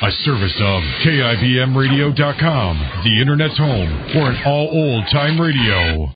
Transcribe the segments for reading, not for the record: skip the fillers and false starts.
A service of KIBMradio.com, the Internet's home for an all old-time radio.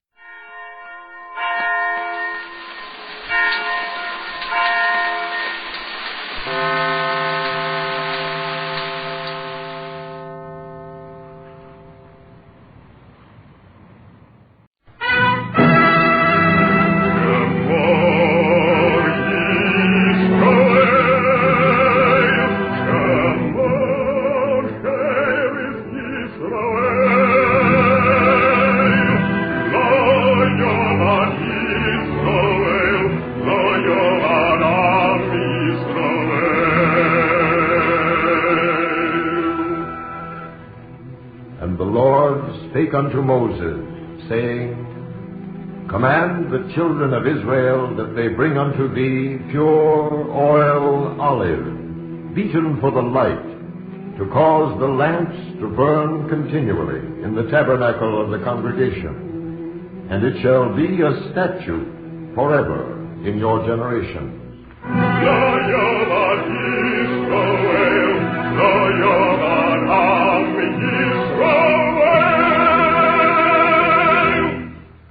Unto Moses, saying, Command the children of Israel that they bring unto thee pure oil olive, beaten for the light, to cause the lamps to burn continually in the tabernacle of the congregation. And it shall be a statute forever in your generations.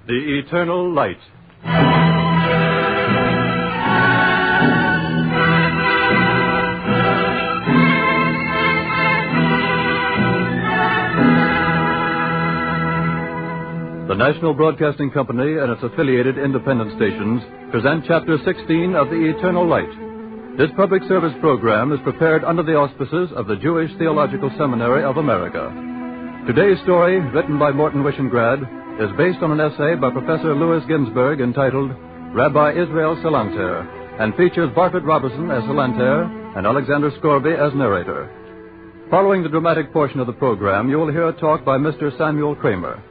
The Eternal Light. The National Broadcasting Company and its affiliated independent stations present Chapter 16 of The Eternal Light. This public service program is prepared under the auspices of the Jewish Theological Seminary of America. Today's story, written by Morton Wishengrad, is based on an essay by Professor Louis Ginsberg entitled Rabbi Israel Salater, and features Bartlett Robertson as Salater and Alexander Scorby as narrator. Following the dramatic portion of the program, you will hear a talk by Mr. Samuel Kramer.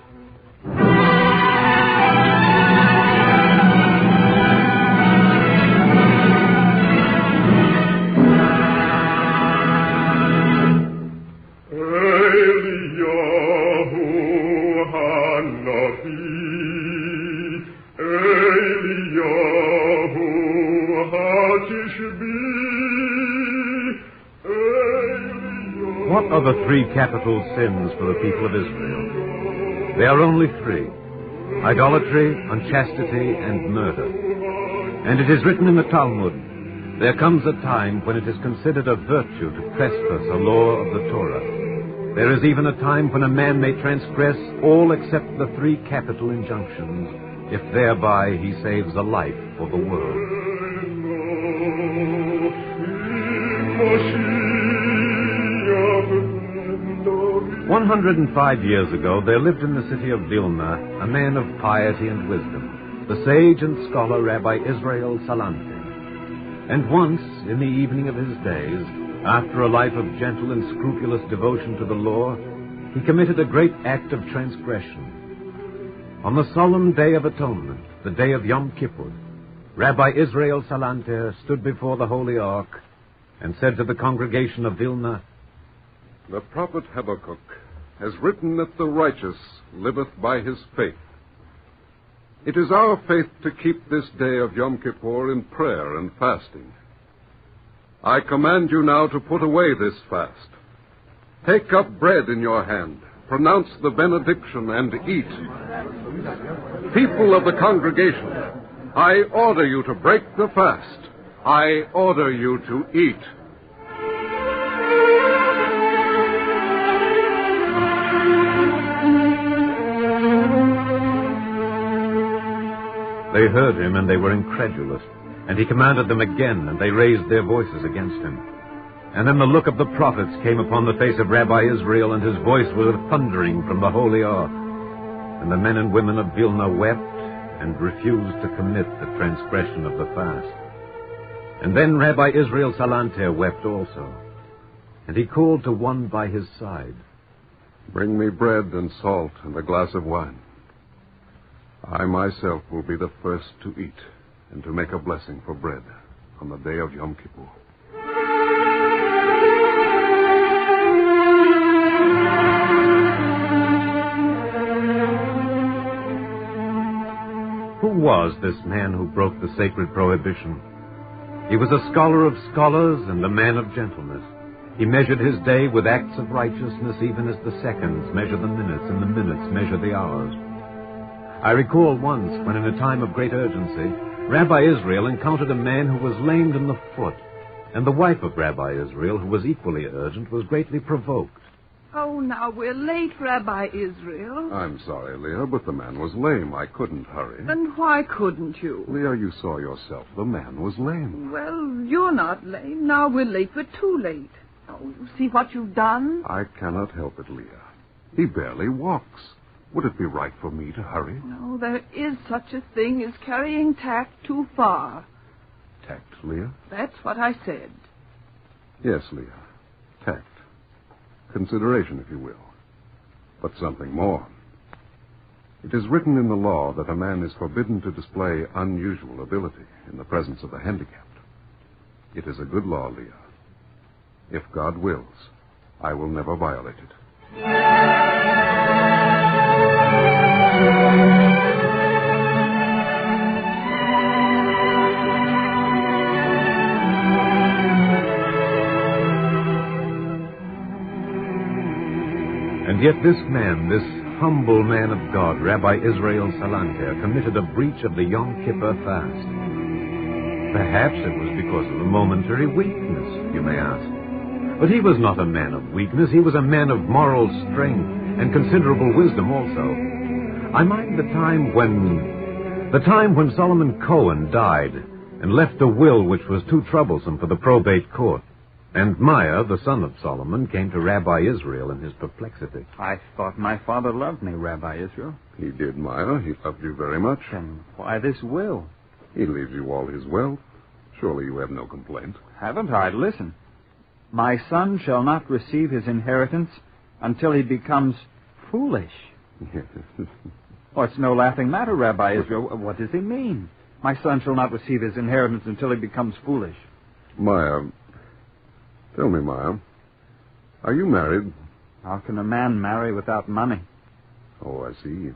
What are the three capital sins for the people of Israel? They are only three: idolatry, unchastity, and murder. And it is written in the Talmud, there comes a time when it is considered a virtue to trespass a law of the Torah. There is even a time when a man may transgress all except the three capital injunctions, if thereby he saves a life for the world. 105 years ago, there lived in the city of Vilna a man of piety and wisdom, the sage and scholar Rabbi Israel Salater. And once, in the evening of his days, after a life of gentle and scrupulous devotion to the law, he committed a great act of transgression. On the solemn Day of Atonement, the day of Yom Kippur, Rabbi Israel Salater stood before the Holy Ark and said to the congregation of Vilna, The prophet Habakkuk has written that the righteous liveth by his faith. It is our faith to keep this day of Yom Kippur in prayer and fasting. I command you now to put away this fast. Take up bread in your hand, pronounce the benediction, and eat. People of the congregation, I order you to break the fast. I order you to eat. They heard him, and they were incredulous. And he commanded them again, and they raised their voices against him. And then the look of the prophets came upon the face of Rabbi Israel, and his voice was thundering from the Holy Ark. And the men and women of Vilna wept and refused to commit the transgression of the fast. And then Rabbi Israel Salater wept also. And he called to one by his side, Bring me bread and salt and a glass of wine. I myself will be the first to eat and to make a blessing for bread on the day of Yom Kippur. Who was this man who broke the sacred prohibition? He was a scholar of scholars and a man of gentleness. He measured his day with acts of righteousness, even as the seconds measure the minutes and the minutes measure the hours. I recall once when, in a time of great urgency, Rabbi Israel encountered a man who was lamed in the foot, and the wife of Rabbi Israel, who was equally urgent, was greatly provoked. Oh, now we're late, Rabbi Israel. I'm sorry, Leah, but the man was lame. I couldn't hurry. Then why couldn't you? Leah, you saw yourself. The man was lame. Well, you're not late. Now we're late. We're too late. Oh, you see what you've done? I cannot help it, Leah. He barely walks. Would it be right for me to hurry? No, there is such a thing as carrying tact too far. Tact, Leah? That's what I said. Yes, Leah. Tact. Consideration, if you will. But something more. It is written in the law that a man is forbidden to display unusual ability in the presence of the handicapped. It is a good law, Leah. If God wills, I will never violate it. And yet this man, this humble man of God, Rabbi Israel Salater, committed a breach of the Yom Kippur fast. Perhaps it was because of a momentary weakness, you may ask. But he was not a man of weakness. He was a man of moral strength and considerable wisdom also. I mind the time when Solomon Cohen died and left a will which was too troublesome for the probate court. And Maya, the son of Solomon, came to Rabbi Israel in his perplexity. I thought my father loved me, Rabbi Israel. He did, Maya. He loved you very much. Then why this will? He leaves you all his wealth. Surely you have no complaint. Haven't I? Listen. My son shall not receive his inheritance until he becomes foolish. Oh, it's no laughing matter, Rabbi Israel. What does he mean? My son shall not receive his inheritance until he becomes foolish. Maya, tell me, Maya, are you married? How can a man marry without money? Oh, I see.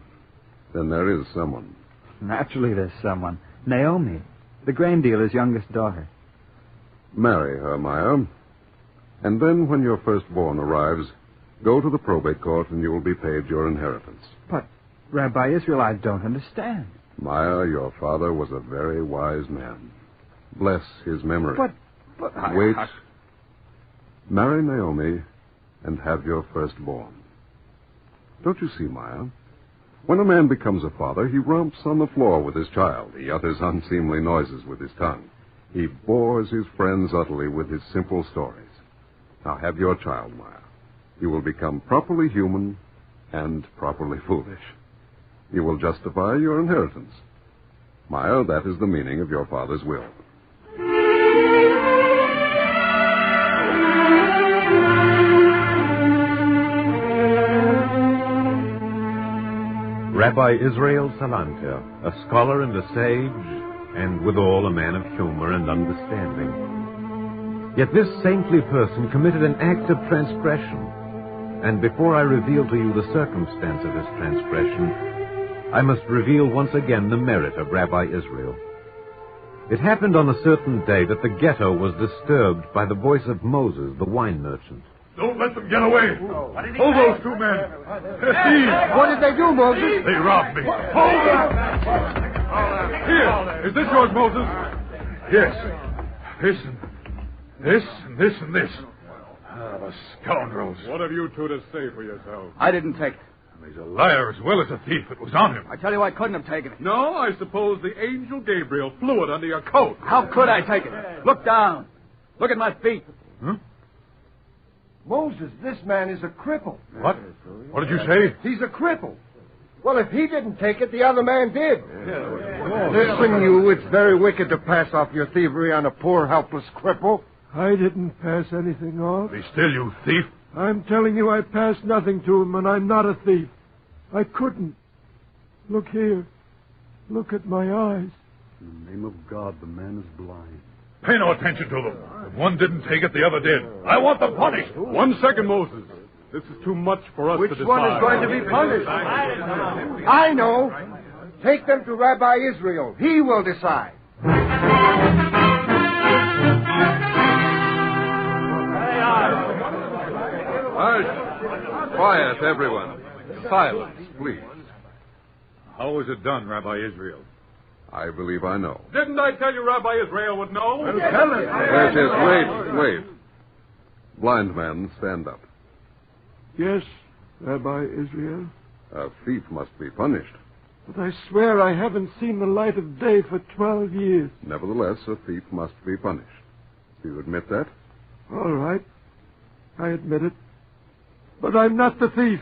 Then there is someone. Naturally there's someone. Naomi, the grain dealer's youngest daughter. Marry her, Maya. And then when your firstborn arrives, go to the probate court and you will be paid your inheritance. But, Rabbi Israel, I don't understand. Maya, your father was a very wise man. Bless his memory. But Wait. Marry Naomi and have your firstborn. Don't you see, Maya? When a man becomes a father, he romps on the floor with his child. He utters unseemly noises with his tongue. He bores his friends utterly with his simple stories. Now have your child, Maya. You will become properly human and properly foolish. You will justify your inheritance. Maya, that is the meaning of your father's will. Rabbi Israel Salater, a scholar and a sage, and withal a man of humor and understanding. Yet this saintly person committed an act of transgression. And before I reveal to you the circumstance of this transgression, I must reveal once again the merit of Rabbi Israel. It happened on a certain day that the ghetto was disturbed by the voice of Moses, the wine merchant. Don't let them get away. Hold those two men. They're thieves. What did they do, Moses? They robbed me. Hold them. Here. Is this yours, Moses? Yes. This and this and this. Ah, the scoundrels. What have you two to say for yourselves? I didn't take it. He's a liar as well as a thief. It was on him. I tell you, I couldn't have taken it. No, I suppose the angel Gabriel flew it under your coat. How could I take it? Look down. Look at my feet. Huh? Moses, this man is a cripple. What? What did you say? He's a cripple. Well, if he didn't take it, the other man did. Listen, you, it's very wicked to pass off your thievery on a poor, helpless cripple. I didn't pass anything off. Be still, you thief. I'm telling you I passed nothing to him, and I'm not a thief. I couldn't. Look here. Look at my eyes. In the name of God, the man is blind. Pay no attention to them. If one didn't take it, the other did. I want them punished. 1 second, Moses. This is too much for us to decide. Which one is going to be punished? I know. Take them to Rabbi Israel. He will decide. Hush! Quiet, everyone. Silence, please. How was it done, Rabbi Israel? I believe I know. Didn't I tell you Rabbi Israel would know? Well, tell us. Yes, wait. Blind man, stand up. Yes, Rabbi Israel. A thief must be punished. But I swear I haven't seen the light of day for 12 years. Nevertheless, a thief must be punished. Do you admit that? All right. I admit it. But I'm not the thief.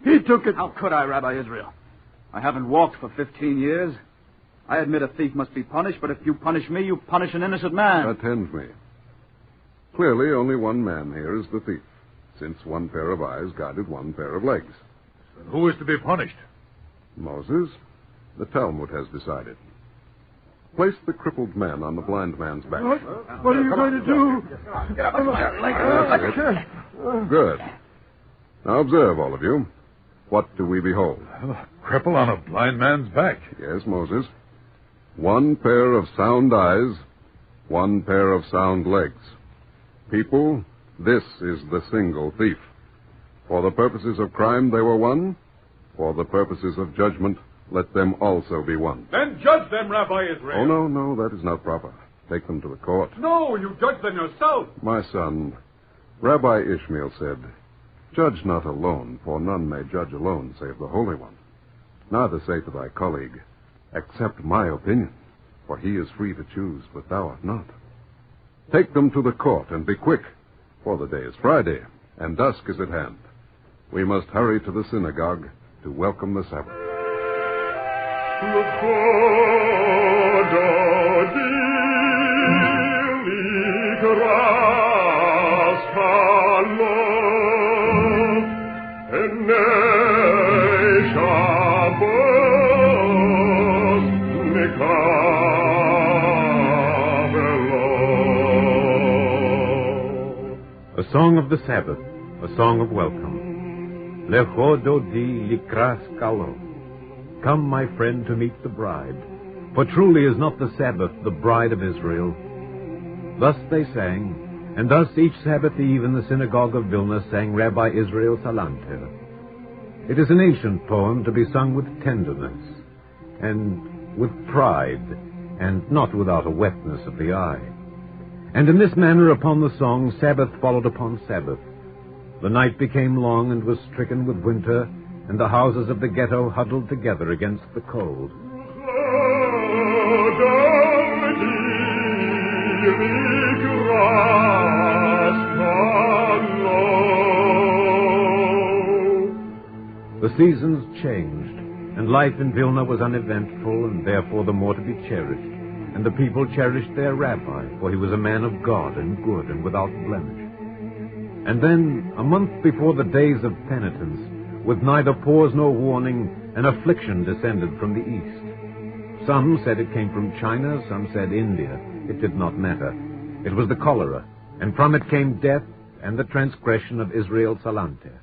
He took it. How could I, Rabbi Israel? I haven't walked for 15 years. I admit a thief must be punished, but if you punish me, you punish an innocent man. Attend me. Clearly, only one man here is the thief, since one pair of eyes guided one pair of legs. Then who is to be punished? Moses, the Talmud has decided. Place the crippled man on the blind man's back. What are you going to do? Get up. That's it. Good. Now observe, all of you. What do we behold? A cripple on a blind man's back. Yes, Moses. One pair of sound eyes, one pair of sound legs. People, this is the single thief. For the purposes of crime, they were one. For the purposes of judgment, let them also be one. Then judge them, Rabbi Israel. Oh, no, that is not proper. Take them to the court. No, you judge them yourself. My son, Rabbi Ishmael said, "Judge not alone, for none may judge alone, save the Holy One. Neither say to thy colleague, accept my opinion, for he is free to choose, but thou art not. Take them to the court, and be quick, for the day is Friday, and dusk is at hand. We must hurry to the synagogue to welcome the Sabbath." A song of the Sabbath, a song of welcome. Lecho dodi likras kalo. Come, my friend, to meet the bride. For truly is not the Sabbath the bride of Israel. Thus they sang, and thus each Sabbath eve in the synagogue of Vilna sang Rabbi Israel Salater. It is an ancient poem to be sung with tenderness, and with pride, and not without a wetness of the eye. And in this manner upon the song Sabbath followed upon Sabbath. The night became long and was stricken with winter, and the houses of the ghetto huddled together against the cold. The seasons changed, and life in Vilna was uneventful, and therefore the more to be cherished. And the people cherished their rabbi, for he was a man of God and good and without blemish. And then, a month before the days of penitence, with neither pause nor warning, an affliction descended from the east. Some said it came from China, some said India. It did not matter. It was the cholera, and from it came death and the transgression of Israel Salater.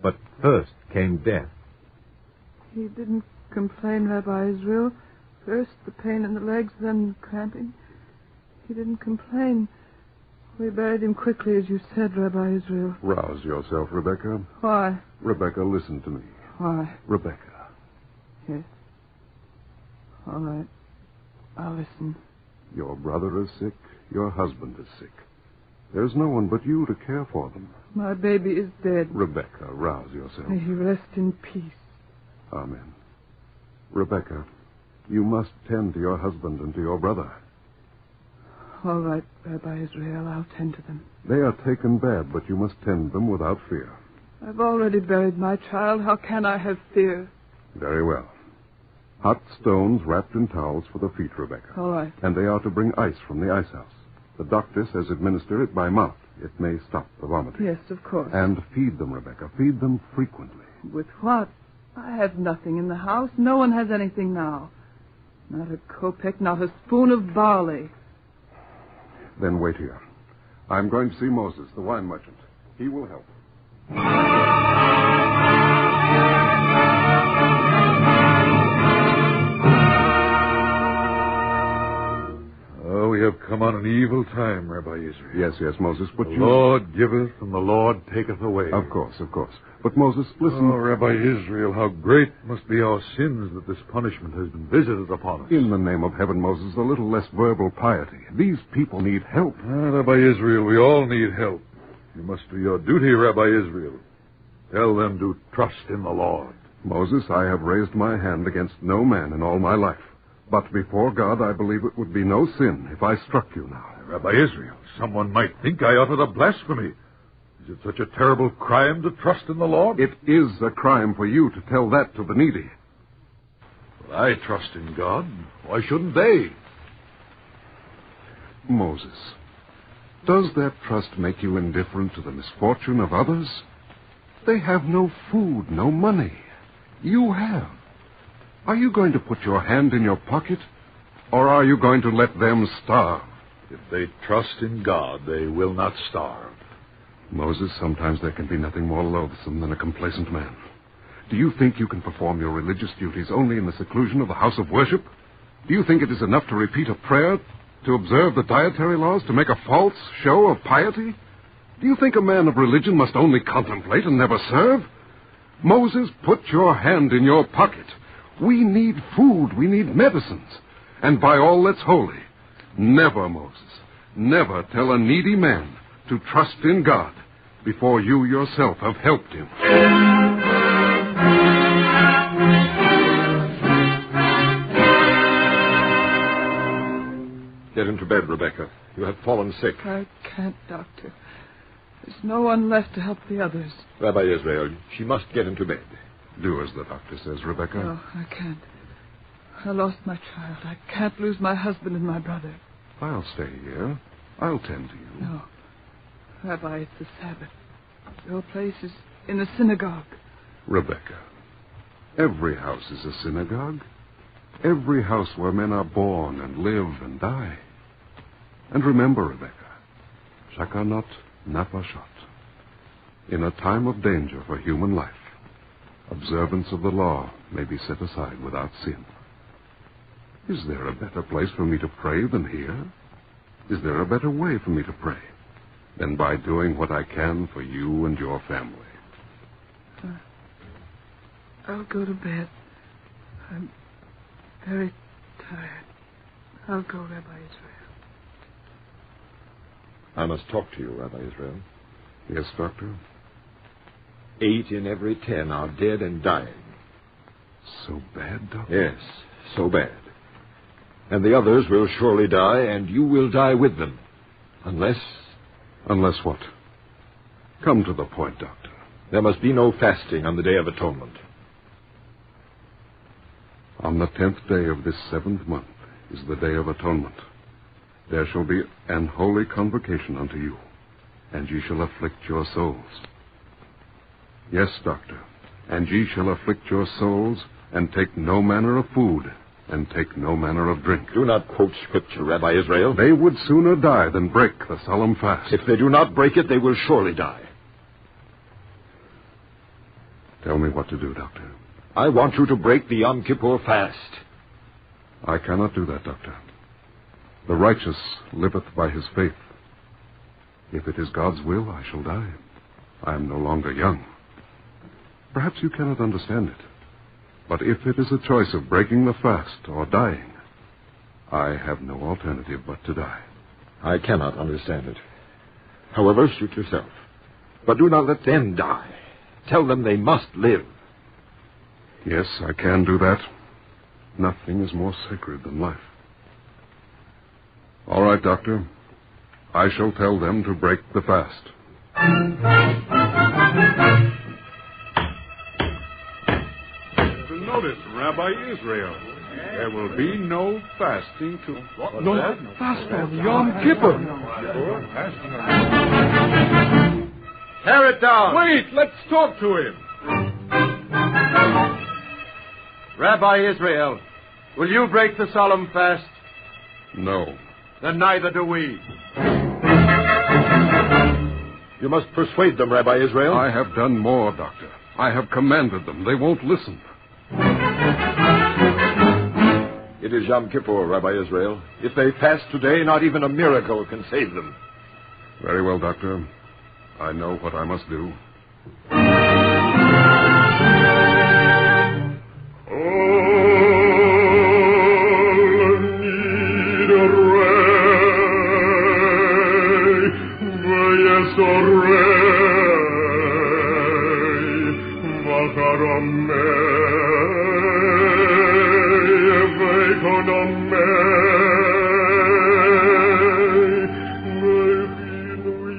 But first came death. He didn't complain, Rabbi Israel. First the pain in the legs, then cramping. He didn't complain. We buried him quickly, as you said, Rabbi Israel. Rouse yourself, Rebecca. Why? Rebecca, listen to me. Why? Rebecca. Yes. All right. I'll listen. Your brother is sick. Your husband is sick. There's no one but you to care for them. My baby is dead. Rebecca, rouse yourself. May he rest in peace. Amen. Rebecca, you must tend to your husband and to your brother. All right, Rabbi Israel, I'll tend to them. They are taken bad, but you must tend them without fear. I've already buried my child. How can I have fear? Very well. Hot stones wrapped in towels for the feet, Rebecca. All right. And they are to bring ice from the ice house. The doctor says administer it by mouth. It may stop the vomiting. Yes, of course. And feed them, Rebecca. Feed them frequently. With what? I have nothing in the house. No one has anything now. Not a kopeck, not a spoon of barley. Then wait here. I'm going to see Moses, the wine merchant. He will help. Oh, we have come on an evil time, Rabbi Israel. Yes, Moses, but the Lord giveth and the Lord taketh away. Of course. But, Moses, listen. Oh, Rabbi Israel, how great must be our sins that this punishment has been visited upon us. In the name of heaven, Moses, a little less verbal piety. These people need help. Rabbi Israel, we all need help. You must do your duty, Rabbi Israel. Tell them to trust in the Lord. Moses, I have raised my hand against no man in all my life. But before God, I believe it would be no sin if I struck you now. Rabbi Israel, someone might think I uttered a blasphemy. Is it such a terrible crime to trust in the Lord? It is a crime for you to tell that to the needy. But I trust in God. Why shouldn't they? Moses, does that trust make you indifferent to the misfortune of others? They have no food, no money. You have. Are you going to put your hand in your pocket, or are you going to let them starve? If they trust in God, they will not starve. Moses, sometimes there can be nothing more loathsome than a complacent man. Do you think you can perform your religious duties only in the seclusion of the house of worship? Do you think it is enough to repeat a prayer, to observe the dietary laws, to make a false show of piety? Do you think a man of religion must only contemplate and never serve? Moses, put your hand in your pocket. We need food. We need medicines. And by all that's holy, never, Moses, never tell a needy man to trust in God before you yourself have helped him. Get into bed, Rebecca. You have fallen sick. I can't, Doctor. There's no one left to help the others. Rabbi Israel, she must get into bed. Do as the doctor says, Rebecca. No, I can't. I lost my child. I can't lose my husband and my brother. I'll stay here. I'll tend to you. No. Rabbi, it's the Sabbath. Your place is in the synagogue. Rebecca, every house is a synagogue. Every house where men are born and live and die. And remember, Rebecca, Shakanot Nafashot. In a time of danger for human life, observance of the law may be set aside without sin. Is there a better place for me to pray than here? Is there a better way for me to pray than by doing what I can for you and your family? I'll go to bed. I'm very tired. I'll go, Rabbi Israel. I must talk to you, Rabbi Israel. Yes, Doctor? 8 in every 10 are dead and dying. So bad, Doctor? Yes, so bad. And the others will surely die, and you will die with them. Unless... Unless what? Come to the point, Doctor. There must be no fasting on the Day of Atonement. On the 10th day of this 7th month is the Day of Atonement. There shall be an holy convocation unto you, and ye shall afflict your souls. Yes, Doctor, and ye shall afflict your souls, and take no manner of food, and take no manner of drink. Do not quote Scripture, Rabbi Israel. They would sooner die than break the solemn fast. If they do not break it, they will surely die. Tell me what to do, Doctor. I want you to break the Yom Kippur fast. I cannot do that, Doctor. The righteous liveth by his faith. If it is God's will, I shall die. I am no longer young. Perhaps you cannot understand it. But if it is a choice of breaking the fast or dying, I have no alternative but to die. I cannot understand it. However, suit yourself. But do not let them die. Tell them they must live. Yes, I can do that. Nothing is more sacred than life. All right, Doctor. I shall tell them to break the fast. Notice, Rabbi Israel, there will be no fasting to... No fast on Yom Kippur. Tear it down. Wait, let's talk to him. Rabbi Israel, will you break the solemn fast? No. Then neither do we. You must persuade them, Rabbi Israel. I have done more, Doctor. I have commanded them. They won't listen. It is Yom Kippur, Rabbi Israel. If they fast today, not even a miracle can save them. Very well, Doctor. I know what I must do.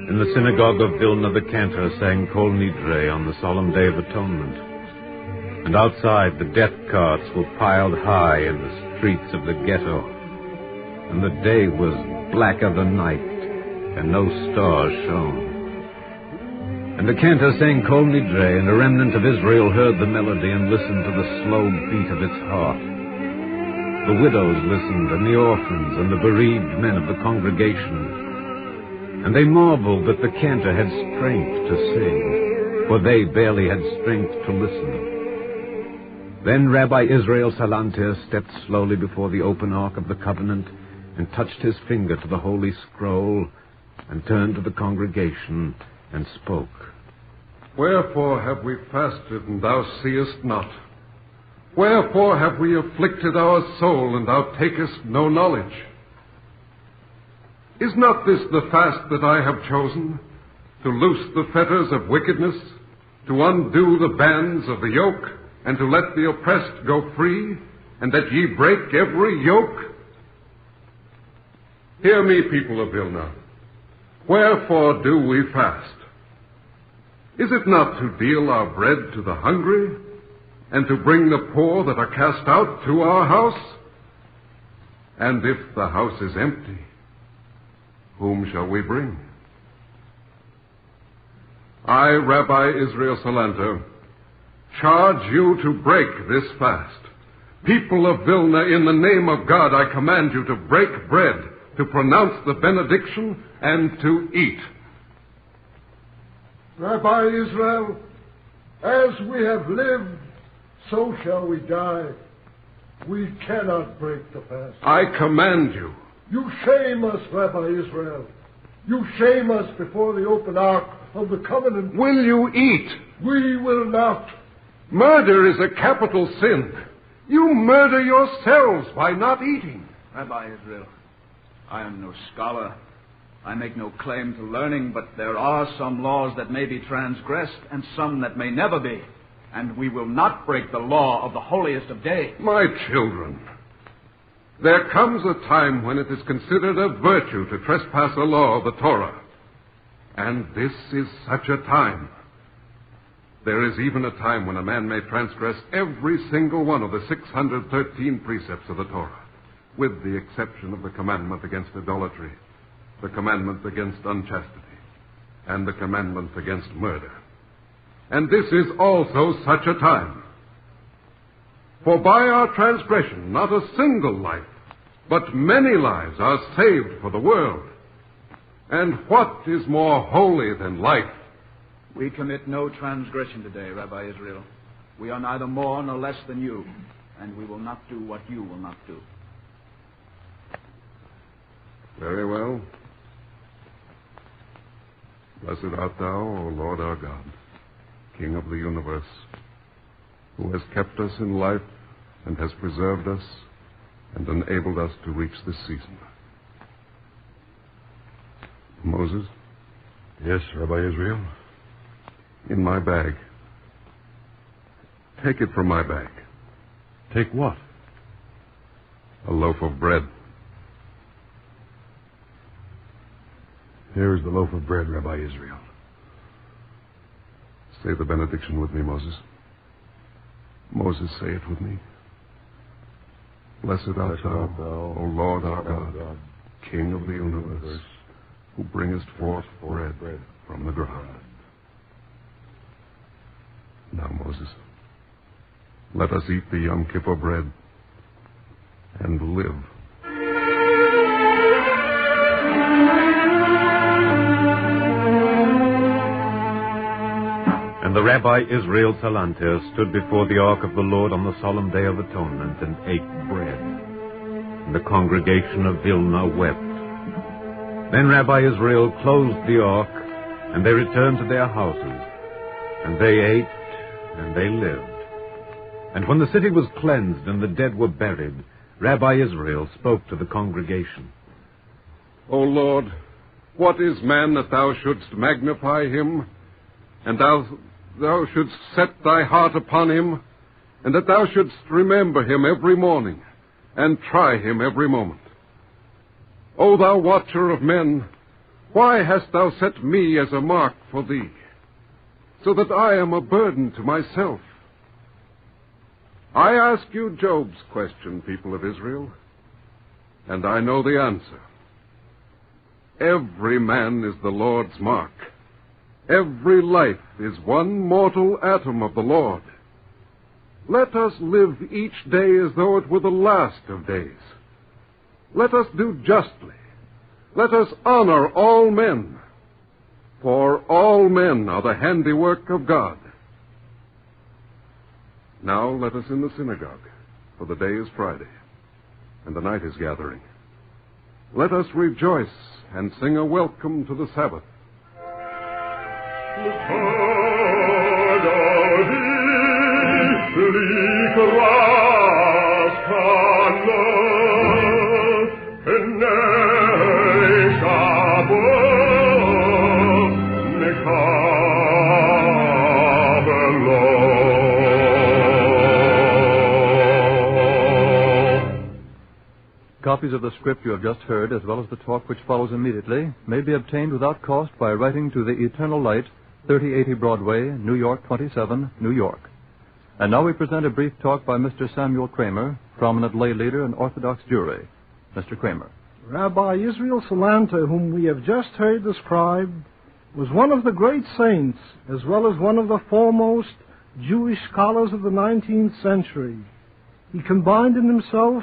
In the synagogue of Vilna, the cantor sang Kol Nidre on the solemn Day of Atonement. And outside, the death carts were piled high in the streets of the ghetto. And the day was blacker than night, and no stars shone. And the cantor sang Kol Nidre, and a remnant of Israel heard the melody and listened to the slow beat of its heart. The widows listened, and the orphans, and the bereaved men of the congregation. And they marveled that the cantor had strength to sing, for they barely had strength to listen. Then Rabbi Israel Salater stepped slowly before the open ark of the covenant and touched his finger to the holy scroll and turned to the congregation and spoke. Wherefore have we fasted, and thou seest not? Wherefore have we afflicted our soul, and thou takest no knowledge? Is not this the fast that I have chosen, to loose the fetters of wickedness, to undo the bands of the yoke, and to let the oppressed go free, and that ye break every yoke? Hear me, people of Vilna. Wherefore do we fast? Is it not to deal our bread to the hungry, and to bring the poor that are cast out to our house? And if the house is empty, whom shall we bring? I, Rabbi Israel Salater, charge you to break this fast. People of Vilna, in the name of God, I command you to break bread, to pronounce the benediction, and to eat. Rabbi Israel, as we have lived, so shall we die. We cannot break the fast. I command you. You shame us, Rabbi Israel. You shame us before the open ark of the covenant. Will you eat? We will not. Murder is a capital sin. You murder yourselves by not eating. Rabbi Israel, I am no scholar. I make no claim to learning, but there are some laws that may be transgressed and some that may never be. And we will not break the law of the holiest of days. My children, there comes a time when it is considered a virtue to trespass a law of the Torah. And this is such a time. There is even a time when a man may transgress every single one of the 613 precepts of the Torah, with the exception of the commandment against idolatry, the commandment against unchastity, and the commandment against murder. And this is also such a time. For by our transgression, not a single life, but many lives are saved for the world. And what is more holy than life? We commit no transgression today, Rabbi Israel. We are neither more nor less than you, and we will not do what you will not do. Very well. Blessed art thou, O Lord our God, King of the universe, who has kept us in life and has preserved us and enabled us to reach this season. Moses? Yes, Rabbi Israel? In my bag. Take it from my bag. Take what? A loaf of bread. Here is the loaf of bread, Rabbi Israel. Say the benediction with me, Moses. Moses, say it with me. Blessed art thou, O Lord our God, King of the universe, who bringest forth bread from the ground. Now, Moses, let us eat the Yom Kippur bread and live. And the Rabbi Israel Salater stood before the ark of the Lord on the solemn Day of Atonement and ate bread. and the congregation of Vilna wept. Then Rabbi Israel closed the ark, and they returned to their houses. And they ate, and they lived. And when the city was cleansed and the dead were buried, Rabbi Israel spoke to the congregation. O Lord, what is man that thou shouldst magnify him, and thou shouldst set thy heart upon him, and that thou shouldst remember him every morning, and try him every moment? O thou watcher of men, why hast thou set me as a mark for thee, so that I am a burden to myself? I ask you Job's question, people of Israel, and I know the answer. Every man is the Lord's mark. Every life is one mortal atom of the Lord. Let us live each day as though it were the last of days. Let us do justly. Let us honor all men, for all men are the handiwork of God. Now let us in the synagogue, for the day is Friday, and the night is gathering. Let us rejoice and sing a welcome to the Sabbath. Copies of the script you have just heard, as well as the talk which follows immediately, may be obtained without cost by writing to the Eternal Light, 3080 Broadway, New York 27, New York. And now we present a brief talk by Mr. Samuel Kramer, prominent lay leader and Orthodox Jewry. Mr. Kramer. Rabbi Israel Salater, whom we have just heard described, was one of the great saints, as well as one of the foremost Jewish scholars of the 19th century. He combined in himself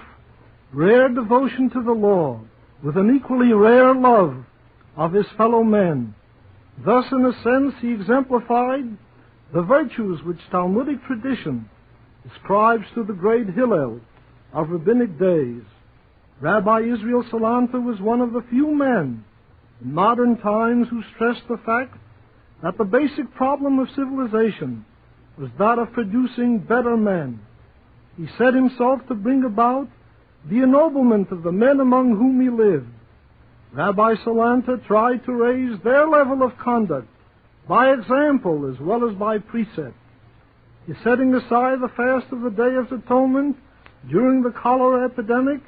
rare devotion to the law with an equally rare love of his fellow men. Thus, in a sense, he exemplified the virtues which Talmudic tradition ascribes to the great Hillel of rabbinic days. Rabbi Israel Salater was one of the few men in modern times who stressed the fact that the basic problem of civilization was that of producing better men. He set himself to bring about the ennoblement of the men among whom he lived. Rabbi Salater tried to raise their level of conduct by example as well as by precept. His setting aside the fast of the Day of Atonement during the cholera epidemic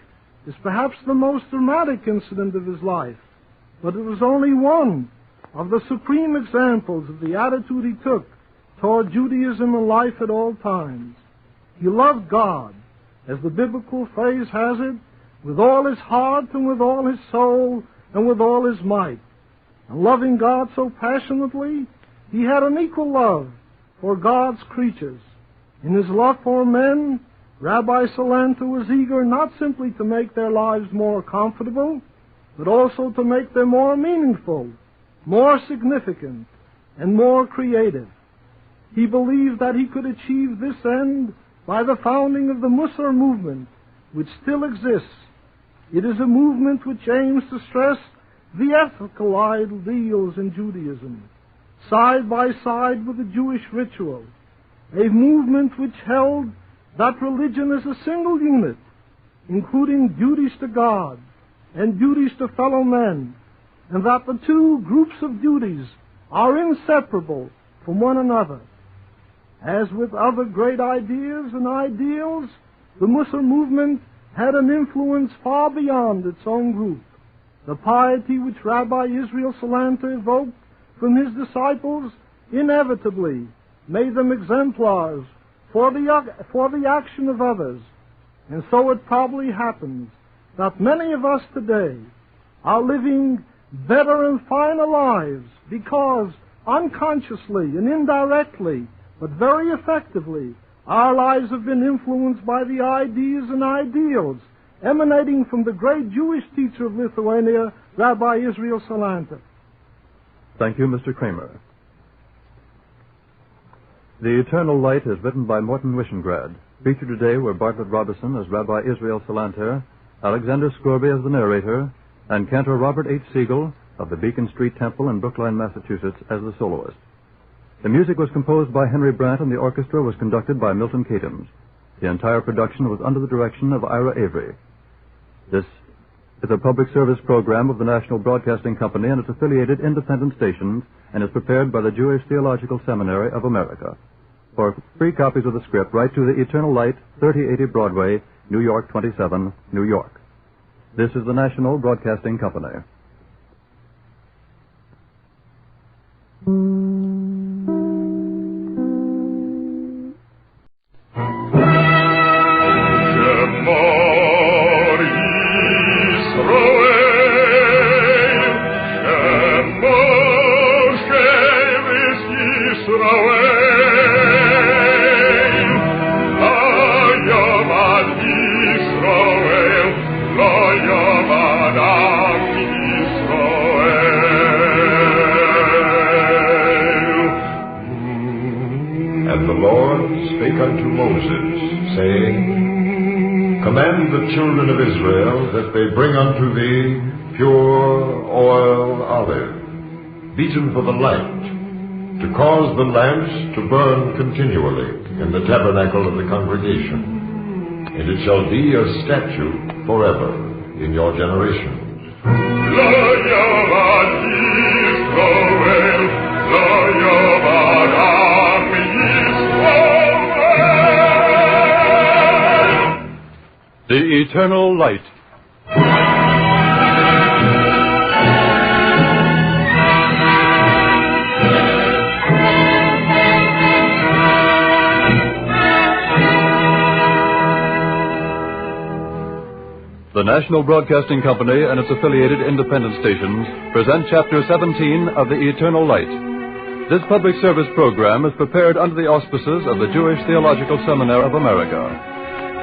is perhaps the most dramatic incident of his life, but it was only one of the supreme examples of the attitude he took toward Judaism and life at all times. He loved God, as the biblical phrase has it, with all his heart and with all his soul and with all his might. And loving God so passionately, he had an equal love for God's creatures. In his love for men, Rabbi Salater was eager not simply to make their lives more comfortable, but also to make them more meaningful, more significant, and more creative. He believed that he could achieve this end by the founding of the Musar movement, which still exists. It is a movement which aims to stress the ethical ideals in Judaism, side by side with the Jewish ritual, a movement which held that religion is a single unit, including duties to God and duties to fellow men, and that the two groups of duties are inseparable from one another. As with other great ideas and ideals, the Musar movement had an influence far beyond its own group. The piety which Rabbi Israel Salater evoked from his disciples inevitably made them exemplars for the action of others. And so it probably happens that many of us today are living better and finer lives because unconsciously and indirectly, but very effectively, our lives have been influenced by the ideas and ideals emanating from the great Jewish teacher of Lithuania, Rabbi Israel Salater. Thank you, Mr. Kramer. The Eternal Light is written by Morton Wishengrad. Featured today were Bartlett Robinson as Rabbi Israel Salater, Alexander Scorby as the narrator, and Cantor Robert H. Siegel of the Beacon Street Temple in Brookline, Massachusetts, as the soloist. The music was composed by Henry Brandt, and the orchestra was conducted by Milton Katims. The entire production was under the direction of Ira Avery. This is a public service program of the National Broadcasting Company and its affiliated independent stations, and is prepared by the Jewish Theological Seminary of America. For free copies of the script, write to the Eternal Light, 3080 Broadway, New York 27, New York. This is the National Broadcasting Company. Unto Moses, saying, Command the children of Israel that they bring unto thee pure oil olive, beaten for the light, to cause the lamps to burn continually in the tabernacle of the congregation. And it shall be a statute forever in your generations. The Eternal Light. The National Broadcasting Company and its affiliated independent stations present Chapter 17 of The Eternal Light. This public service program is prepared under the auspices of the Jewish Theological Seminary of America.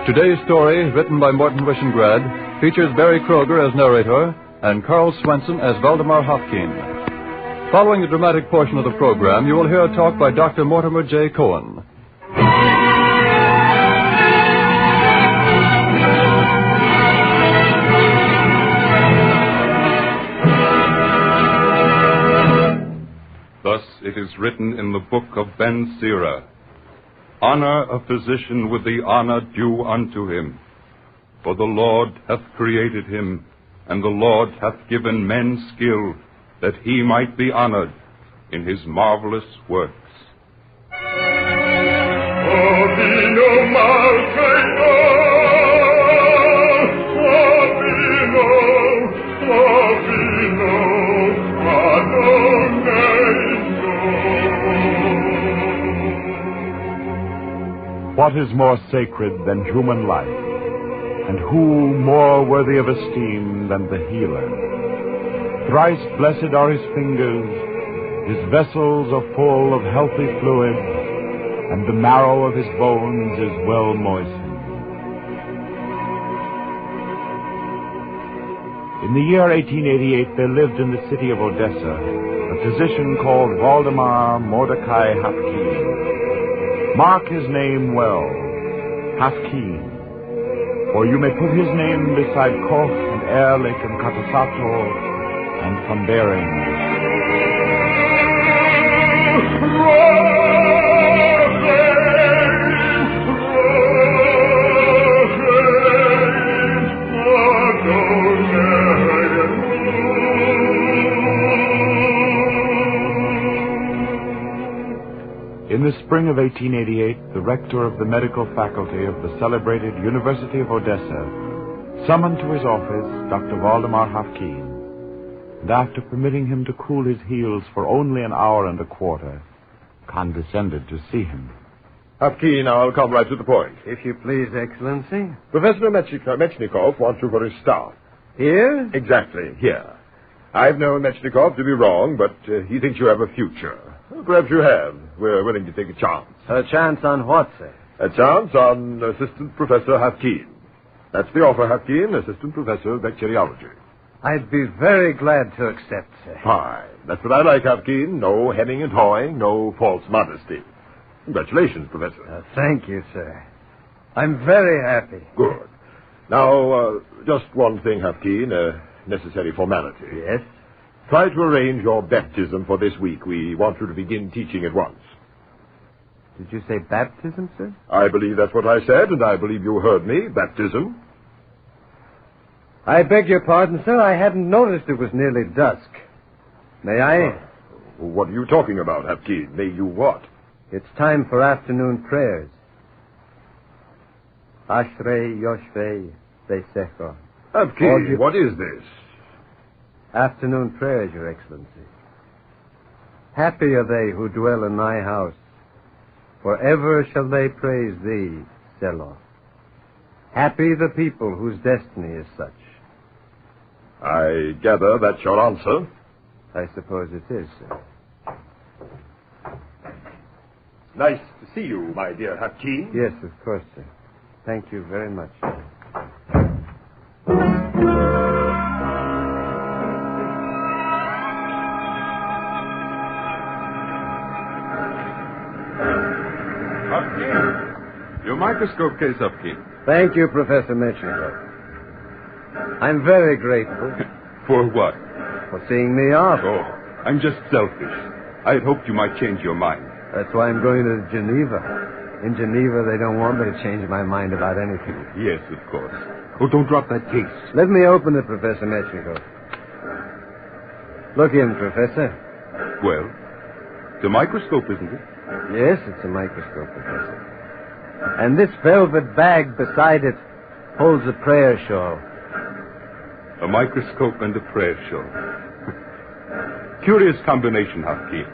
Today's story, written by Morton Wishengrad, features Barry Kroger as narrator and Carl Swenson as Valdemar Hopkins. Following the dramatic portion of the program, you will hear a talk by Dr. Mortimer J. Cohen. Thus it is written in the book of Ben Sirah, Honor a physician with the honor due unto him. For the Lord hath created him, and the Lord hath given men skill, that he might be honored in his marvelous works. What is more sacred than human life? And who more worthy of esteem than the healer? Thrice blessed are his fingers, his vessels are full of healthy fluid, and the marrow of his bones is well moistened. In the year 1888, there lived in the city of Odessa a physician called Valdemar Mordecai Hopkins. Mark his name well, Hopkins, for you may put his name beside Koch and Ehrlich and Katasato and Von Behring. In the spring of 1888, the rector of the medical faculty of the celebrated University of Odessa summoned to his office Dr. Valdemar Hopkins, and after permitting him to cool his heels for only an hour and a quarter, condescended to see him. Hopkins, I'll come right to the point. If you please, Excellency. Professor Mechnikov wants you for his staff. Here? Exactly, here. I've known Mechnikov to be wrong, but he thinks you have a future. Perhaps you have. We're willing to take a chance. A chance on what, sir? A chance on Assistant Professor Hopkins. That's the offer, Hopkins, Assistant Professor of Bacteriology. I'd be very glad to accept, sir. Fine. That's what I like, Hopkins. No hemming and hawing, no false modesty. Congratulations, Professor. Thank you, sir. I'm very happy. Good. Now, just one thing, Hafkin, a necessary formality. Yes? Try to arrange your baptism for this week. We want you to begin teaching at once. Did you say baptism, sir? I believe that's what I said, and I believe you heard me. Baptism. I beg your pardon, sir. I hadn't noticed it was nearly dusk. May I? What are you talking about, Hafkin? May you what? It's time for afternoon prayers. Ashrei Yoshvei Beisecho. Hafkin, what is this? Afternoon prayers, Your Excellency. Happy are they who dwell in thy house. Forever shall they praise thee, Selah. Happy the people whose destiny is such. I gather that's your answer. I suppose it is, sir. Nice to see you, my dear Hafkin. Yes, of course, sir. Thank you very much. Hafkin, your microscope case, Hafkin. Thank you, Professor Microscope. I'm very grateful. For what? For seeing me off. Oh, I'm just selfish. I had hoped you might change your mind. That's why I'm going to Geneva. In Geneva, they don't want me to change my mind about anything. Yes, of course. Oh, don't drop that case. Let me open it, Professor Mechnikov. Look in, Professor. Well, it's a microscope, isn't it? Yes, it's a microscope, Professor. And this velvet bag beside it holds a prayer shawl. A microscope and a prayer shawl. Curious combination, Hafkin.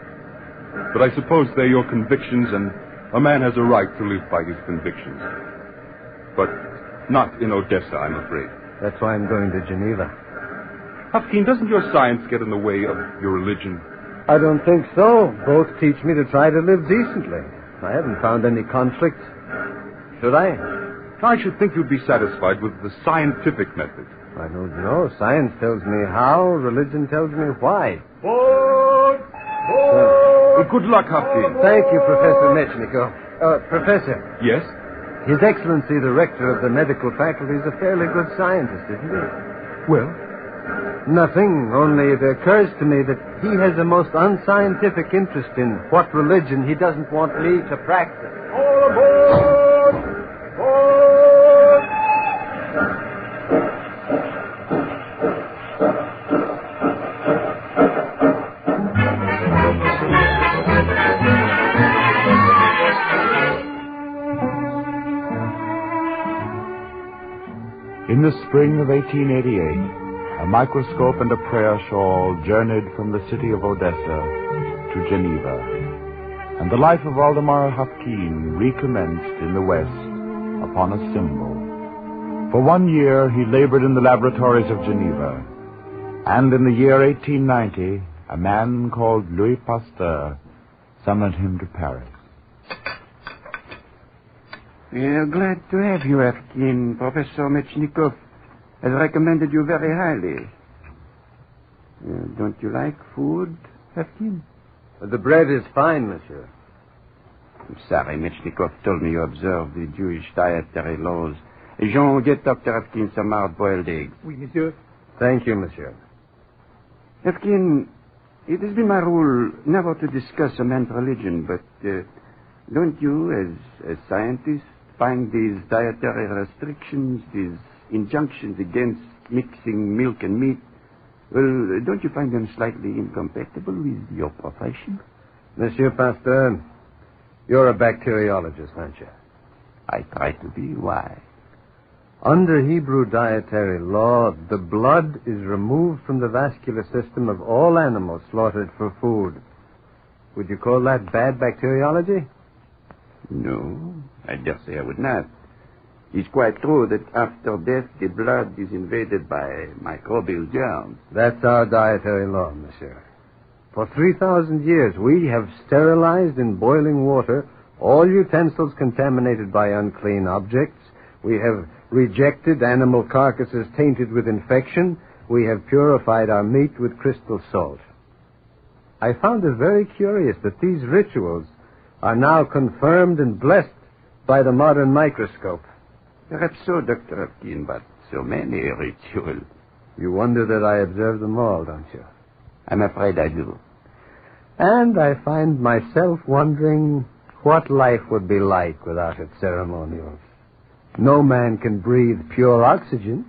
But I suppose they're your convictions, and a man has a right to live by his convictions. But not in Odessa, I'm afraid. That's why I'm going to Geneva. Hafkin, doesn't your science get in the way of your religion? I don't think so. Both teach me to try to live decently. I haven't found any conflict. Should I? I should think you'd be satisfied with the scientific method. I don't know. Science tells me how. Religion tells me why. Good luck, Hafkin. Thank you, Professor Mechnikov. Professor. Yes? His Excellency, the rector of the medical faculty, is a fairly good scientist, isn't he? Well? Nothing, only it occurs to me that he has a most unscientific interest in what religion he doesn't want me to practice. All aboard! Aboard! In the spring of 1888, a microscope and a prayer shawl journeyed from the city of Odessa to Geneva, and the life of Waldemar Hafkin recommenced in the West upon a symbol. For 1 year he labored in the laboratories of Geneva, and in the year 1890, a man called Louis Pasteur summoned him to Paris. We are glad to have you, Hafkin. Professor Mechnikov has recommended you very highly. Don't you like food, Hafkin? The bread is fine, monsieur. I'm sorry, Mechnikov told me you observe the Jewish dietary laws. Jean, get Dr. Hafkin some hard-boiled eggs. Oui, monsieur. Thank you, monsieur. Hafkin, it has been my rule never to discuss a man's religion, but don't you, as scientists, find these dietary restrictions, these injunctions against mixing milk and meat, well, don't you find them slightly incompatible with your profession? Monsieur Pasteur, you're a bacteriologist, aren't you? I try to be. Why? Under Hebrew dietary law, the blood is removed from the vascular system of all animals slaughtered for food. Would you call that bad bacteriology? No, I dare say I would not. It's quite true that after death, the blood is invaded by microbial germs. That's our dietary law, monsieur. For 3,000 years, we have sterilized in boiling water all utensils contaminated by unclean objects. We have rejected animal carcasses tainted with infection. We have purified our meat with crystal salt. I found it very curious that these rituals are now confirmed and blessed by the modern microscope. Perhaps so, Dr. Hopkins, but so many rituals. You wonder that I observe them all, don't you? I'm afraid I do. And I find myself wondering what life would be like without its ceremonials. No man can breathe pure oxygen.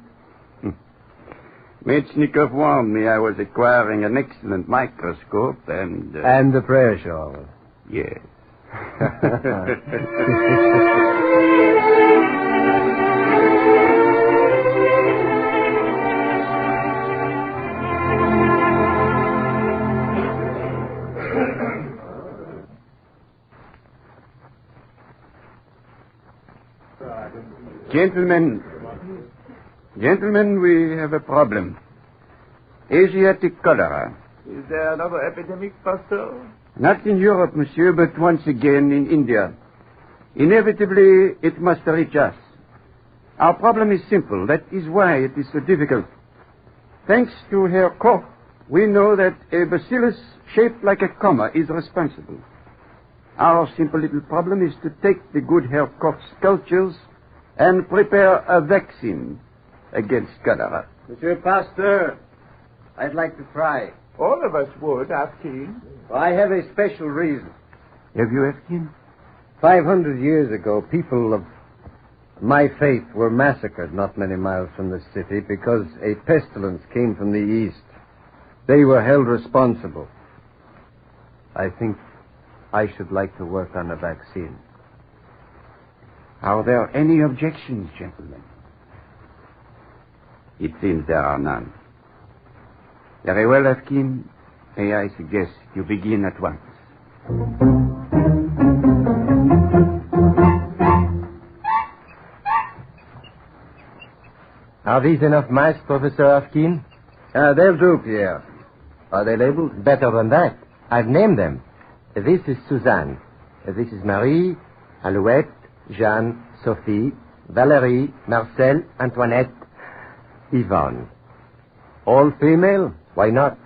Metchnikov warned me I was acquiring an excellent microscope and... And the prayer shawl. Yes. Gentlemen, we have a problem. Asiatic cholera. Is there another epidemic, Pastor? Not in Europe, monsieur, but once again in India. Inevitably, it must reach us. Our problem is simple. That is why it is so difficult. Thanks to Herr Koch, we know that a bacillus shaped like a comma is responsible. Our simple little problem is to take the good Herr Koch's cultures and prepare a vaccine against cholera. Monsieur Pasteur, I'd like to try. All of us would, Afkin. I have a special reason. Have you, Afkin? 500 years ago, people of my faith were massacred not many miles from the city because a pestilence came from the east. They were held responsible. I think I should like to work on a vaccine. Are there any objections, gentlemen? It seems there are none. Very well, Afkin. May I suggest you begin at once? Are these enough mice, Professor Afkin? They'll do, Pierre. Are they labeled? Better than that. I've named them. This is Suzanne. This is Marie, Alouette, Jeanne, Sophie, Valérie, Marcel, Antoinette, Yvonne. All female? Why not?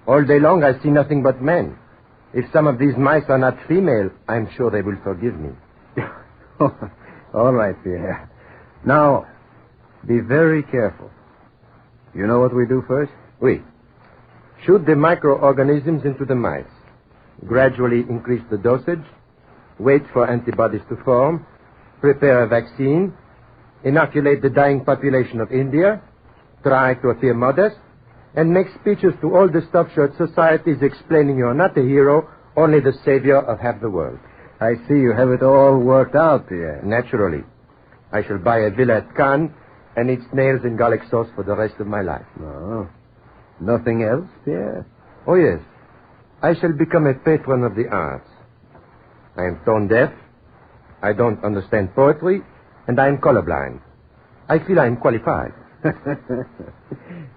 All day long I see nothing but men. If some of these mice are not female, I'm sure they will forgive me. All right, Pierre. Now, be very careful. You know what we do first? We shoot the microorganisms into the mice. Gradually increase the dosage. Wait for antibodies to form. Prepare a vaccine. Inoculate the dying population of India. Try to appear modest. And make speeches to all the stuffed-shirt societies explaining you're not a hero, only the savior of half the world. I see you have it all worked out, Pierre. Naturally. I shall buy a villa at Cannes and eat snails in garlic sauce for the rest of my life. No. Nothing else, Pierre? Oh, yes. I shall become a patron of the arts. I am tone deaf. I don't understand poetry. And I am colorblind. I feel I am qualified.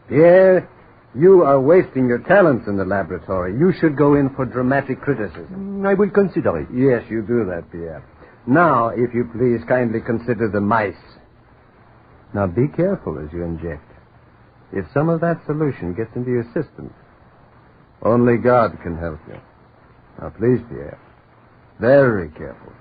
Pierre, you are wasting your talents in the laboratory. You should go in for dramatic criticism. I will consider it. Yes, you do that, Pierre. Now, if you please, kindly consider the mice. Now, be careful as you inject. If some of that solution gets into your system, only God can help you. Now, please, Pierre, very careful.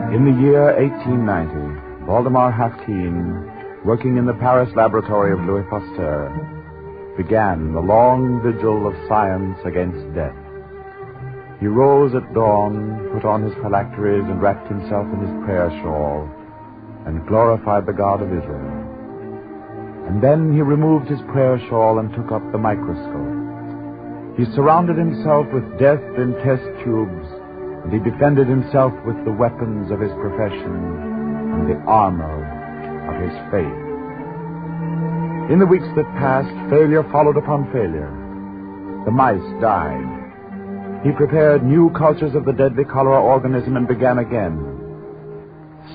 In the year 1890, Waldemar Hafkin, working in the Paris laboratory of Louis Pasteur, began the long vigil of science against death. He rose at dawn, put on his phylacteries, and wrapped himself in his prayer shawl, and glorified the God of Israel. And then he removed his prayer shawl and took up the microscope. He surrounded himself with death in test tubes, and he defended himself with the weapons of his profession and the armor of his faith. In the weeks that passed, failure followed upon failure. The mice died. He prepared new cultures of the deadly cholera organism and began again.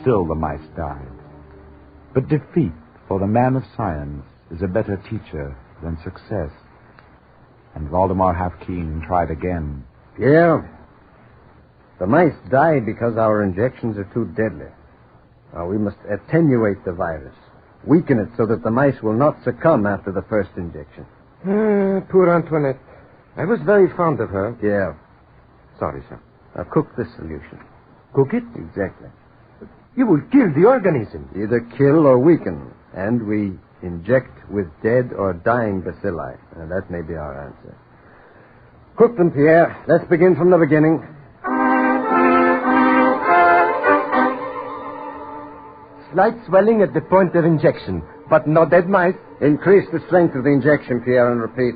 Still the mice died. But defeat for the man of science is a better teacher than success. And Waldemar Hafkin tried again. Yeah. The mice die because our injections are too deadly. Now, we must attenuate the virus. Weaken it so that the mice will not succumb after the first injection. Poor Antoinette. I was very fond of her. Yeah. Sorry, sir. Now cook this solution. Cook it? Exactly. You will kill the organism. Either kill or weaken. And we inject with dead or dying bacilli. That may be our answer. Cook them, Pierre. Let's begin from the beginning. Slight swelling at the point of injection, but no dead mice. Increase the strength of the injection, Pierre, and repeat.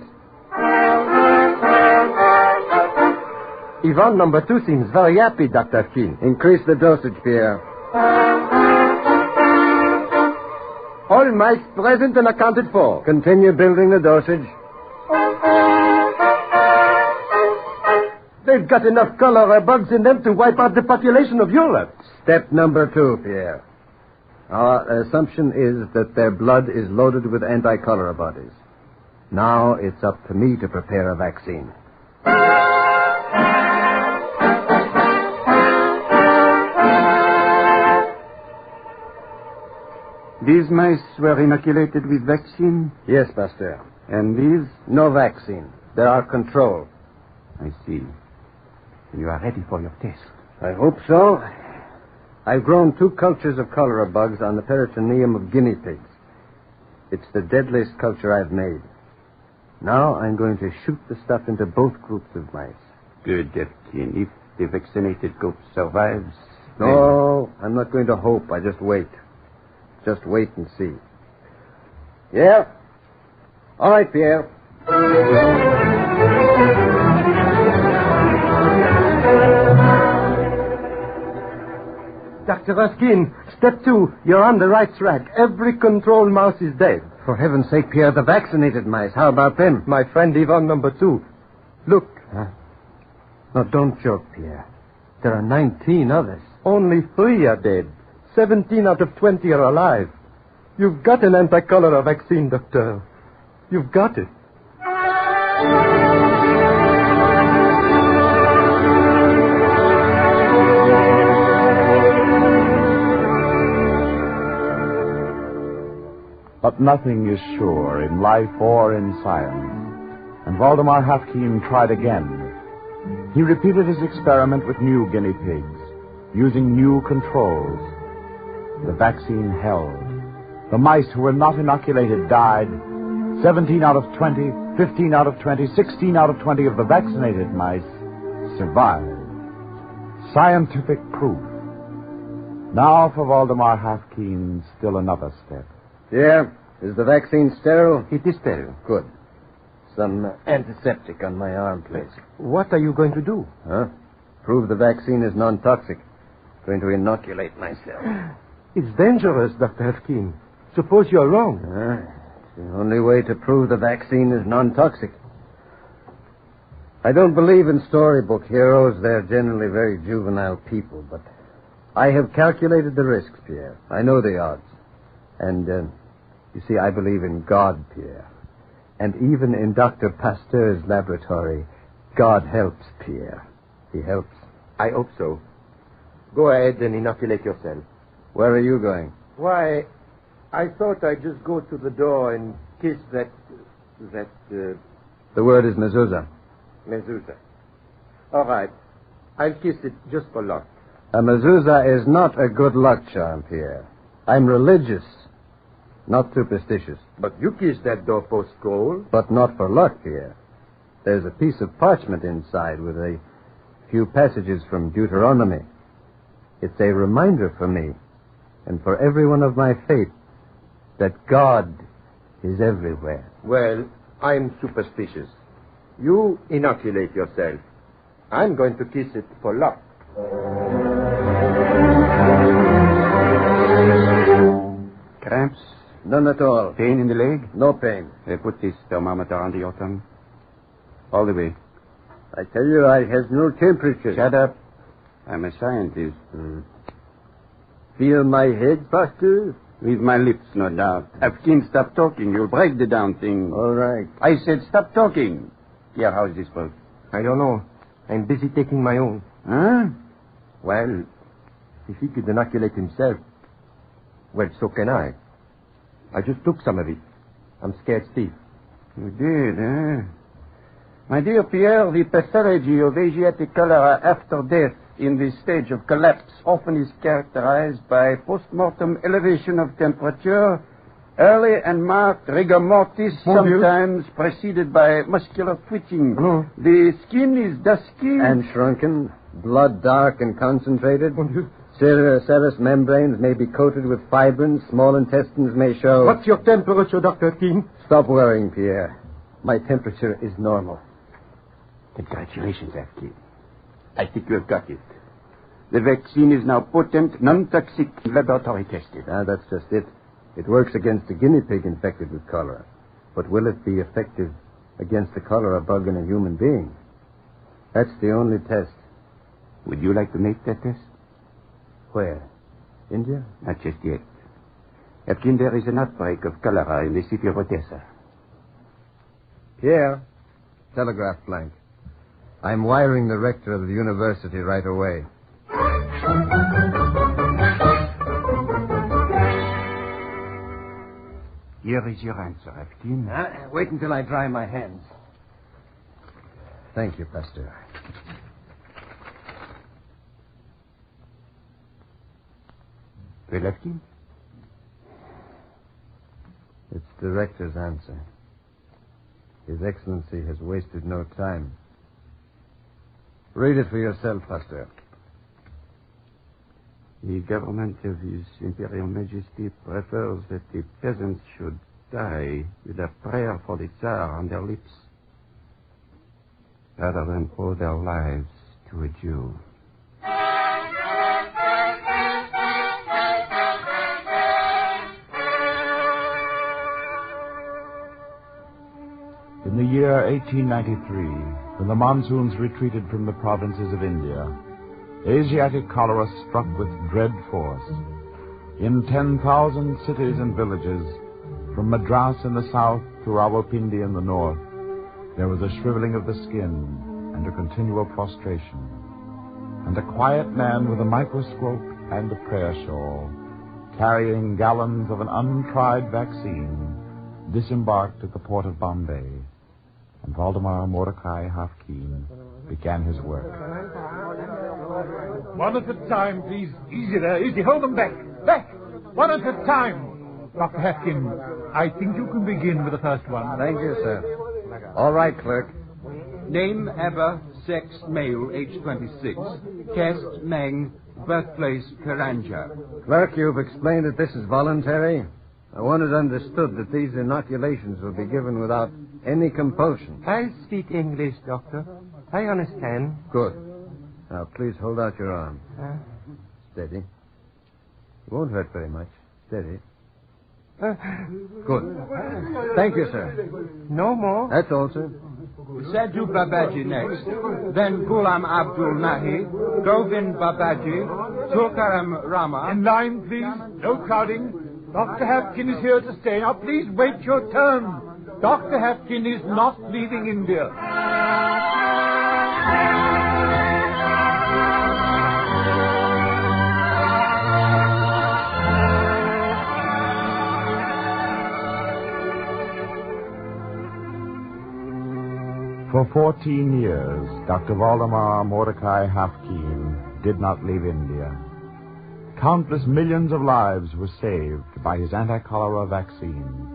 Yvonne number 2 seems very happy, Dr. Keene. Increase the dosage, Pierre. All mice present and accounted for. Continue building the dosage. They've got enough cholera bugs in them to wipe out the population of Europe. Step number 2, Pierre. Our assumption is that their blood is loaded with anti-cholera bodies. Now it's up to me to prepare a vaccine. These mice were inoculated with vaccine? Yes, Pasteur. And these? No vaccine. They are controlled. I see. You are ready for your test. I hope so. I've grown 2 cultures of cholera bugs on the peritoneum of guinea pigs. It's the deadliest culture I've made. Now I'm going to shoot the stuff into both groups of mice. Good, Captain. If the vaccinated group survives... No, I'm not going to hope. I just wait. Just wait and see. Yeah? All right, Pierre. Dr. Ruskin, step 2. You're on the right track. Every control mouse is dead. For heaven's sake, Pierre, the vaccinated mice. How about them? My friend Yvonne number 2. Look. Huh? No, don't joke, Pierre. There are 19 others. Only 3 are dead. 17 out of 20 are alive. You've got an anti-cholera vaccine, Doctor. You've got it. But nothing is sure in life or in science. And Waldemar Hafkin tried again. He repeated his experiment with new guinea pigs, using new controls. The vaccine held. The mice who were not inoculated died. 17 out of 20, 15 out of 20, 16 out of 20 of the vaccinated mice survived. Scientific proof. Now for Waldemar Hafkin, still another step. Yeah? Is the vaccine sterile? It is sterile. Good. Some antiseptic on my arm, please. What are you going to do? Huh? Prove the vaccine is non-toxic. Going to inoculate myself. It's dangerous, Dr. Hafkin. Suppose you're wrong. It's the only way to prove the vaccine is non-toxic. I don't believe in storybook heroes. They're generally very juvenile people, but I have calculated the risks, Pierre. I know the odds. And, you see, I believe in God, Pierre. And even in Dr. Pasteur's laboratory, God helps, Pierre. He helps. I hope so. Go ahead and inoculate yourself. Where are you going? Why, I thought I'd just go to the door and kiss that... The word is mezuzah. Mezuzah. All right. I'll kiss it just for luck. A mezuzah is not a good luck charm, Pierre. I'm religious, not superstitious. But you kissed that doorpost scroll. But not for luck, Pierre. There's a piece of parchment inside with a few passages from Deuteronomy. It's a reminder for me and for everyone of my faith that God is everywhere. Well, I'm superstitious. You inoculate yourself. I'm going to kiss it for luck. Cramps? None at all. Pain in the leg? No pain. Put this thermometer under your tongue. All the way. I tell you, I have no temperature. Shut up. I'm a scientist. Feel my head, Pasteur? With my lips, no doubt. Hafkin, stop talking. You'll break the damn thing. All right. I said stop talking. Here, how's this work? I don't know. I'm busy taking my own. Huh? Well, if he could inoculate himself, well, so can I. I just took some of it. I'm scared stiff. You did, huh? My dear Pierre, the pathology of Asiatic cholera after death in this stage of collapse often is characterized by post-mortem elevation of temperature, early and marked rigor mortis, sometimes preceded by muscular twitching. The skin is dusky and shrunken, blood dark and concentrated. Serous membranes may be coated with fibrins. Small intestines may show... What's your temperature, Dr. King? Stop worrying, Pierre. My temperature is normal. Congratulations, Afki. I think you have got it. The vaccine is now potent, non-toxic, laboratory tested. That's just it. It works against a guinea pig infected with cholera. But will it be effective against the cholera bug in a human being? That's the only test. Would you like to make that test? Where? India? Not just yet. Afkin, there is an outbreak of cholera in the city of Odessa. Pierre, telegraph blank. I'm wiring the rector of the university right away. Here is your answer, Afkin. Wait until I dry my hands. Thank you, Pasteur. Well, Afkin? It's the rector's answer. His Excellency has wasted no time. Read it for yourself, Pasteur. The government of His Imperial Majesty prefers that the peasants should die with a prayer for the Tsar on their lips, rather than owe their lives to a Jew. In the year 1893, when the monsoons retreated from the provinces of India, Asiatic cholera struck with dread force. In 10,000 cities and villages, from Madras in the south to Rawalpindi in the north, there was a shriveling of the skin and a continual prostration. And a quiet man with a microscope and a prayer shawl, carrying gallons of an untried vaccine, disembarked at the port of Bombay, and Waldemar Mordecai Hafkin began his work. One at a time, please. Easy there, easy. Hold them back. Back! One at a time. Dr. Hafkin, I think you can begin with the first one. Thank you, sir. All right, clerk. Name, Abba, sex, male, age 26. Caste, Meng, birthplace, Karanja. Clerk, you've explained that this is voluntary. I want it understood that these inoculations will be given without any compulsion. I speak English, Doctor. I understand. Good. Now, please hold out your arm. Steady. It won't hurt very much. Steady. Good. Thank you, sir. No more? That's all, sir. Sadhu Babaji next. Then Ghulam Abdul Nahi, Govind Babaji, Tulkaram Rama. In line, please. No crowding. Dr. Hafkin is here to stay. Now, please wait your turn. Dr. Hafkin is not leaving India. For 14 years, Dr. Waldemar Mordecai Hafkin did not leave India. Countless millions of lives were saved by his anti-cholera vaccine.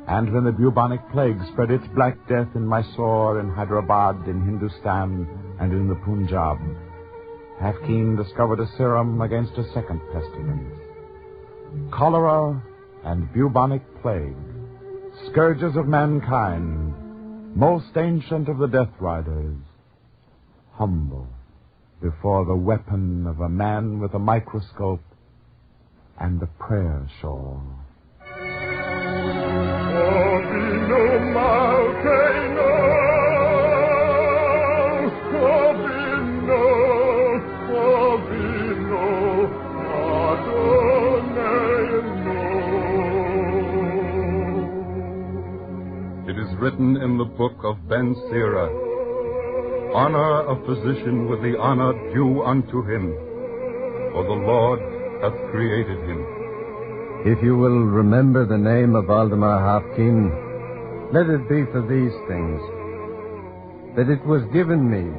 And when the bubonic plague spread its black death in Mysore, in Hyderabad, in Hindustan, and in the Punjab, Hafkin discovered a serum against a second pestilence. Cholera and bubonic plague, scourges of mankind, most ancient of the death riders, humble before the weapon of a man with a microscope and a prayer shawl. It is written in the book of Ben Sira, honor a physician with the honor due unto him, for the Lord hath created him. If you will remember the name of Waldemar Hafkin, let it be for these things. that it was given me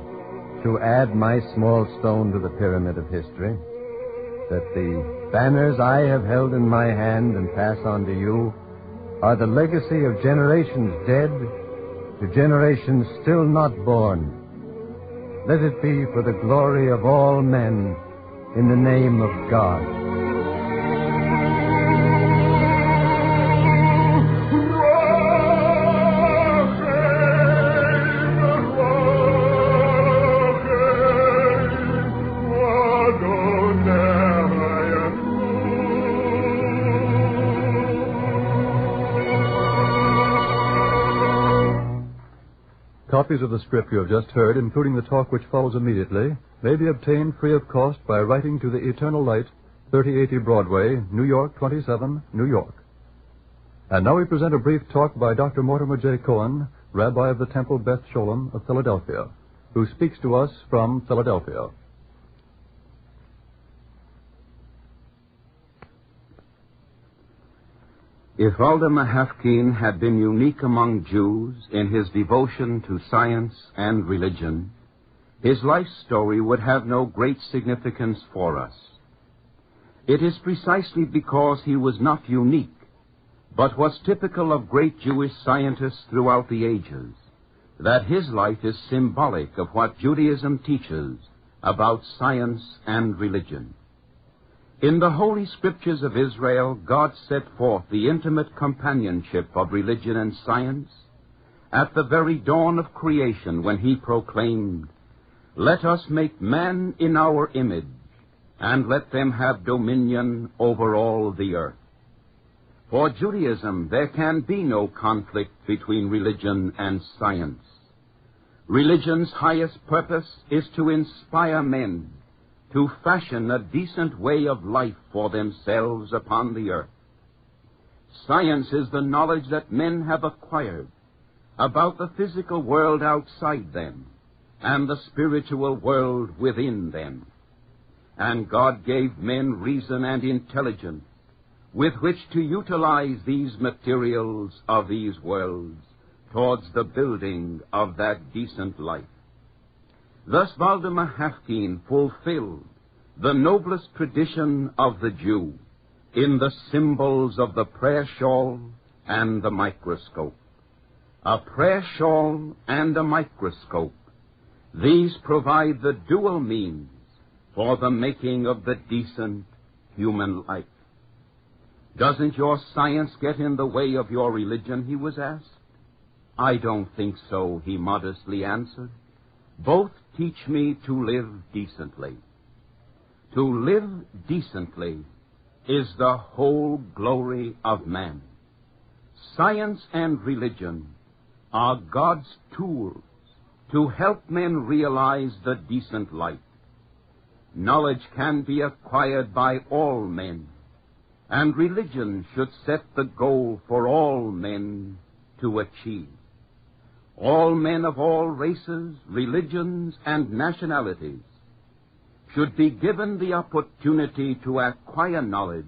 to add my small stone to the pyramid of history, that the banners I have held in my hand and pass on to you are the legacy of generations dead to generations still not born. Let it be for the glory of all men, in the name of God. Copies of the script you have just heard, including the talk which follows immediately, may be obtained free of cost by writing to the Eternal Light, 3080 Broadway, New York 27, New York. And now we present a brief talk by Dr. Mortimer J. Cohen, Rabbi of the Temple Beth Sholom of Philadelphia, who speaks to us from Philadelphia. If Waldemar Hafkin had been unique among Jews in his devotion to science and religion, his life story would have no great significance for us. It is precisely because he was not unique, but was typical of great Jewish scientists throughout the ages, that his life is symbolic of what Judaism teaches about science and religion. In the Holy Scriptures of Israel, God set forth the intimate companionship of religion and science at the very dawn of creation, when he proclaimed, "Let us make man in our image, and let them have dominion over all the earth." For Judaism, there can be no conflict between religion and science. Religion's highest purpose is to inspire men to fashion a decent way of life for themselves upon the earth. Science is the knowledge that men have acquired about the physical world outside them and the spiritual world within them. And God gave men reason and intelligence with which to utilize these materials of these worlds towards the building of that decent life. Thus Waldemar Hafkin fulfilled the noblest tradition of the Jew in the symbols of the prayer shawl and the microscope. A prayer shawl and a microscope, these provide the dual means for the making of the decent human life. "Doesn't your science get in the way of your religion?" he was asked. "I don't think so," he modestly answered. "Both teach me to live decently." To live decently is the whole glory of man. Science and religion are God's tools to help men realize the decent life. Knowledge can be acquired by all men, and religion should set the goal for all men to achieve. All men of all races, religions, and nationalities should be given the opportunity to acquire knowledge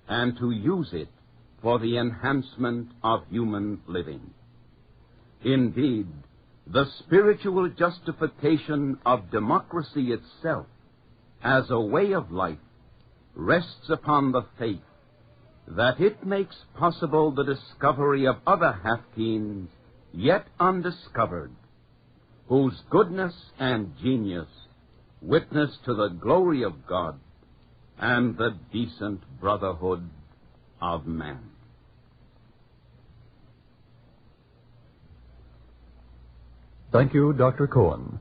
and to use it for the enhancement of human living. Indeed, the spiritual justification of democracy itself as a way of life rests upon the faith that it makes possible the discovery of other Hafkins yet undiscovered, whose goodness and genius witness to the glory of God and the decent brotherhood of man. Thank you, Dr. Cohen.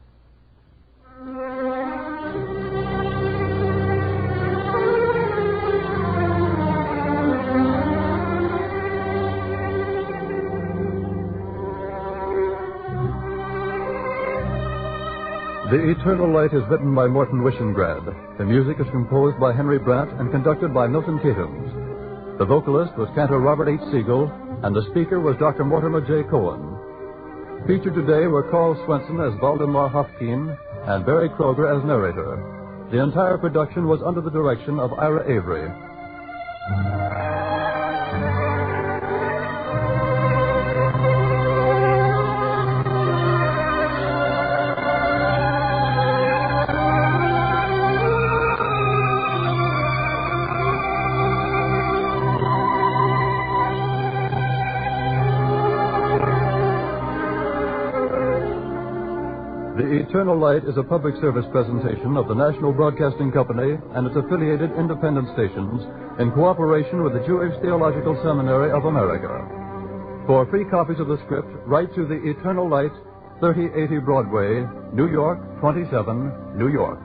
The Eternal Light is written by Morton Wishengrad. The music is composed by Henry Brandt and conducted by Milton Catums. The vocalist was Cantor Robert H. Siegel, and the speaker was Dr. Mortimer J. Cohen. Featured today were Carl Swenson as Waldemar Hafkin and Barry Kroger as narrator. The entire production was under the direction of Ira Avery. The Eternal Light is a public service presentation of the National Broadcasting Company and its affiliated independent stations in cooperation with the Jewish Theological Seminary of America. For free copies of the script, write to the Eternal Light, 3080 Broadway, New York, 27, New York.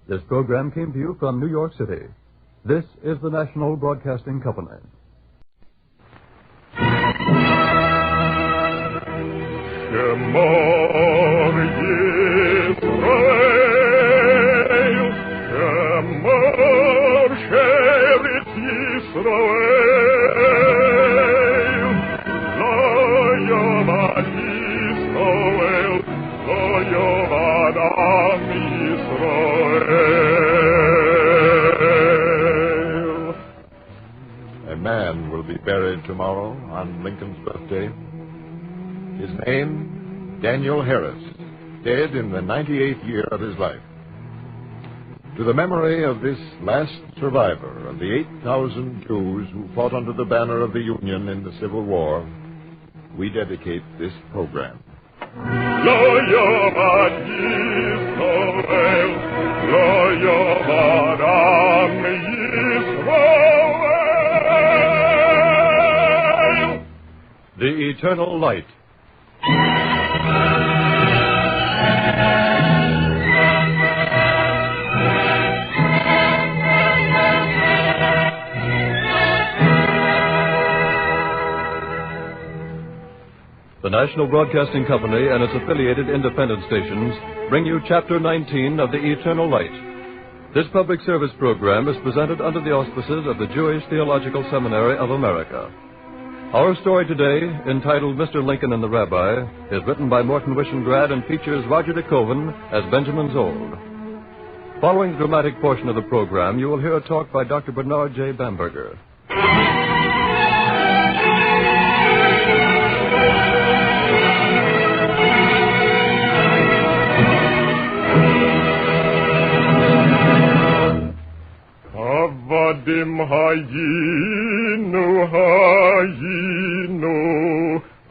This program came to you from New York City. This is the National Broadcasting Company. Shemor Yisrael, Shemor Sheretz Yisrael, Lo Yovad Yisrael, Lo Yovad Am Yisrael. A man will be buried tomorrow on Lincoln's birthday. His name, Daniel Harris, dead in the 98th year of his life. To the memory of this last survivor of the 8,000 Jews who fought under the banner of the Union in the Civil War, we dedicate this program. Lo Yovad Yisrael, Lo Yovad Am Yisrael. The Eternal Light. The National Broadcasting Company and its affiliated independent stations bring you Chapter 19 of The Eternal Light. This public service program is presented under the auspices of the Jewish Theological Seminary of America. Our story today, entitled Mr. Lincoln and the Rabbi, is written by Morton Wishengrad and features Roger de Koven as Benjamin Zold. Following the dramatic portion of the program, you will hear a talk by Dr. Bernard J. Bamberger. Avadim hayinu,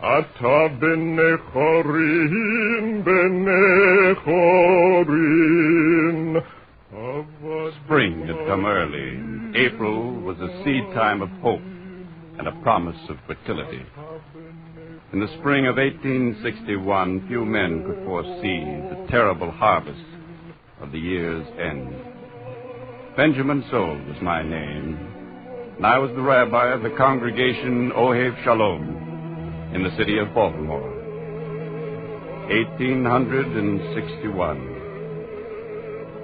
ata benechorin. Spring had come early. April was a seed time of hope and a promise of fertility. In the spring of 1861, few men could foresee the terrible harvest of the year's end. Benjamin Zold was my name, and I was the rabbi of the congregation Ohev Sholom in the city of Baltimore. 1861.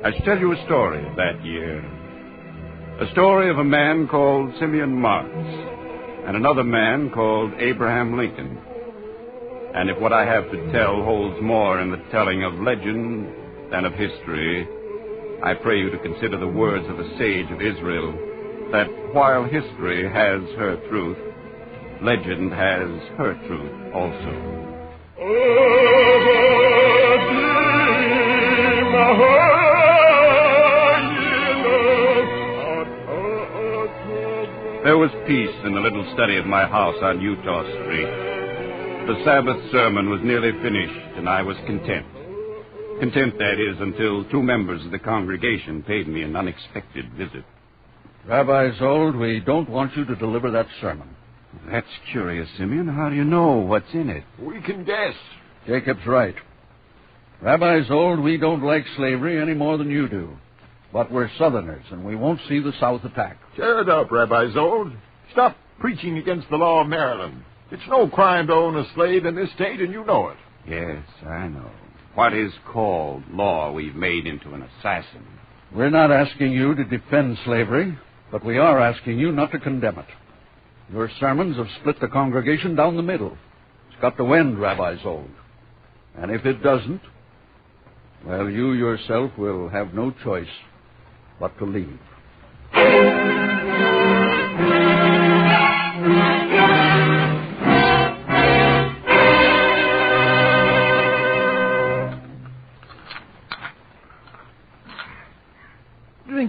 I should tell you a story of that year. A story of a man called Simeon Marx and another man called Abraham Lincoln. And if what I have to tell holds more in the telling of legend than of history, I pray you to consider the words of a sage of Israel, that while history has her truth, legend has her truth also. There was peace in the little study of my house on Utah Street. The Sabbath sermon was nearly finished, and I was content. Content, that is, until two members of the congregation paid me an unexpected visit. Rabbi Zold, we don't want you to deliver that sermon. That's curious, Simeon. How do you know what's in it? We can guess. Jacob's right. Rabbi Zold, we don't like slavery any more than you do. But we're Southerners, and we won't see the South attack. Cheer it up, Rabbi Zold. Stop preaching against the law of Maryland. It's no crime to own a slave in this state, and you know it. Yes, I know. What is called law we've made into an assassin. We're not asking you to defend slavery, but we are asking you not to condemn it. Your sermons have split the congregation down the middle. It's got to end, Rabbi Zold. And if it doesn't, well, you yourself will have no choice but to leave.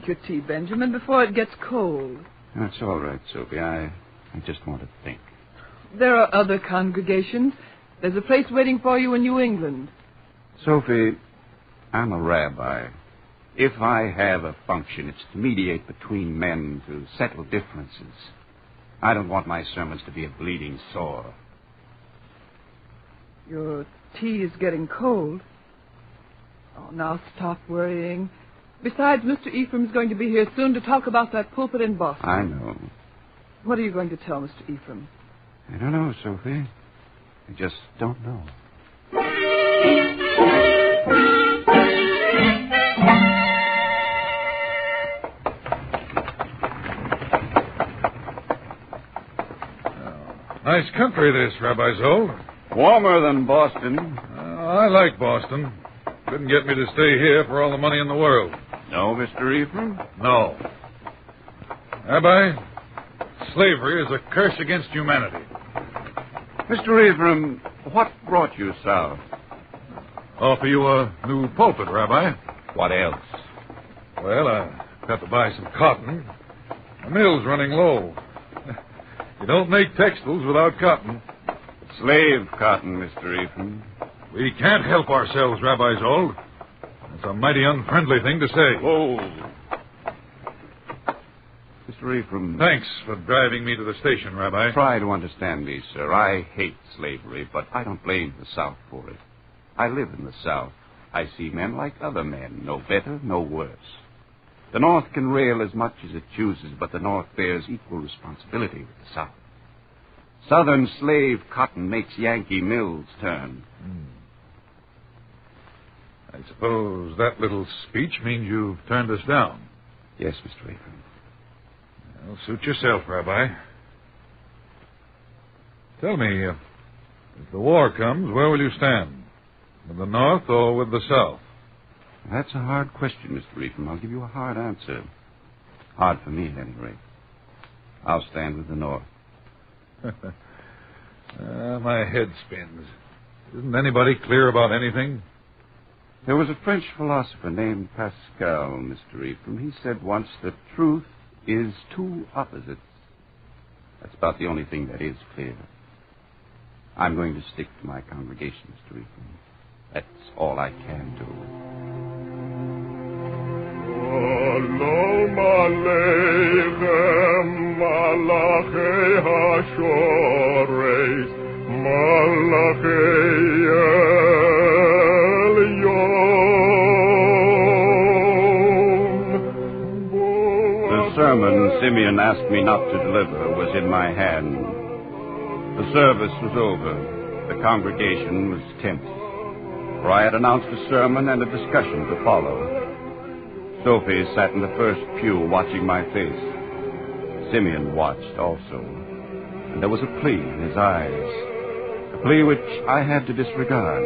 drink your tea, Benjamin, before it gets cold. That's all right, Sophie. I just want to think. There are other congregations. There's a place waiting for you in New England. Sophie, I'm a rabbi. If I have a function, it's to mediate between men, to settle differences. I don't want my sermons to be a bleeding sore. Your tea is getting cold. Oh, now stop worrying. Besides, Mr. Ephraim's going to be here soon to talk about that pulpit in Boston. I know. What are you going to tell Mr. Ephraim? I don't know, Sophie. I just don't know. Nice country, this, Rabbi Zoll. Warmer than Boston. I like Boston. Couldn't get me to stay here for all the money in the world. No, Mr. Ephraim? No. Rabbi, slavery is a curse against humanity. Mr. Ephraim, what brought you south? Offer you a new pulpit, Rabbi. What else? Well, I've got to buy some cotton. The mill's running low. You don't make textiles without cotton. Slave cotton, Mr. Ephraim. We can't help ourselves, Rabbi Zoll. That's a mighty unfriendly thing to say. Whoa. Mr. Ephraim. Thanks for driving me to the station, Rabbi. Try to understand me, sir. I hate slavery, but I don't blame the South for it. I live in the South. I see men like other men, no better, no worse. The North can rail as much as it chooses, but the North bears equal responsibility with the South. Southern slave cotton makes Yankee mills turn. I suppose that little speech means you've turned us down. Yes, Mr. Ephraim. Well, suit yourself, Rabbi. Tell me, if the war comes, where will you stand? With the North or with the South? That's a hard question, Mr. Ephraim. I'll give you a hard answer. Hard for me, at any rate. I'll stand with the North. My head spins. Isn't anybody clear about anything? There was a French philosopher named Pascal, Mr. Ephraim. He said once that truth is two opposites. That's about the only thing that is clear. I'm going to stick to my congregation, Mr. Ephraim. That's all I can do. Shalom Aleichem, Malachei HaShoreis, Malachei Elyon. The sermon Simeon asked me not to deliver was in my hand. The service was over. The congregation was tense, for I had announced a sermon and a discussion to follow. Sophie sat in the first pew watching my face. Simeon watched also. And there was a plea in his eyes. A plea which I had to disregard.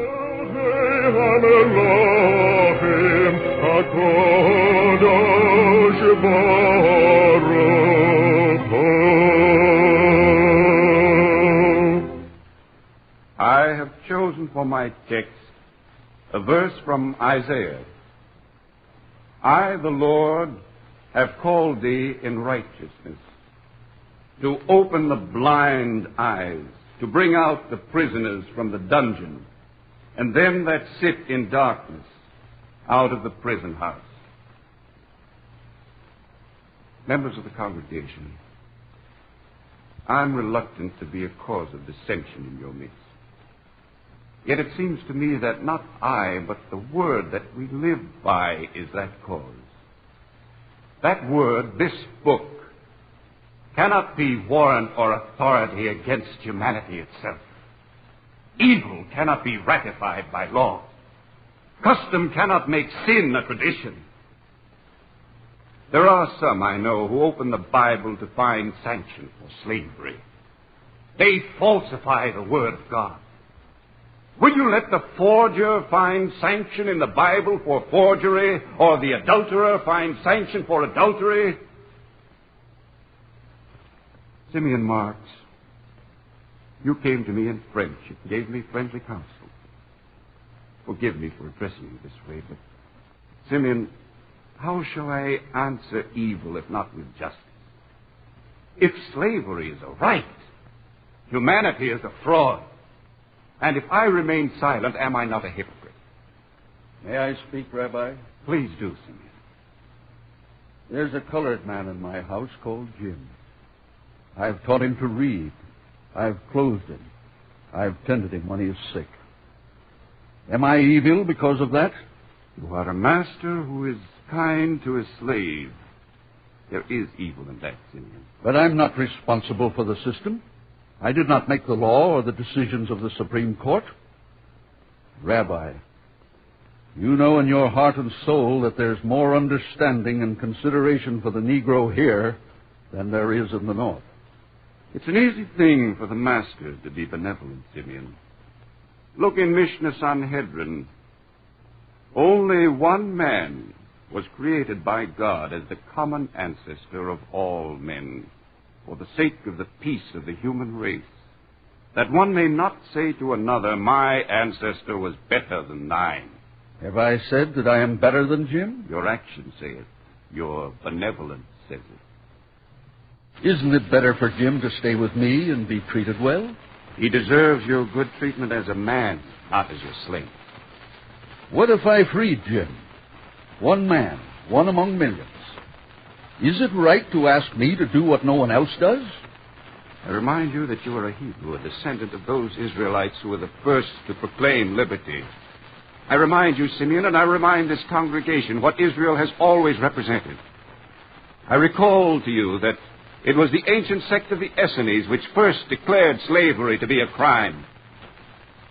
I have chosen for my text a verse from Isaiah. I, the Lord, have called thee in righteousness, to open the blind eyes, to bring out the prisoners from the dungeon, and them that sit in darkness out of the prison house. Members of the congregation, I'm reluctant to be a cause of dissension in your midst. Yet it seems to me that not I, but the word that we live by is that cause. That word, this book, cannot be warrant or authority against humanity itself. Evil cannot be ratified by law. Custom cannot make sin a tradition. There are some, I know, who open the Bible to find sanction for slavery. They falsify the Word of God. Will you let the forger find sanction in the Bible for forgery, or the adulterer find sanction for adultery? Simeon Marks, you came to me in French. You gave me friendly counsel. Forgive me for addressing you this way, but, Simeon, How shall I answer evil if not with justice? If slavery is a right, humanity is a fraud. And if I remain silent, am I not a hypocrite? May I speak, Rabbi? Please do, Simeon. There's a colored man in my house called Jim. I've taught him to read. I've clothed him. I've tended him when he is sick. Am I evil because of that? You are a master who is kind to a slave. There is evil in that, Simeon. But I'm not responsible for the system. I did not make the law or the decisions of the Supreme Court. Rabbi, you know in your heart and soul that there's more understanding and consideration for the Negro here than there is in the North. It's an easy thing for the masters to be benevolent, Simeon. Look in Mishnah Sanhedrin. Only one man was created by God as the common ancestor of all men, for the sake of the peace of the human race, that one may not say to another, my ancestor was better than thine. Have I said that I am better than Jim? Your actions say it. Your benevolence says it. Isn't it better for Jim to stay with me and be treated well? He deserves your good treatment as a man, not as your slave. What if I freed Jim? One man, one among millions. Is it right to ask me to do what no one else does? I remind you that you are a Hebrew, a descendant of those Israelites who were the first to proclaim liberty. I remind you, Simeon, and I remind this congregation what Israel has always represented. I recall to you that it was the ancient sect of the Essenes which first declared slavery to be a crime.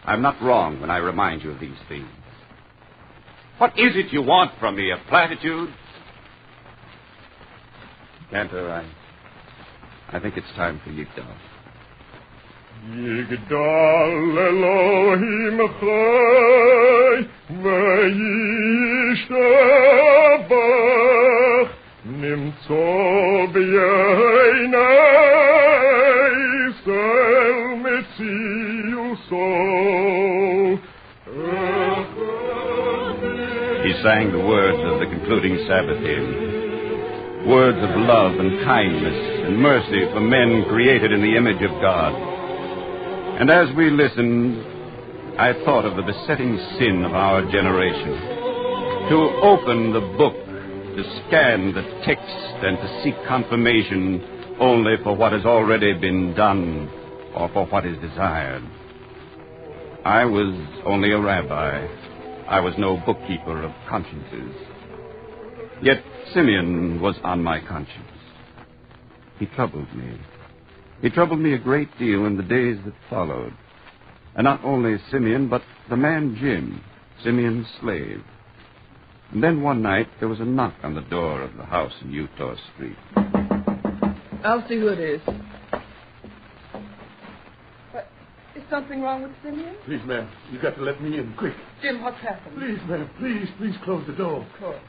I'm not wrong when I remind you of these things. What is it you want from me, a platitude? Cantor, I think it's time for Yigdal. Yigdal Elohim Chai V'yishtabach Nimtzo B'yeinai Sel Metziuso. He sang the words of the concluding Sabbath hymn. Words of love and kindness and mercy for men created in the image of God. And as we listened, I thought of the besetting sin of our generation. To open the book, to scan the text, and to seek confirmation only for what has already been done or for what is desired. I was only a rabbi. I was no bookkeeper of consciences. Yet Simeon was on my conscience. He troubled me. He troubled me a great deal in the days that followed. And not only Simeon, but the man Jim, Simeon's slave. And then one night there was a knock on the door of the house in Utah Street. I'll see who it is. What? Is something wrong with Simeon? Please, ma'am, you got to let me in, quick. Jim, what's happened? Please, ma'am, please close the door. Of course.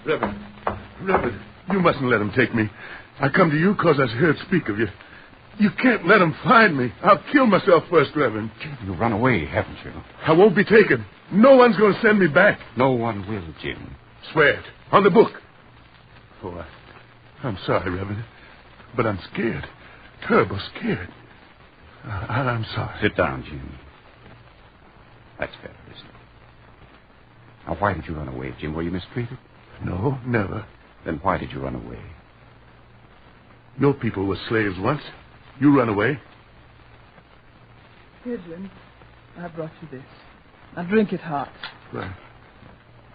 Reverend, you mustn't let him take me. I come to you because I heard speak of you. You can't let him find me. I'll kill myself first, Reverend. You run away, haven't you? I won't be taken. No one's going to send me back. No one will, Jim. Swear it. On the book. Oh, I'm sorry, Reverend, but I'm scared. Terrible scared. I'm sorry. Sit down, Jim. That's better, isn't it? Now, why did you run away, Jim? Were you mistreated? No, never. Then why did you run away? Your people were slaves once. You run away. Here, Jim. I brought you this. Now drink it hot. Right.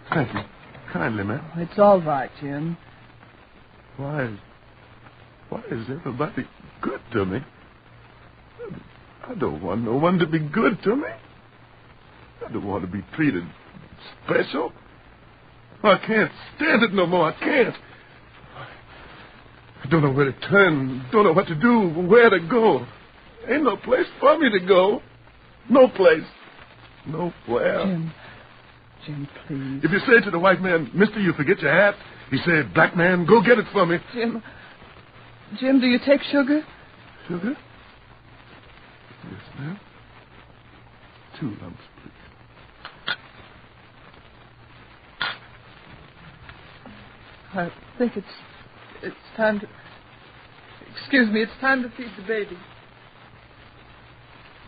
Thank you. Kindly, ma'am. Oh, it's all right, Jim. Why is everybody good to me? I don't want no one to be good to me. I don't want to be treated special. I can't stand it no more. I can't. I don't know where to turn. Don't know what to do. Where to go. Ain't no place for me to go. No place. Nowhere. Jim, please. If you say to the white man, mister, you forget your hat, he said, black man, go get it for me. Jim, do you take sugar? Sugar? Yes, ma'am. 2 lumps, please. I think it's time to... Excuse me, it's time to feed the baby.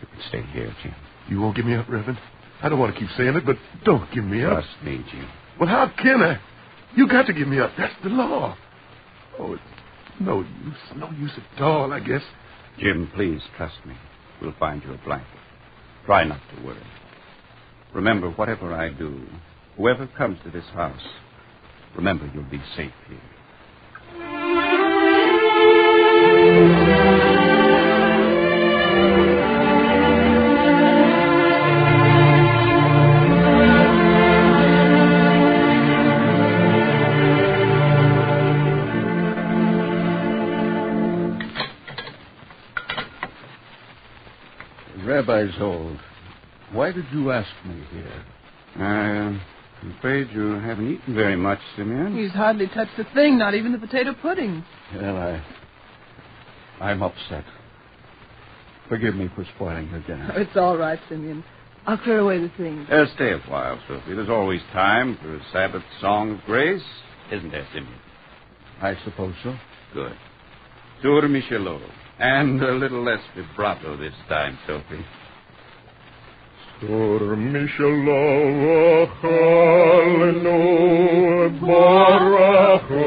You can stay here, Jim. You won't give me up, Reverend? I don't want to keep saying it, but don't give me up. Trust me, Jim. Well, how can I? You got to give me up. That's the law. Oh, it's no use. No use at all, I guess. Jim, please trust me. We'll find you a blanket. Try not to worry. Remember, whatever I do, whoever comes to this house, remember you'll be safe here. Rabbi Zold, why did you ask me here? I'm afraid you haven't eaten very much, Simeon. He's hardly touched a thing, not even the potato pudding. Well, I'm upset. Forgive me for spoiling your dinner. Oh, it's all right, Simeon. I'll clear away the things. Stay a while, Sophie. There's always time for a Sabbath song of grace, isn't there, Simeon? I suppose so. Good. Sur Michelot. And a little less vibrato this time, Sophie. Sur Michelot, Chalenu, Barachu,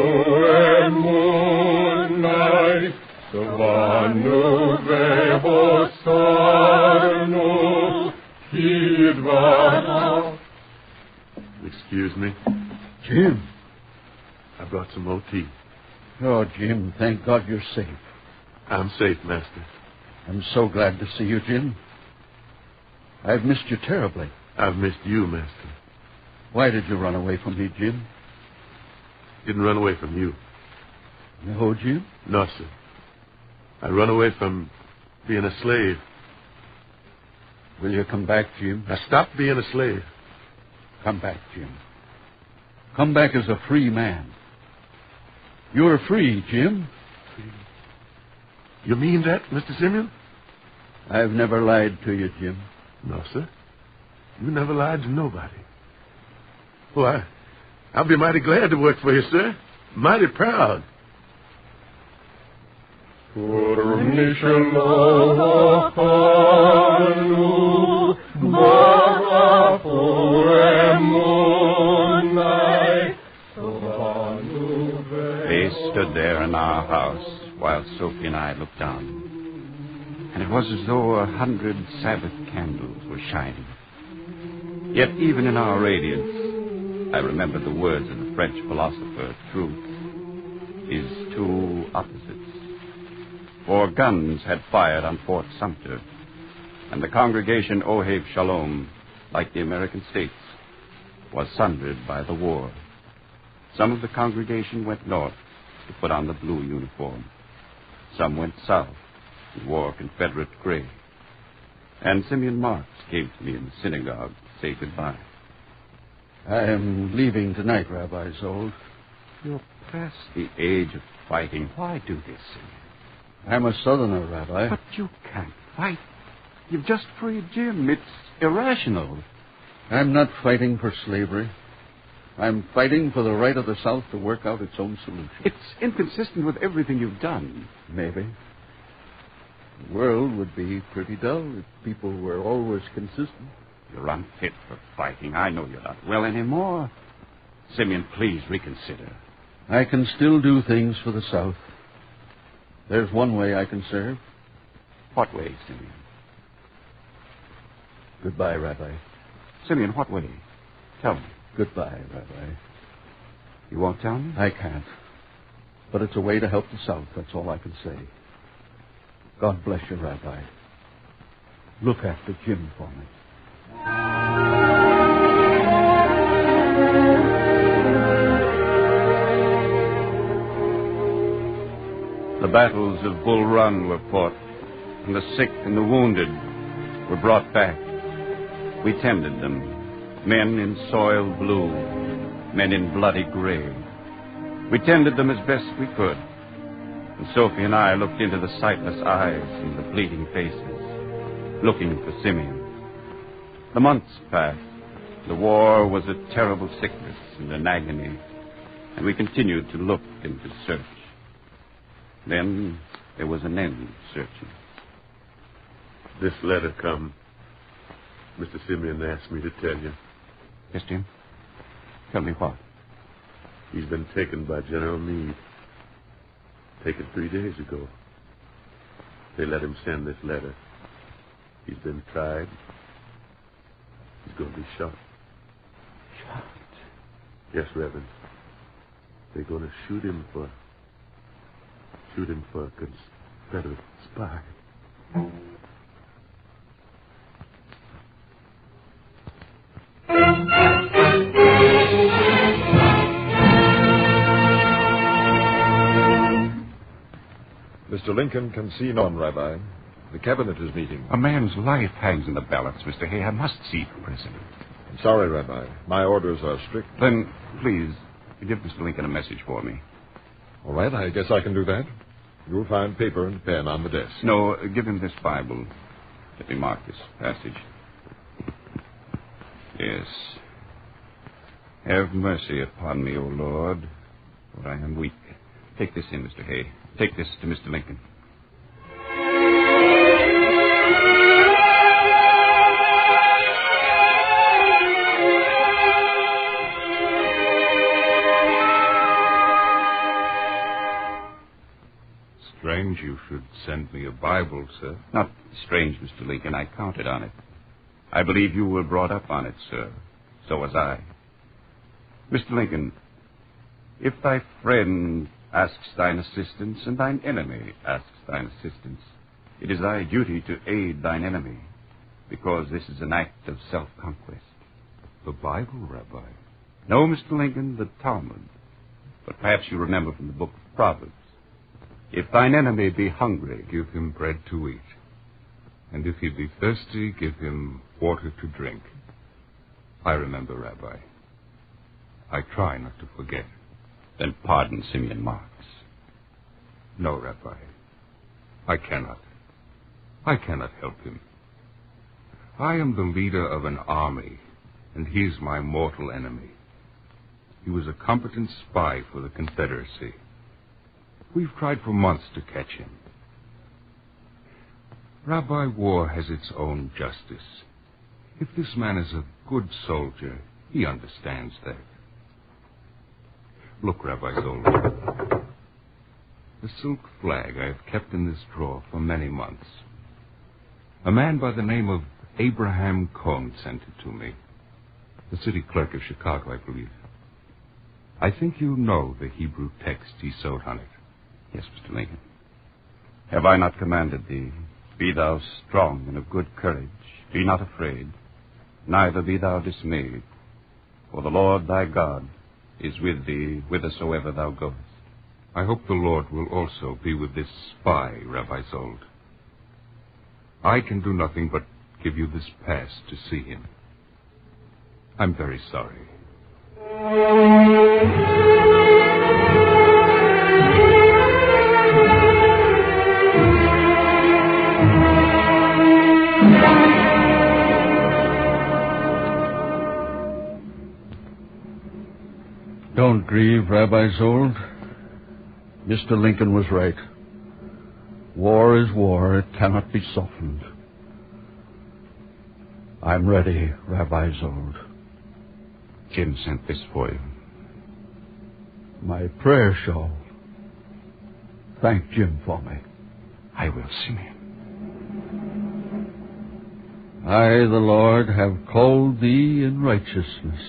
Emunai, Savanu, Vebosarnu, Kidvanu. Excuse me. Jim. I brought some more tea. Oh, Jim, thank God you're safe. I'm safe, Master. I'm so glad to see you, Jim. I've missed you terribly. I've missed you, Master. Why did you run away from me, Jim? Didn't run away from you. No, Jim? No, sir. I run away from being a slave. Will you come back, Jim? I stopped being a slave. Come back, Jim. Come back as a free man. You're free, Jim. Free. You mean that, Mr. Simeon? I've never lied to you, Jim. No, sir. You never lied to nobody. Oh, I'll be mighty glad to work for you, sir. Mighty proud. They stood there in our house while Sophie and I looked down. And it was as though 100 Sabbath candles were shining. Yet even in our radiance, I remembered the words of the French philosopher, truth is two opposites. 4 guns had fired on Fort Sumter, and the congregation Ohev Sholom, like the American states, was sundered by the war. Some of the congregation went north to put on the blue uniform. Some went south and wore Confederate gray. And Simeon Marks came to me in the synagogue to say goodbye. I am leaving tonight, Rabbi Zold. You're past the age of fighting. Why do this, Simeon? I'm a Southerner, Rabbi. But you can't fight. You've just freed Jim. It's irrational. I'm not fighting for slavery. I'm fighting for the right of the South to work out its own solution. It's inconsistent with everything you've done. Maybe. The world would be pretty dull if people were always consistent. You're unfit for fighting. I know you're not well anymore. Simeon, please reconsider. I can still do things for the South. There's one way I can serve. What way, Simeon? Goodbye, Rabbi. Simeon, what way? Tell me. Goodbye, Rabbi. You won't tell me? I can't. But it's a way to help the South, that's all I can say. God bless you, Rabbi. Look after Jim for me. The battles of Bull Run were fought, and the sick and the wounded were brought back. We tended them, men in soiled blue, men in bloody gray. We tended them as best we could, and Sophie and I looked into the sightless eyes and the bleeding faces, looking for Simeon. The months passed. The war was a terrible sickness and an agony. and we continued to look and to search. Then there was an end to searching. This letter come. Mr. Simeon asked me to tell you. Yes, Jim? Tell me what? He's been taken by General Meade. Taken 3 days ago. They let him send this letter. He's been tried. He's going to be shot. Shot? Yes, Reverend. They're going to shoot him for a Confederate spy. Mr. Lincoln can see none, Rabbi. The cabinet is meeting. A man's life hangs in the balance, Mr. Hay. I must see the president. I'm sorry, Rabbi. My orders are strict. Then, please, give Mr. Lincoln a message for me. All right, I guess I can do that. You'll find paper and pen on the desk. No, give him this Bible. Let me mark this passage. Yes. Have mercy upon me, O Lord, for I am weak. Take this in, Mr. Hay. Take this to Mr. Lincoln. Strange you should send me a Bible, sir. Not strange, Mr. Lincoln. I counted on it. I believe you were brought up on it, sir. So was I. Mr. Lincoln, if thy friend asks thine assistance, and thine enemy asks thine assistance, it is thy duty to aid thine enemy, because this is an act of self-conquest. The Bible, Rabbi? No, Mr. Lincoln, the Talmud. But perhaps you remember from the book of Proverbs. If thine enemy be hungry, give him bread to eat. And if he be thirsty, give him water to drink. I remember, Rabbi. I try not to forget. Then pardon Simeon Marks. No, Rabbi. I cannot. I cannot help him. I am the leader of an army, and he is my mortal enemy. He was a competent spy for the Confederacy. We've tried for months to catch him. Rabbi, war has its own justice. If this man is a good soldier, he understands that. Look, Rabbi Zoll. The silk flag I have kept in this drawer for many months. A man by the name of Abraham Cohn sent it to me. The city clerk of Chicago, I believe. I think you know the Hebrew text he sewed on it. Yes, Mr. Lincoln. Have I not commanded thee? Be thou strong and of good courage. Be not afraid, neither be thou dismayed. For the Lord thy God is with thee whithersoever thou goest. I hope the Lord will also be with this spy, Rabbi Zold. I can do nothing but give you this pass to see him. I'm very sorry. Don't grieve, Rabbi Zold. Mr. Lincoln was right. War is war. It cannot be softened. I'm ready, Rabbi Zold. Jim sent this for you. My prayer shawl. Thank Jim for me. I will, Simeon. I, the Lord, have called thee in righteousness.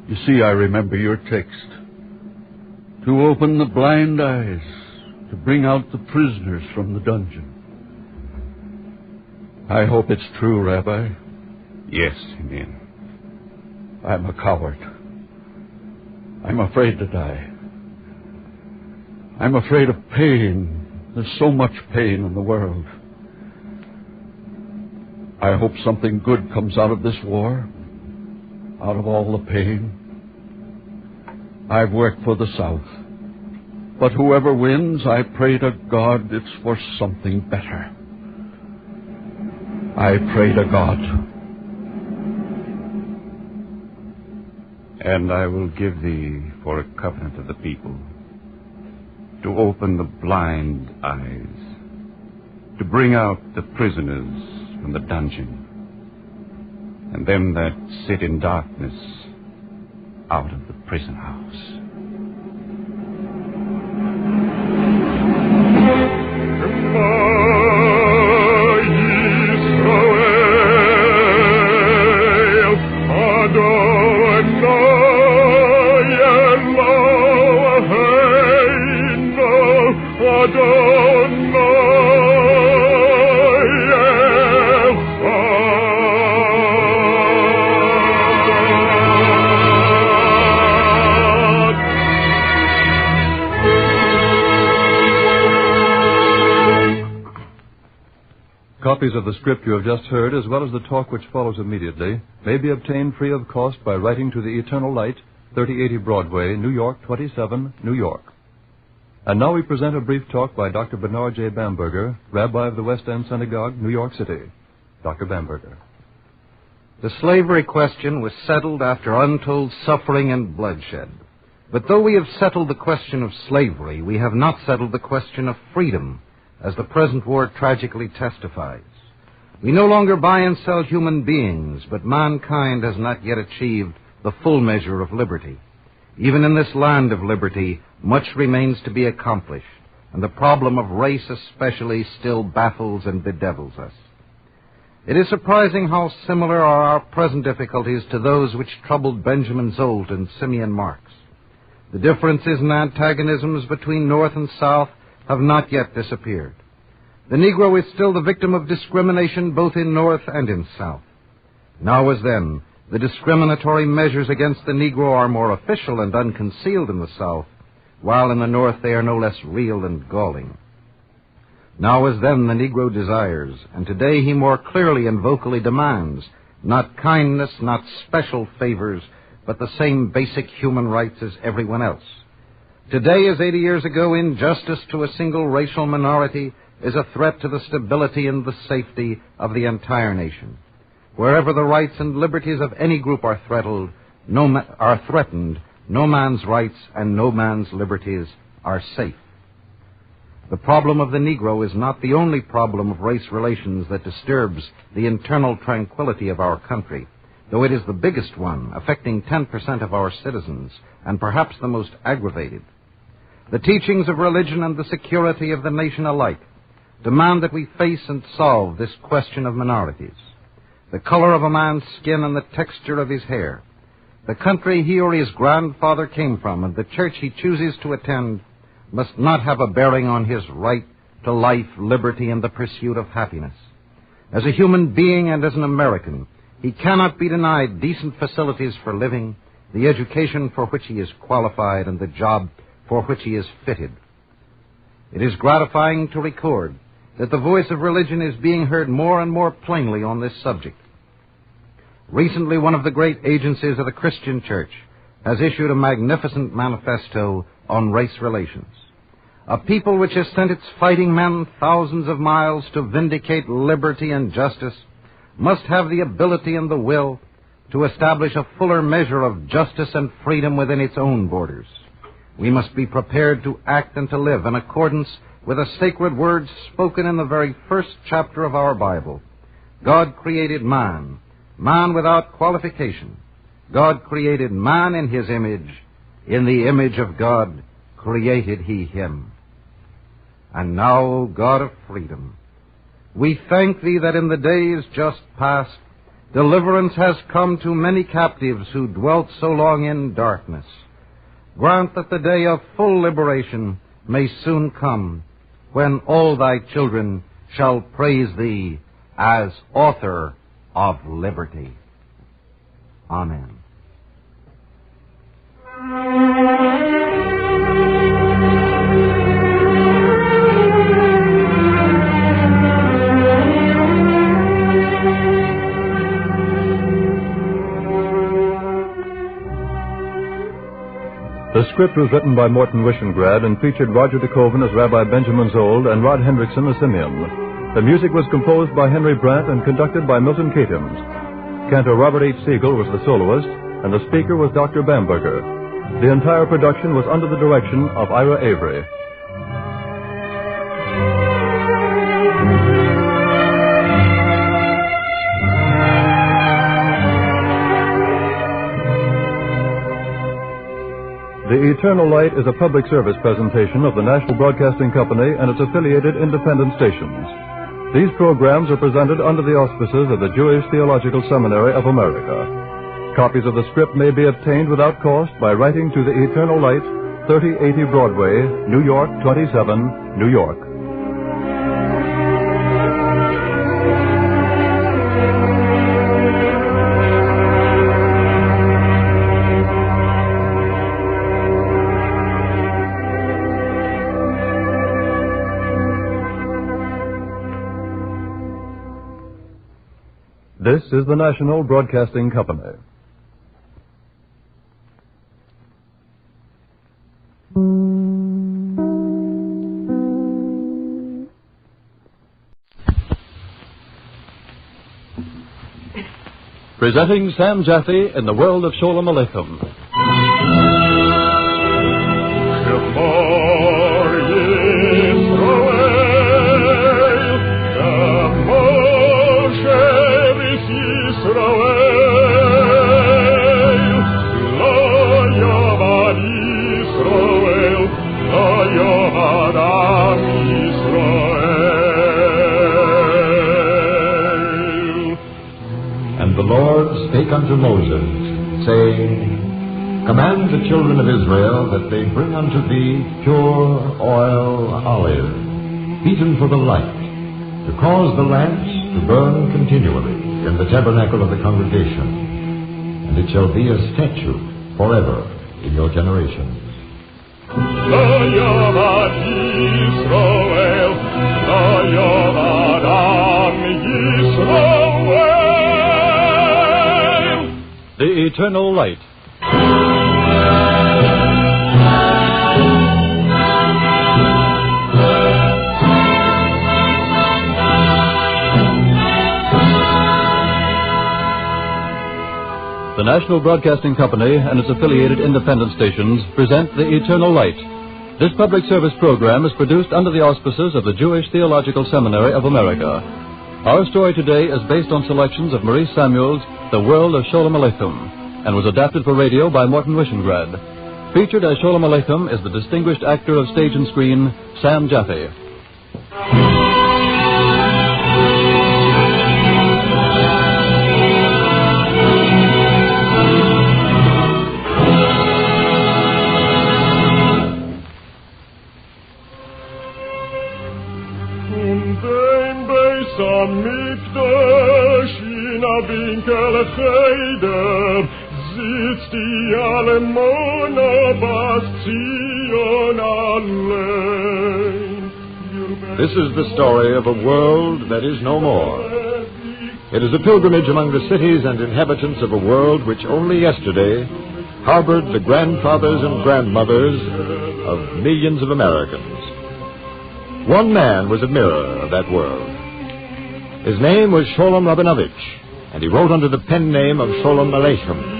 You see, I remember your text. To open the blind eyes, to bring out the prisoners from the dungeon. I hope it's true, Rabbi. Yes, Simeon. I'm a coward. I'm afraid to die. I'm afraid of pain. There's so much pain in the world. I hope something good comes out of this war, out of all the pain. I've worked for the South, but whoever wins, I pray to God it's for something better. I pray to God. And I will give thee for a covenant of the people, to open the blind eyes, to bring out the prisoners from the dungeon, and them that sit in darkness out of the prison house. Copies of the script you have just heard, as well as the talk which follows immediately, may be obtained free of cost by writing to the Eternal Light, 3080 Broadway, New York 27, New York. And now we present a brief talk by Dr. Bernard J. Bamberger, Rabbi of the West End Synagogue, New York City. Dr. Bamberger. The slavery question was settled after untold suffering and bloodshed. But though we have settled the question of slavery, we have not settled the question of freedom, as the present war tragically testifies. We no longer buy and sell human beings, but mankind has not yet achieved the full measure of liberty. Even in this land of liberty, much remains to be accomplished, and the problem of race especially still baffles and bedevils us. It is surprising how similar are our present difficulties to those which troubled Benjamin Zolt and Simeon Marx. The differences and antagonisms between North and South have not yet disappeared. The Negro is still the victim of discrimination both in North and in South. Now as then, the discriminatory measures against the Negro are more official and unconcealed in the South, while in the North they are no less real and galling. Now as then the Negro desires, and today he more clearly and vocally demands, not kindness, not special favors, but the same basic human rights as everyone else. Today, as 80 years ago, injustice to a single racial minority is a threat to the stability and the safety of the entire nation. Wherever the rights and liberties of any group are threatened, no man's rights and no man's liberties are safe. The problem of the Negro is not the only problem of race relations that disturbs the internal tranquility of our country, though it is the biggest one, affecting 10% of our citizens, and perhaps the most aggravated. The teachings of religion and the security of the nation alike demand that we face and solve this question of minorities. The color of a man's skin and the texture of his hair, the country he or his grandfather came from, and the church he chooses to attend must not have a bearing on his right to life, liberty, and the pursuit of happiness. As a human being and as an American, he cannot be denied decent facilities for living, the education for which he is qualified, and the job for which he is fitted. It is gratifying to record that the voice of religion is being heard more and more plainly on this subject. Recently, one of the great agencies of the Christian Church has issued a magnificent manifesto on race relations. A people which has sent its fighting men thousands of miles to vindicate liberty and justice must have the ability and the will to establish a fuller measure of justice and freedom within its own borders. We must be prepared to act and to live in accordance with the sacred words spoken in the very first chapter of our Bible. God created man, man without qualification. God created man in his image. In the image of God created he him. And now, O God of freedom, we thank thee that in the days just past, deliverance has come to many captives who dwelt so long in darkness. Grant that the day of full liberation may soon come, when all thy children shall praise thee as author of liberty. Amen. The script was written by Morton Wishengrad and featured Roger de Koven as Rabbi Benjamin Zold and Rod Hendrickson as Simeon. The music was composed by Henry Brandt and conducted by Milton Katims. Cantor Robert H. Siegel was the soloist. and the speaker was Dr. Bamberger. The entire production was under the direction of Ira Avery. The Eternal Light is a public service presentation of the National Broadcasting Company and its affiliated independent stations. These programs are presented under the auspices of the Jewish Theological Seminary of America. Copies of the script may be obtained without cost by writing to the Eternal Light, 3080 Broadway, New York 27, New York. This is the National Broadcasting Company. Presenting Sam Jaffe in the world of Sholom Aleichm. Spake unto Moses, saying, Command the children of Israel that they bring unto thee pure oil olive, beaten for the light, to cause the lamps to burn continually in the tabernacle of the congregation, and it shall be a statute forever in your generations. The Eternal Light. The National Broadcasting Company and its affiliated independent stations present The Eternal Light. This public service program is produced under the auspices of the Jewish Theological Seminary of America. Our story today is based on selections of Maurice Samuel's The World of Sholom Aleichm, and was adapted for radio by Morton Wishengrad. Featured as Sholom Aleichm is the distinguished actor of stage and screen, Sam Jaffe. Winkel Cheder sitzt die Alemona Bastion allein. This is the story of a world that is no more. It is a pilgrimage among the cities and inhabitants of a world which only yesterday harbored the grandfathers and grandmothers of millions of Americans. One man was a mirror of that world. His name was Sholom Rabinovich, and he wrote under the pen name of Sholom Aleichm.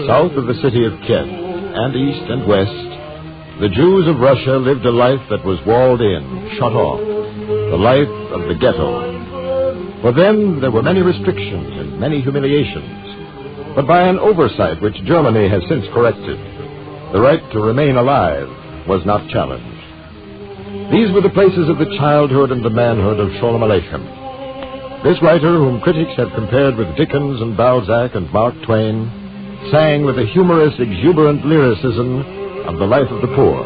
South of the city of Kiev, and east and west, the Jews of Russia lived a life that was walled in, shut off, the life of the ghetto. For them, there were many restrictions and many humiliations. But by an oversight which Germany has since corrected, the right to remain alive was not challenged. These were the places of the childhood and the manhood of Sholom Aleichm. This writer, whom critics have compared with Dickens and Balzac and Mark Twain, sang with a humorous, exuberant lyricism of the life of the poor.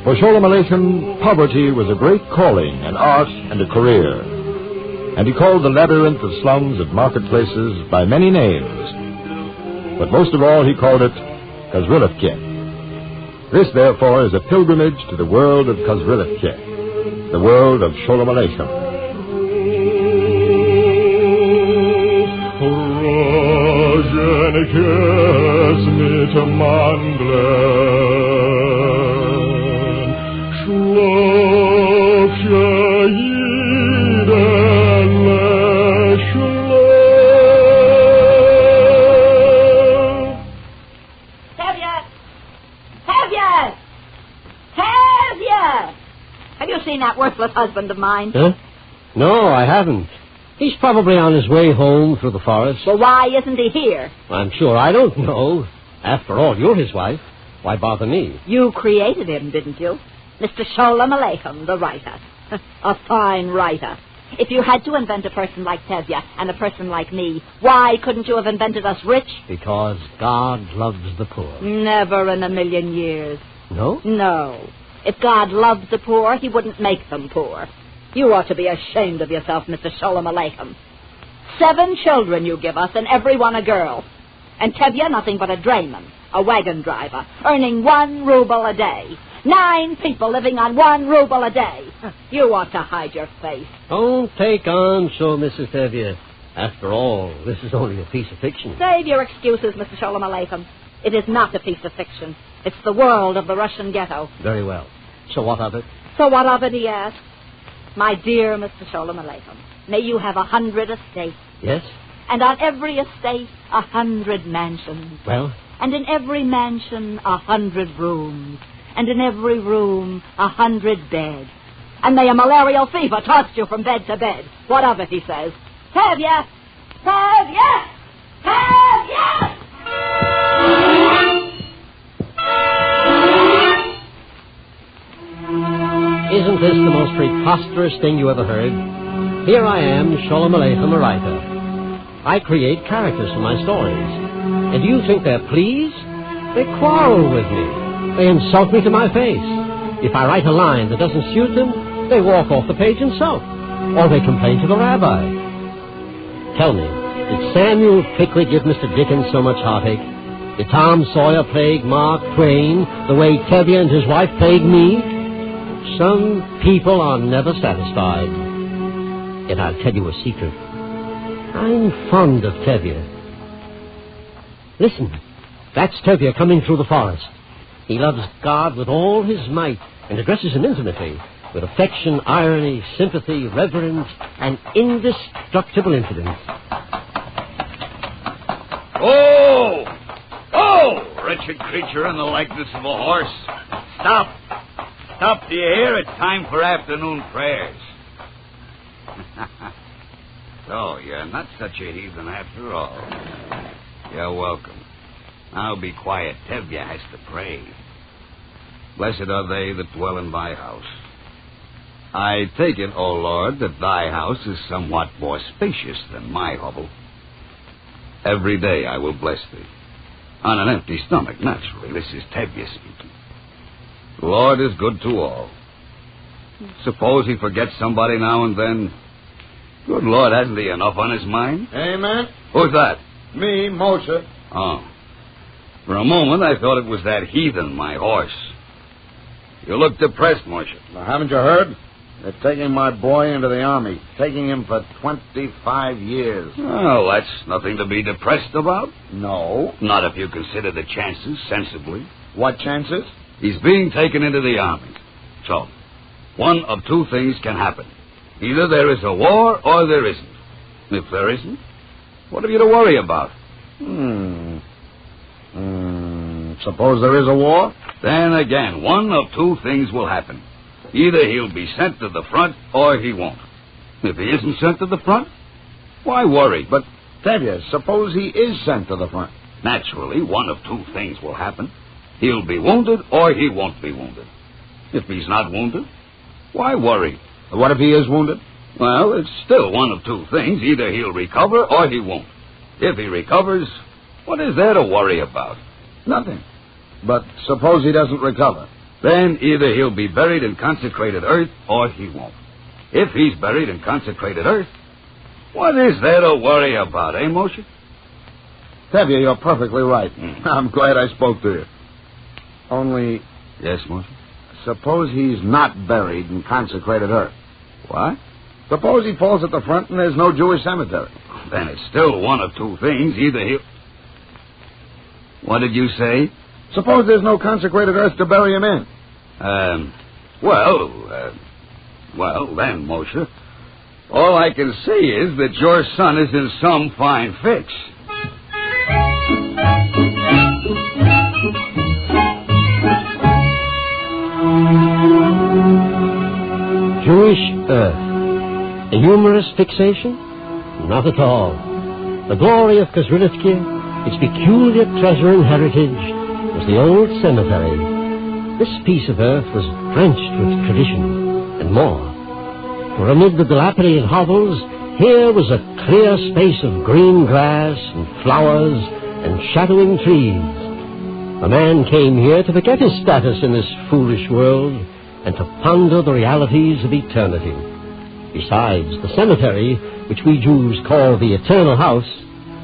For Sholom Aleichm, poverty was a great calling, an art, and a career. And he called the labyrinth of slums and marketplaces by many names. But most of all, he called it Kazrilivke. This, therefore, is a pilgrimage to the world of Kazrilivke, the world of Sholom Aleichm. Have you seen that worthless husband of mine? Huh? No, I haven't. He's probably on his way home through the forest. Well, why isn't he here? I'm sure I don't know. After all, you're his wife. Why bother me? You created him, didn't you? Mr. Sholom Aleichm, the writer. A fine writer. If you had to invent a person like Tevye and a person like me, why couldn't you have invented us rich? Because God loves the poor. Never in a million years. No? No. If God loved the poor, he wouldn't make them poor. You ought to be ashamed of yourself, Mr. Sholom Aleichm. 7 children you give us, and every one a girl. And Tevye nothing but a drayman, a wagon driver, earning 1 ruble a day. 9 people living on 1 ruble a day. You ought to hide your face. Don't take on so, Mrs. Tevye. After all, this is only a piece of fiction. Save your excuses, Mr. Sholom Aleichm. It is not a piece of fiction. It's the world of the Russian ghetto. Very well. So what of it? So what of it, he asks? My dear Mr. Sholom Aleichm, may you have 100 estates. Yes? And on every estate, 100 mansions. Well? And in every mansion, 100 rooms. And in every room, 100 beds. And may a malarial fever toss you from bed to bed. What of it, he says? Tevye! Tevye! Tevye! Isn't this the most preposterous thing you ever heard? Here I am, Sholom Aleichm, a writer. I create characters for my stories. And do you think they're pleased? They quarrel with me. They insult me to my face. If I write a line that doesn't suit them, they walk off the page and sulk. Or they complain to the rabbi. Tell me, did Samuel Pickwick give Mr. Dickens so much heartache? Did Tom Sawyer plague Mark Twain the way Tevye and his wife plagued me? Some people are never satisfied. Yet I'll tell you a secret. I'm fond of Tevye. Listen, that's Tevye coming through the forest. He loves God with all his might and addresses him intimately, with affection, irony, sympathy, reverence, and indestructible impudence. Oh! Oh! Wretched creature in the likeness of a horse. Stop! Stop, do you hear? It's time for afternoon prayers. So, you're not such a heathen after all. You're welcome. Now be quiet. Tevye has to pray. Blessed are they that dwell in thy house. I take it, O Lord, that thy house is somewhat more spacious than my hovel. Every day I will bless thee. On an empty stomach, naturally. This is Tevye speaking. The Lord is good to all. Suppose he forgets somebody now and then. Good Lord, hasn't he enough on his mind? Amen. Who's that? Me, Moshe. Oh. For a moment, I thought it was that heathen, my horse. You look depressed, Moshe. Now, haven't you heard? They're taking my boy into the army. Taking him for 25 years. Well, that's nothing to be depressed about. No. Not if you consider the chances sensibly. What chances? He's being taken into the army. So, one of 2 things can happen. Either there is a war or there isn't. If there isn't, what have you to worry about? Suppose there is a war? Then again, one of 2 things will happen. Either he'll be sent to the front or he won't. If he isn't sent to the front, why worry? But, Tevye, suppose he is sent to the front. Naturally, one of 2 things will happen. He'll be wounded or he won't be wounded. If he's not wounded, why worry? What if he is wounded? Well, it's still one of 2 things. Either he'll recover or he won't. If he recovers, what is there to worry about? Nothing. But suppose he doesn't recover. Then either he'll be buried in consecrated earth or he won't. If he's buried in consecrated earth, what is there to worry about, eh, Moshe? Tevye, you're perfectly right. I'm glad I spoke to you. Only... Yes, Moshe? Suppose he's not buried in consecrated earth. What? Suppose he falls at the front and there's no Jewish cemetery. Then it's still one of 2 things. Either he'll... What did you say? Suppose there's no consecrated earth to bury him in. Well, then, Moshe, all I can say is that your son is in some fine fix. humorous fixation? Not at all. The glory of Kozrilivki, its peculiar treasure and heritage, was the old cemetery. This piece of earth was drenched with tradition and more. For amid the dilapidated hovels, here was a clear space of green grass and flowers and shadowing trees. A man came here to forget his status in this foolish world and to ponder the realities of eternity. Besides, the cemetery, which we Jews call the Eternal House,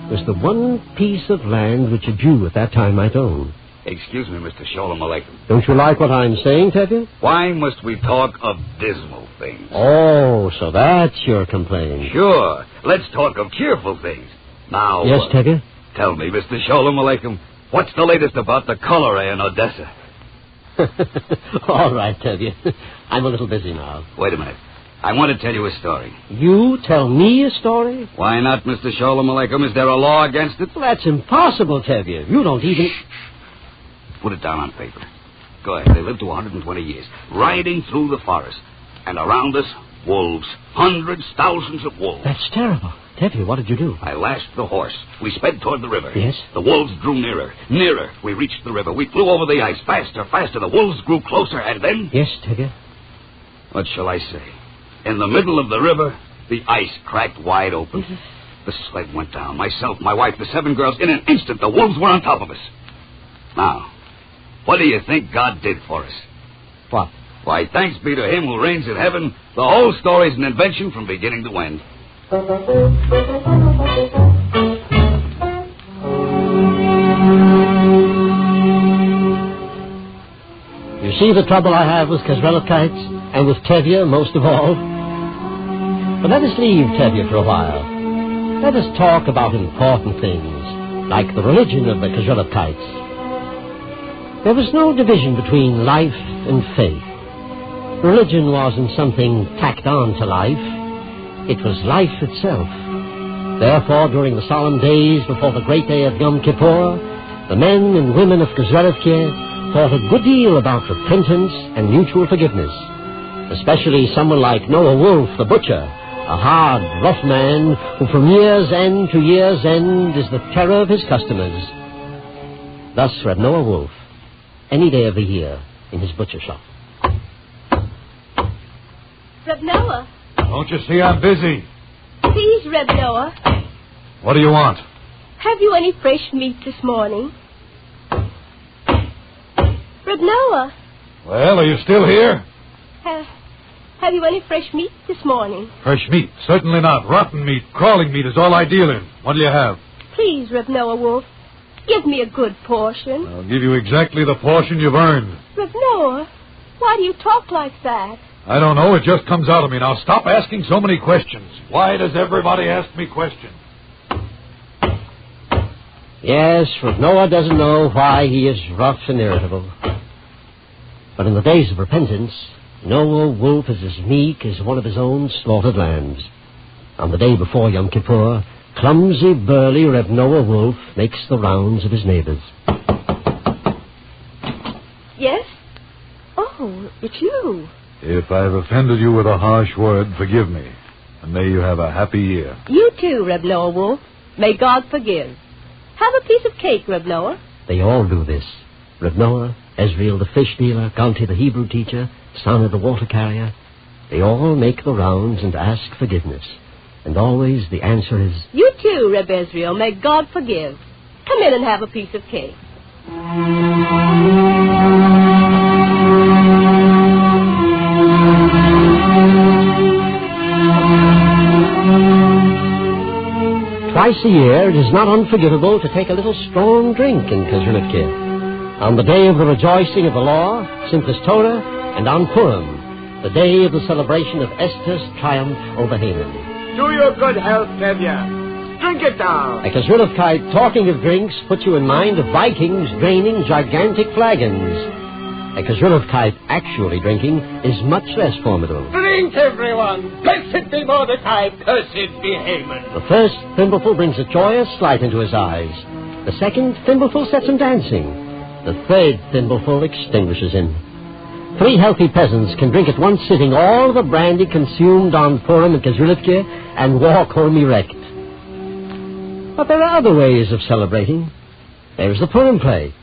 was the one piece of land which a Jew at that time might own. Excuse me, Mr. Sholom Aleichm. Don't you like what I'm saying, Tevye? Why must we talk of dismal things? Oh, so that's your complaint. Sure. Let's talk of cheerful things. Now... Yes, Tevye? Tell me, Mr. Sholom Aleichm, what's the latest about the cholera in Odessa? All right, Tevye. I'm a little busy now. Wait a minute. I want to tell you a story. You tell me a story? Why not, Mr. Sholom Aleichm? Is there a law against it? Well, that's impossible, Tevye. You don't even... Put it down on paper. Go ahead. They lived to 120 years, riding through the forest. And around us, wolves. Hundreds, thousands of wolves. That's terrible. Tevye, what did you do? I lashed the horse. We sped toward the river. Yes? The wolves drew nearer. Nearer. We reached the river. We flew over the ice. Faster, faster. The wolves grew closer, and then... Yes, Tevye? What shall I say? In the middle of the river, the ice cracked wide open. The sled went down. Myself, my wife, the 7 girls. In an instant, the wolves were on top of us. Now, what do you think God did for us? What? Why, thanks be to him who reigns in heaven, the whole story's an invention from beginning to end. You see the trouble I have with Kozrilivkites, and with Tevye most of all? But let us leave Tevye for a while. Let us talk about important things, like the religion of the Kozrilivkites. There was no division between life and faith. Religion wasn't something tacked on to life. It was life itself. Therefore, during the solemn days before the great day of Yom Kippur, the men and women of Kozrilivki thought a good deal about repentance and mutual forgiveness, especially someone like Noah Wolf, the butcher, a hard, rough man who from year's end to year's end is the terror of his customers. Thus read Noah Wolf, any day of the year, in his butcher shop. Reb Noah. Don't you see I'm busy? Please, Reb Noah. What do you want? Have you any fresh meat this morning? Reb Noah. Well, are you still here? Have you any fresh meat this morning? Fresh meat? Certainly not. Rotten meat, crawling meat is all I deal in. What do you have? Please, Reb Noah Wolf, give me a good portion. I'll give you exactly the portion you've earned. Reb Noah, why do you talk like that? I don't know. It just comes out of me. Now, stop asking so many questions. Why does everybody ask me questions? Yes, Reb Noah doesn't know why he is rough and irritable. But in the days of repentance, Noah Wolf is as meek as one of his own slaughtered lambs. On the day before Yom Kippur, clumsy, burly Reb Noah Wolf makes the rounds of his neighbors. Yes? Oh, it's you. If I've offended you with a harsh word, forgive me. And may you have a happy year. You too, Reb Noah Wolf. May God forgive. Have a piece of cake, Reb Noah. They all do this. Reb Noah, Ezriel the fish dealer, Ganti the Hebrew teacher, Sana the water carrier. They all make the rounds and ask forgiveness. And always the answer is... You too, Reb Ezriel. May God forgive. Come in and have a piece of cake. Twice a year, it is not unforgivable to take a little strong drink in Kozrilivki. On the day of the rejoicing of the law, Simchas Torah, and on Purim, the day of the celebration of Esther's triumph over Haman. To your good health, Tevye. Drink it down. A Kozrilivkite talking of drinks puts you in mind of Vikings draining gigantic flagons. A Kozrilivkite actually drinking is much less formidable. Drink, everyone. Blessed be Mordecai, cursed be Haman. The first thimbleful brings a joyous light into his eyes. The second thimbleful sets him dancing. The third thimbleful extinguishes him. 3 healthy peasants can drink at one sitting all the brandy consumed on Purim and Kazrilivke and walk home erect. But there are other ways of celebrating. There's the Purim play,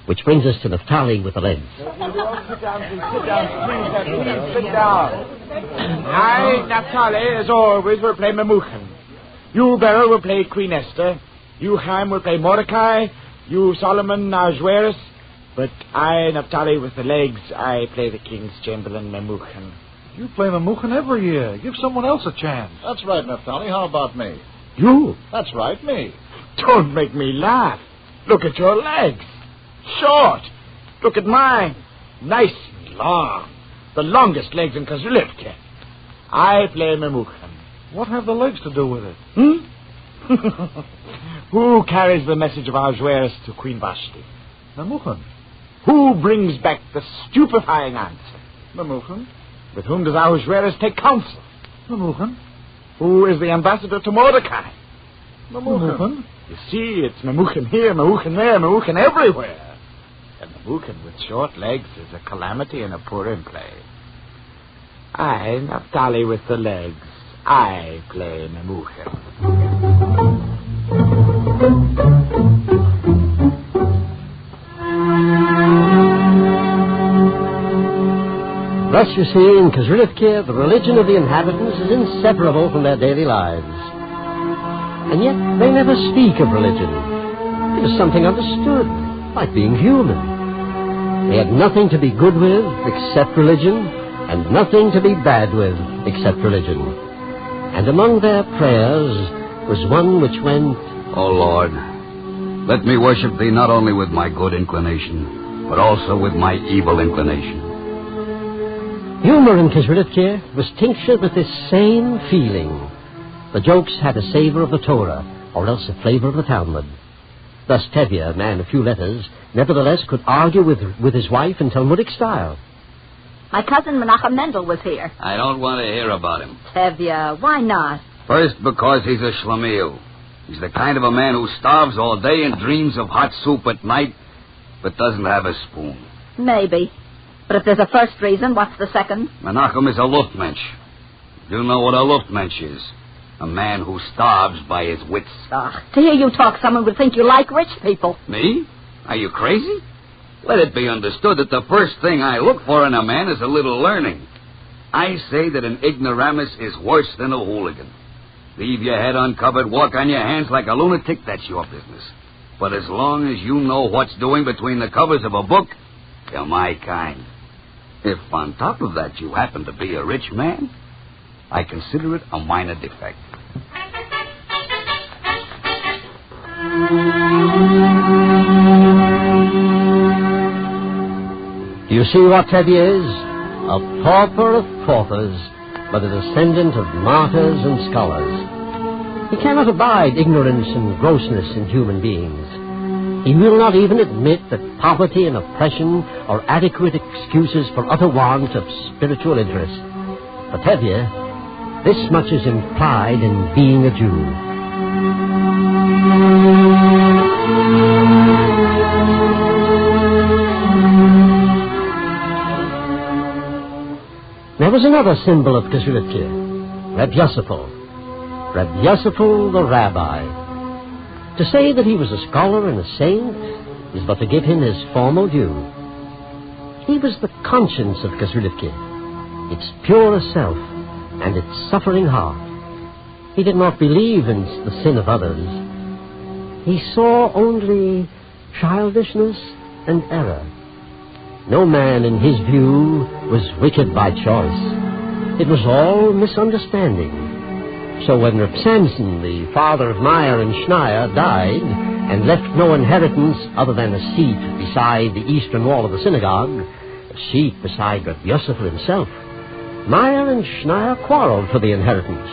which brings us to Naphtali with the legs. Sit down. I, Naphtali, as always, will play Memucan. You, Beryl, will play Queen Esther. You, Chaim, will play Mordecai. You, Solomon, Ahasuerus. But I, Naphtali, with the legs, I play the King's Chamberlain Memucan. You play Memucan every year. Give someone else a chance. That's right, Naphtali. How about me? You? That's right, me. Don't make me laugh. Look at your legs. Short. Look at mine. Nice and long. The longest legs in Kazrilivke. I play Memucan. What have the legs to do with it? Who carries the message of Ahasuerus to Queen Vashti? Memucan. Who brings back the stupefying answer? Memucan. With whom does Ahasuerus take counsel? Memucan. Who is the ambassador to Mordecai? Memucan. You see, it's Memucan here, Memucan there, Memucan everywhere. And Memucan with short legs is a calamity in a Purim play. I, Naphtali with the legs, I play Memucan. Thus, you see, in Kazrilivke, the religion of the inhabitants is inseparable from their daily lives. And yet, they never speak of religion. It is something understood, like being human. They had nothing to be good with except religion, and nothing to be bad with except religion. And among their prayers was one which went, O Lord, let me worship thee not only with my good inclination, but also with my evil inclination. Humor in Kazrilivke was tinctured with this same feeling. The jokes had a savor of the Torah, or else a flavor of the Talmud. Thus Tevye, a man of few letters, nevertheless could argue with his wife in Talmudic style. My cousin Menachem Mendel was here. I don't want to hear about him. Tevye, why not? First, because he's a shlemiel. He's the kind of a man who starves all day and dreams of hot soup at night, but doesn't have a spoon. Maybe. But if there's a first reason, what's the second? Menachem is a luftmensch. You know what a luftmensch is? A man who starves by his wits. To hear you talk, someone would think you like rich people. Me? Are you crazy? Let it be understood that the first thing I look for in a man is a little learning. I say that an ignoramus is worse than a hooligan. Leave your head uncovered, walk on your hands like a lunatic, that's your business. But as long as you know what's doing between the covers of a book, you're my kind. If on top of that you happen to be a rich man, I consider it a minor defect. Do you see what Tevye is? A pauper of paupers, but a descendant of martyrs and scholars. He cannot abide ignorance and grossness in human beings. He will not even admit that poverty and oppression are adequate excuses for utter want of spiritual interest. For Tevye, this much is implied in being a Jew. There was another symbol of Kazrilivke, Reb Yosefel. Reb Yosefel the Rabbi. To say that he was a scholar and a saint is but to give him his formal due. He was the conscience of Kazrilivke, its purer self and its suffering heart. He did not believe in the sin of others. He saw only childishness and error. No man, in his view, was wicked by choice. It was all misunderstanding. So when Reb Samson, the father of Meyer and Schneier, died and left no inheritance other than a seat beside the eastern wall of the synagogue, a seat beside Reb Yosefel himself, Meyer and Schneier quarreled for the inheritance.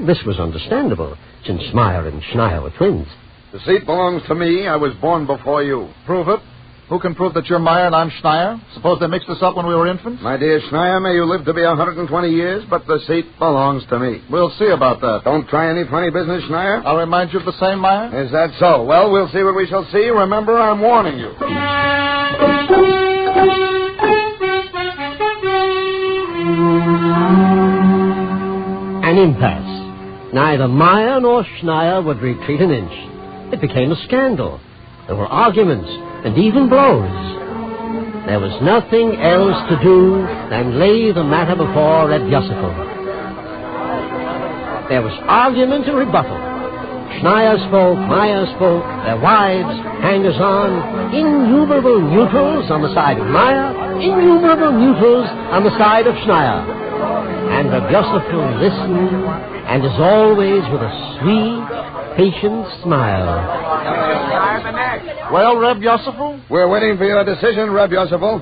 This was understandable, since Meyer and Schneier were twins. The seat belongs to me. I was born before you. Prove it. Who can prove that you're Meyer and I'm Schneier? Suppose they mixed us up when we were infants? My dear Schneier, may you live to be 120 years, but the seat belongs to me. We'll see about that. Don't try any funny business, Schneier. I'll remind you of the same, Meyer. Is that so? Well, we'll see what we shall see. Remember, I'm warning you. time passed. Neither Meyer nor Schneier would retreat an inch. It became a scandal. There were arguments and even blows. There was nothing else to do than lay the matter before Reb Yosefel. There was argument and rebuttal. Schneier spoke, Meyer spoke, their wives, hangers-on, innumerable neutrals on the side of Meyer, innumerable neutrals on the side of Schneier. And Reb Yosefel listened, and as always with a sweet, patient smile. Well, Reb Yosefel? We're waiting for your decision, Reb Yosefel.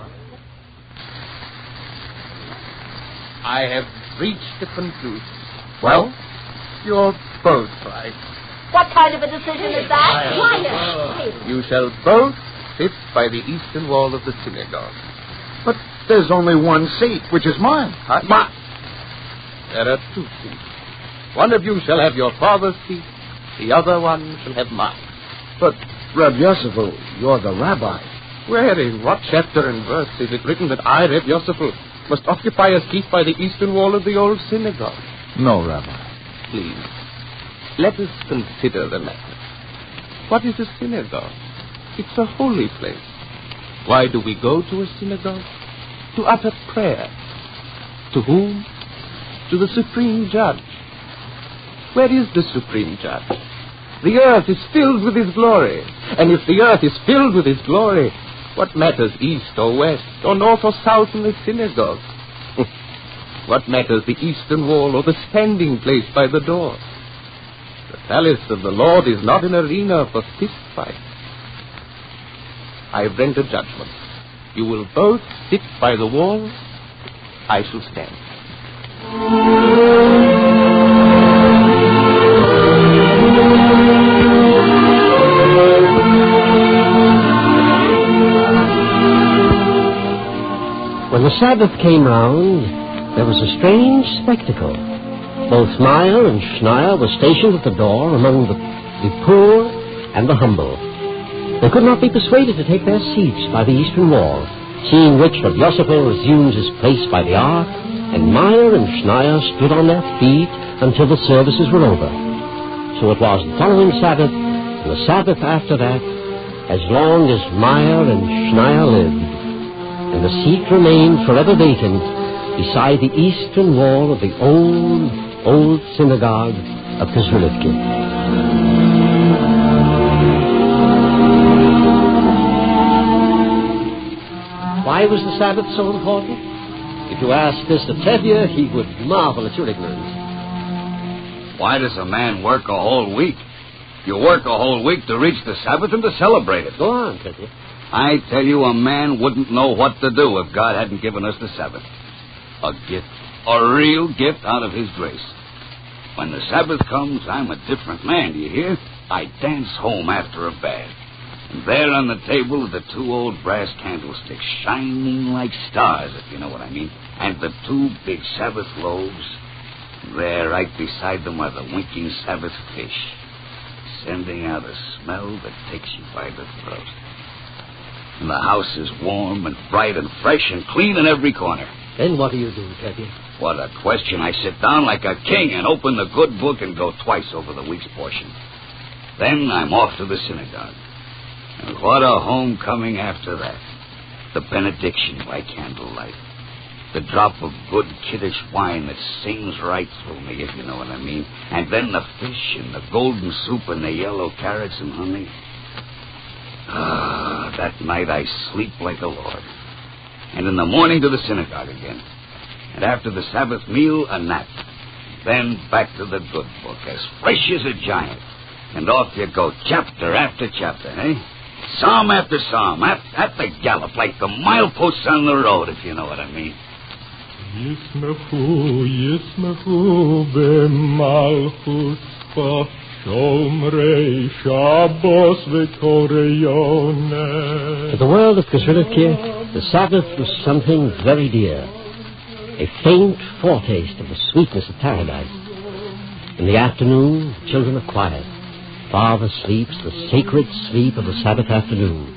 I have reached a conclusion. Well? You're both right. What kind of a decision is that? Quiet. You shall both sit by the eastern wall of the synagogue. But there's only one seat, which is mine. There are two seats. One of you shall have your father's seat. The other one shall have mine. But, Reb Yosefel, you're the rabbi. Where in what chapter and verse is it written that I, Reb Yosefel, must occupy a seat by the eastern wall of the old synagogue? No, Rabbi. Please, let us consider the matter. What is a synagogue? It's a holy place. Why do we go to a synagogue? To utter prayer. To whom? To the Supreme Judge. Where is the Supreme Judge? The earth is filled with His glory. And if the earth is filled with His glory, what matters east or west, or north or south in the synagogue? What matters the eastern wall or the standing place by the door? The palace of the Lord is not an arena for fist fights. I have rendered judgment. You will both sit by the wall. I shall stand. When the Sabbath came round, there was a strange spectacle. Both Meyer and Schneier were stationed at the door among the poor and the humble. They could not be persuaded to take their seats by the eastern wall, seeing which Reb Yosefel resumed his place by the ark, and Meyer and Schneier stood on their feet until the services were over. So it was the following Sabbath, and the Sabbath after that, as long as Meyer and Schneier lived, and the seat remained forever vacant beside the eastern wall of the old synagogue of Kazrilivki. Why was the Sabbath so important? If you asked this to Tevye, he would marvel at your ignorance. Why does a man work a whole week? You work a whole week to reach the Sabbath and to celebrate it. Go on, Tevye. I tell you, a man wouldn't know what to do if God hadn't given us the Sabbath. A gift, a real gift out of His grace. When the Sabbath comes, I'm a different man, do you hear? I dance home after a bath. And there on the table are the two old brass candlesticks, shining like stars, if you know what I mean, and the two big Sabbath loaves. There, right beside them, are the winking Sabbath fish, sending out a smell that takes you by the throat. And the house is warm and bright and fresh and clean in every corner. Then what do you do, Tevye? What a question. I sit down like a king and open the good book and go twice over the week's portion. Then I'm off to the synagogue. And what a homecoming after that. The benediction by candlelight. The drop of good kiddish wine that sings right through me, if you know what I mean. And then the fish and the golden soup and the yellow carrots and honey. That night I sleep like a lord. And in the morning to the synagogue again. And after the Sabbath meal, a nap. Then back to the good book, as fresh as a giant. And off you go, chapter after chapter, eh? Psalm after psalm, at the gallop, like the mileposts on the road, if you know what I mean. Yismechu b'malchus b'shomrei Shabbos v'toreyoneh. To the world of Kazrilivki, the Sabbath was something very dear. A faint foretaste of the sweetness of paradise. In the afternoon, the children are quiet. Father sleeps the sacred sleep of the Sabbath afternoon.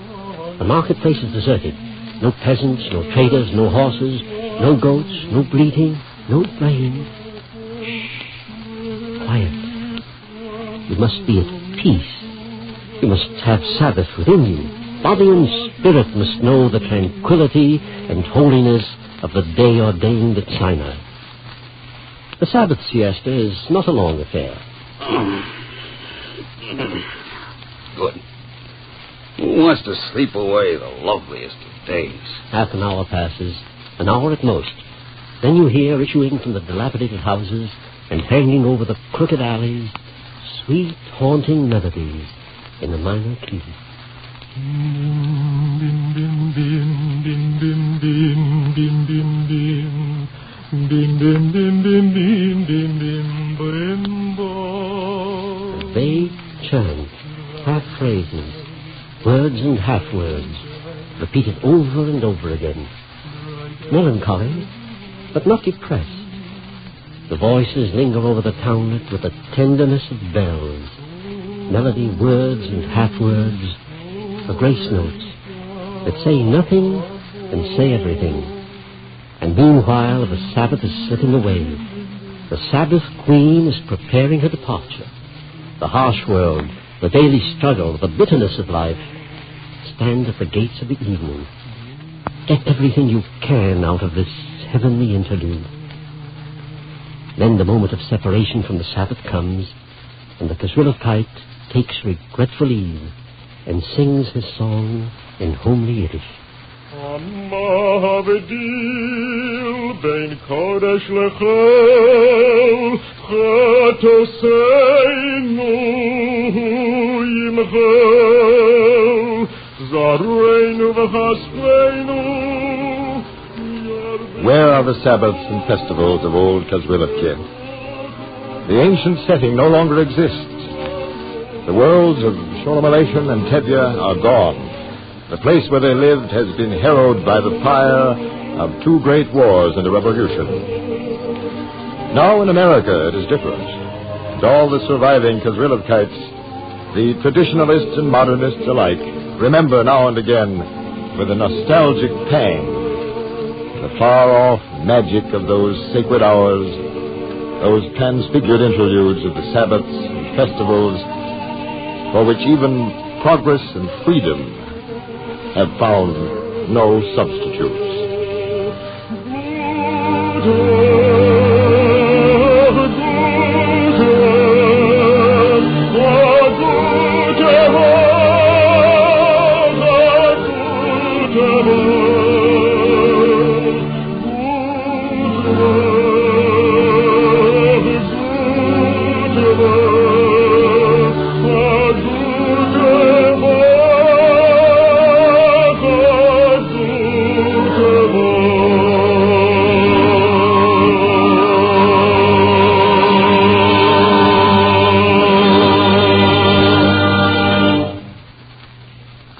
The marketplace is deserted. No peasants, no traders, no horses, no goats, no bleating, no braying. Shh. quiet. You must be at peace. You must have Sabbath within you. Body and spirit must know the tranquility and holiness of the day ordained at Sinai. The Sabbath siesta is not a long affair. Good. Who wants to sleep away the loveliest of days? Half an hour passes, an hour at most. Then you hear, issuing from the dilapidated houses and hanging over the crooked alleys, sweet, haunting melodies in a minor key. A vague chant, half phrases, words and half words, repeated over and over again. Melancholy, but not depressed. The voices linger over the townlet with the tenderness of bells. Melody, words and half words, are grace notes that say nothing and say everything. And meanwhile the Sabbath is slipping away. The Sabbath Queen is preparing her departure. The harsh world, the daily struggle, the bitterness of life stand at the gates of the evening. Get everything you can out of this heavenly interlude. Then the moment of separation from the Sabbath comes, and the Kezrillovkite takes regretful leave and sings his song in homely Yiddish. המבדיל בין קודש לחיל, חטאותינו ימחל, זרענו וחסדנו. Where are the Sabbaths and festivals of old Kezrillovkite? The ancient setting no longer exists. The worlds of Sholom Aleichm and Tevye are gone. The place where they lived has been harrowed by the fire of two great wars and a revolution. Now in America it is different. And all the surviving Kezrillovkites, the traditionalists and modernists alike, remember now and again with a nostalgic pang the far-off magic of those sacred hours, those transfigured interludes of the Sabbaths and festivals for which even progress and freedom have found no substitutes.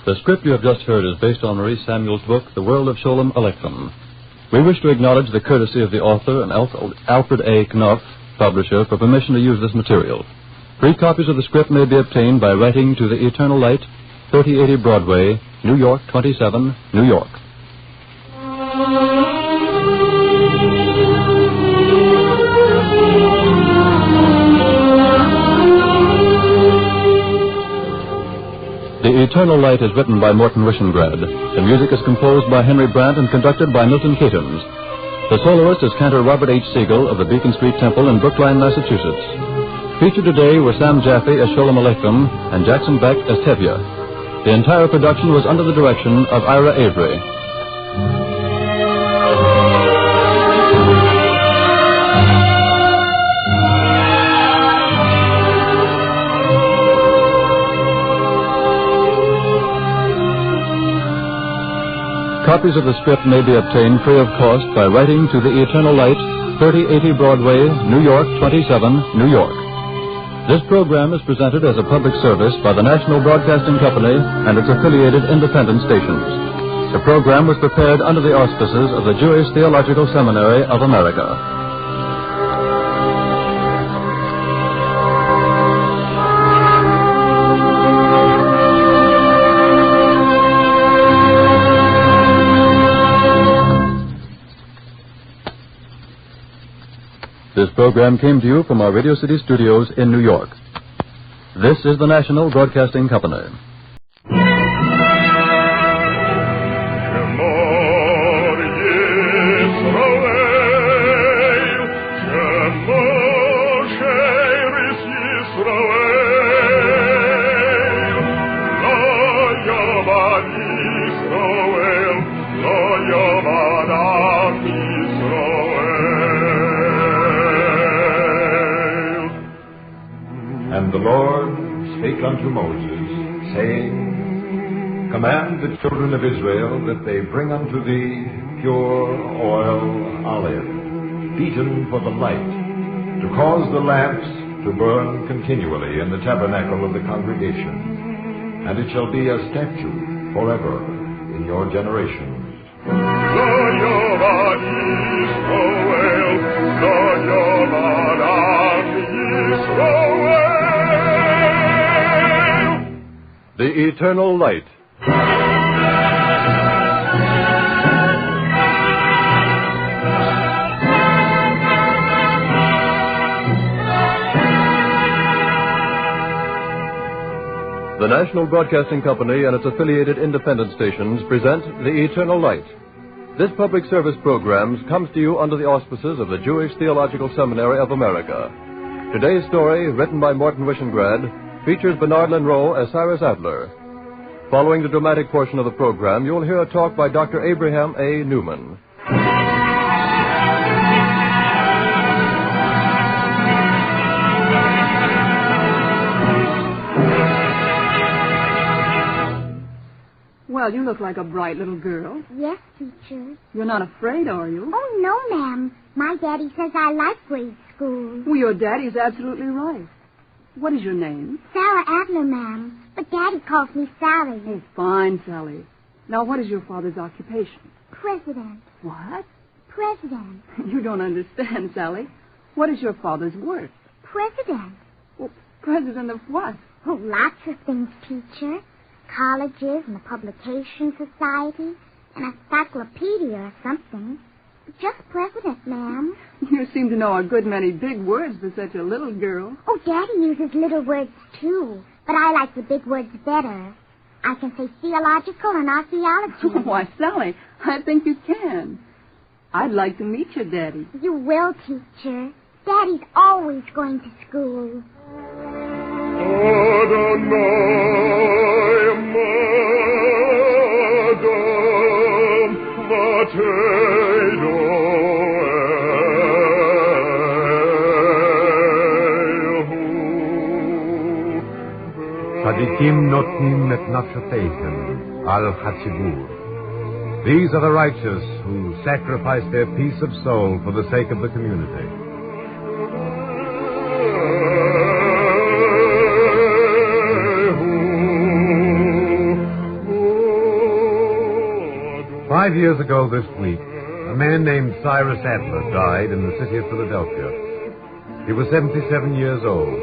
The script you have just heard is based on Maurice Samuel's book, The World of Sholom Aleichm. We wish to acknowledge the courtesy of the author and Alfred A. Knopf, publisher, for permission to use this material. Free copies of the script may be obtained by writing to The Eternal Light, 3080 Broadway, New York 27, New York. The Eternal Light is written by Morton Wishengrad. The music is composed by Henry Brandt and conducted by Milton Catons. The soloist is Cantor Robert H. Siegel of the Beacon Street Temple in Brookline, Massachusetts. Featured today were Sam Jaffe as Sholom Aleichm and Jackson Beck as Tevye. The entire production was under the direction of Ira Avery. Copies of the script may be obtained free of cost by writing to The Eternal Light, 3080 Broadway, New York 27, New York. This program is presented as a public service by the National Broadcasting Company and its affiliated independent stations. The program was prepared under the auspices of the Jewish Theological Seminary of America. This program came to you from our Radio City studios in New York. This is the National Broadcasting Company. And the Lord spake unto Moses, saying, Command the children of Israel that they bring unto thee pure oil olive, beaten for the light, to cause the lamps to burn continually in the tabernacle of the congregation. And it shall be a statute forever in your generations. The Eternal Light. The National Broadcasting Company and its affiliated independent stations present The Eternal Light. This public service program comes to you under the auspices of the Jewish Theological Seminary of America. Today's story, written by Morton Wishengrad, features Bernard Lenroe as Cyrus Adler. Following the dramatic portion of the program, you'll hear a talk by Dr. Abraham A. Newman. Well, you look like a bright little girl. Yes, teacher. You're not afraid, are you? Oh, no, ma'am. My daddy says I like grade school. Well, your daddy's absolutely right. What is your name? Sarah Adler, ma'am. But Daddy calls me Sally. Oh, fine, Sally. Now, what is your father's occupation? President. What? President. You don't understand, Sally. What is your father's work? President. Well, president of what? Oh, lots of things, teacher. Colleges and a publication society and a encyclopedia or something. Just president, ma'am. You seem to know a good many big words for such a little girl. Oh, Daddy uses little words, too. But I like the big words better. I can say theological and archaeology. Why, Sally, I think you can. I'd like to meet your daddy. You will, teacher. Daddy's always going to school. Tzadikim notnim et nafshateichem al chatzibur. These are the righteous who sacrifice their peace of soul for the sake of the community. "5 years ago this week, a man named Cyrus Adler died in the city of Philadelphia. He was 77 years old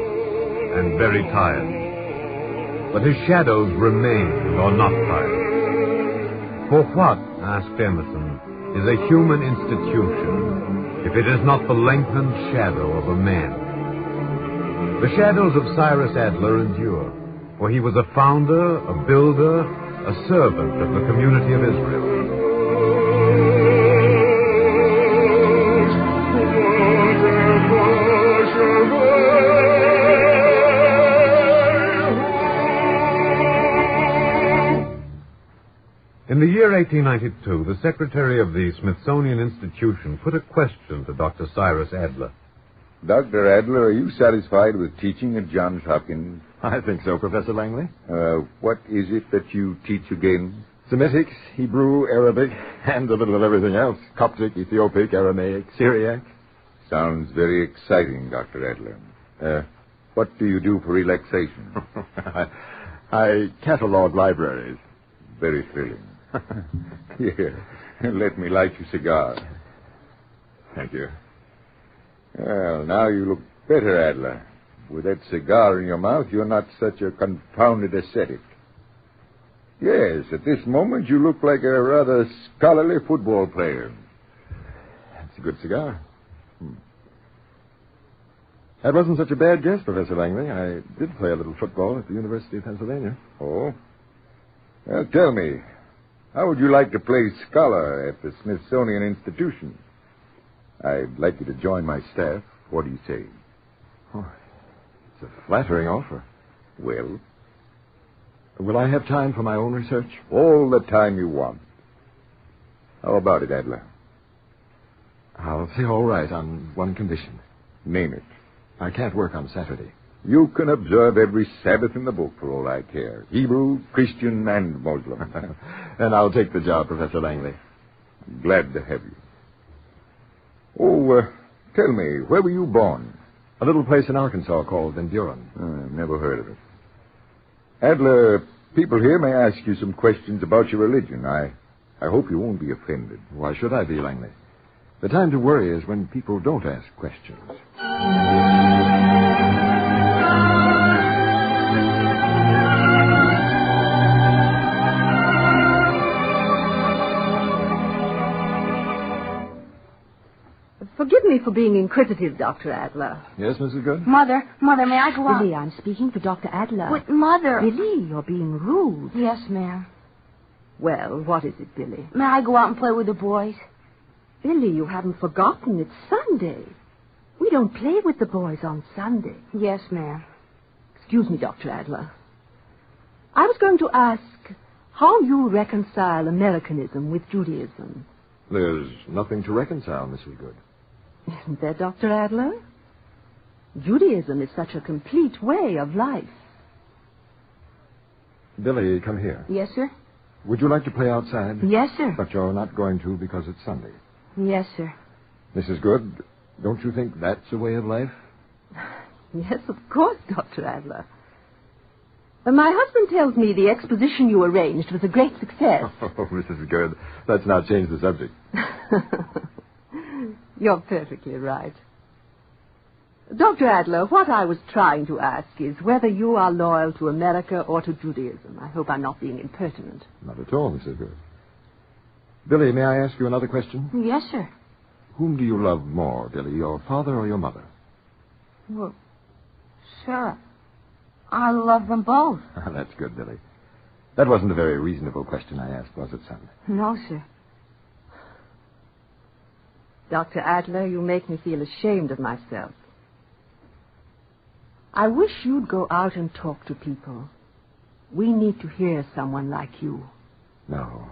and very tired. But his shadows remained or not tired. For what, asked Emerson, is a human institution if it is not the lengthened shadow of a man? The shadows of Cyrus Adler endure, for he was a founder, a builder, a servant of the community of Israel. In the year 1892, the secretary of the Smithsonian Institution put a question to Dr. Cyrus Adler. Dr. Adler, are you satisfied with teaching at Johns Hopkins? I think so, Professor Langley. What is it that you teach again? Semitic, Hebrew, Arabic, and a little of everything else. Coptic, Ethiopic, Aramaic, Syriac. Sounds very exciting, Dr. Adler. What do you do for relaxation? I catalog libraries. Very thrilling. Here, let me light you a cigar. Thank you. Well, now you look better, Adler. With that cigar in your mouth, you're not such a confounded ascetic. Yes, at this moment you look like a rather scholarly football player. That's a good cigar. That wasn't such a bad guess, Professor Langley. I did play a little football at the University of Pennsylvania. Oh? Well, tell me, how would you like to play scholar at the Smithsonian Institution? I'd like you to join my staff. What do you say? Oh, it's a flattering offer. Well? Will I have time for my own research? All the time you want. How about it, Adler? I'll say all right on one condition. Name it. I can't work on Saturday. You can observe every Sabbath in the book for all I care. Hebrew, Christian, and Muslim. And I'll take the job, Professor Langley. Glad to have you. Oh, tell me, where were you born? A little place in Arkansas called Van Buren. Never heard of it. Adler, people here may ask you some questions about your religion. I hope you won't be offended. Why should I be, Langley? The time to worry is when people don't ask questions. Forgive me for being inquisitive, Dr. Adler. Yes, Mrs. Good? Mother, may I go out? Billy, I'm speaking for Dr. Adler. But, Mother... Billy, you're being rude. Yes, ma'am. Well, what is it, Billy? May I go out and play with the boys? Billy, you haven't forgotten it's Sunday. We don't play with the boys on Sunday. Yes, ma'am. Excuse me, Dr. Adler. I was going to ask how you reconcile Americanism with Judaism. There's nothing to reconcile, Mrs. Good. Isn't there, Dr. Adler? Judaism is such a complete way of life. Billy, come here. Yes, sir? Would you like to play outside? Yes, sir. But you're not going to because it's Sunday. Yes, sir. Mrs. Good, don't you think that's a way of life? Yes, of course, Dr. Adler. My husband tells me the exposition you arranged was a great success. Oh, Mrs. Good, let's not change the subject. You're perfectly right. Dr. Adler, what I was trying to ask is whether you are loyal to America or to Judaism. I hope I'm not being impertinent. Not at all, Mrs. Good. Billy, may I ask you another question? Yes, sir. Whom do you love more, Billy, your father or your mother? Well, sir, I love them both. That's good, Billy. That wasn't a very reasonable question I asked, was it, son? No, sir. Dr. Adler, you make me feel ashamed of myself. I wish you'd go out and talk to people. We need to hear someone like you. No.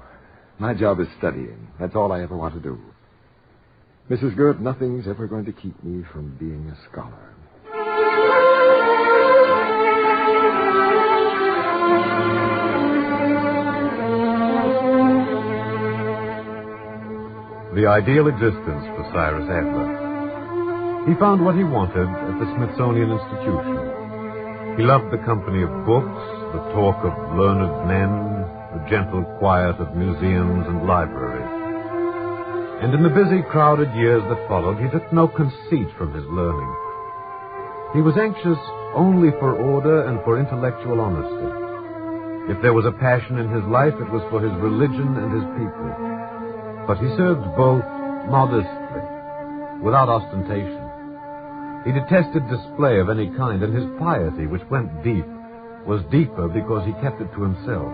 My job is studying. That's all I ever want to do. Mrs. Good, nothing's ever going to keep me from being a scholar. The ideal existence for Cyrus Adler. He found what he wanted at the Smithsonian Institution. He loved the company of books, the talk of learned men, the gentle quiet of museums and libraries. And in the busy, crowded years that followed, he took no conceit from his learning. He was anxious only for order and for intellectual honesty. If there was a passion in his life, it was for his religion and his people. But he served both modestly, without ostentation. He detested display of any kind, and his piety, which went deep, was deeper because he kept it to himself.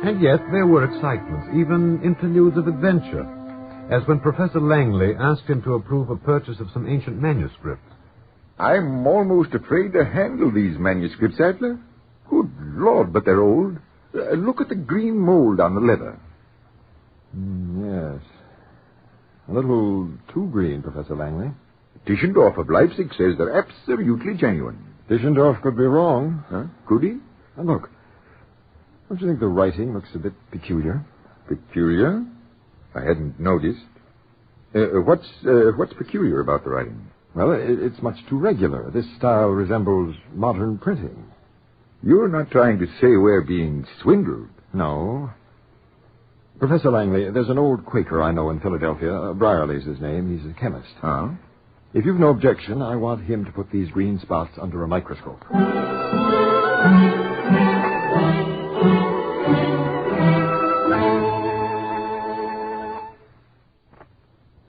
And yet there were excitements, even interludes of adventure, as when Professor Langley asked him to approve a purchase of some ancient manuscripts. I'm almost afraid to handle these manuscripts, Adler. Good Lord, but they're old. Look at the green mold on the leather. Yes. A little too green, Professor Langley. Tischendorf of Leipzig says they're absolutely genuine. Tischendorf could be wrong. Huh? Could he? And look, don't you think the writing looks a bit peculiar? Peculiar? I hadn't noticed. What's peculiar about the writing? Well, it's much too regular. This style resembles modern printing. You're not trying to say we're being swindled? No. Professor Langley, there's an old Quaker I know in Philadelphia. Brierly's his name. He's a chemist. Huh? If you've no objection, I want him to put these green spots under a microscope.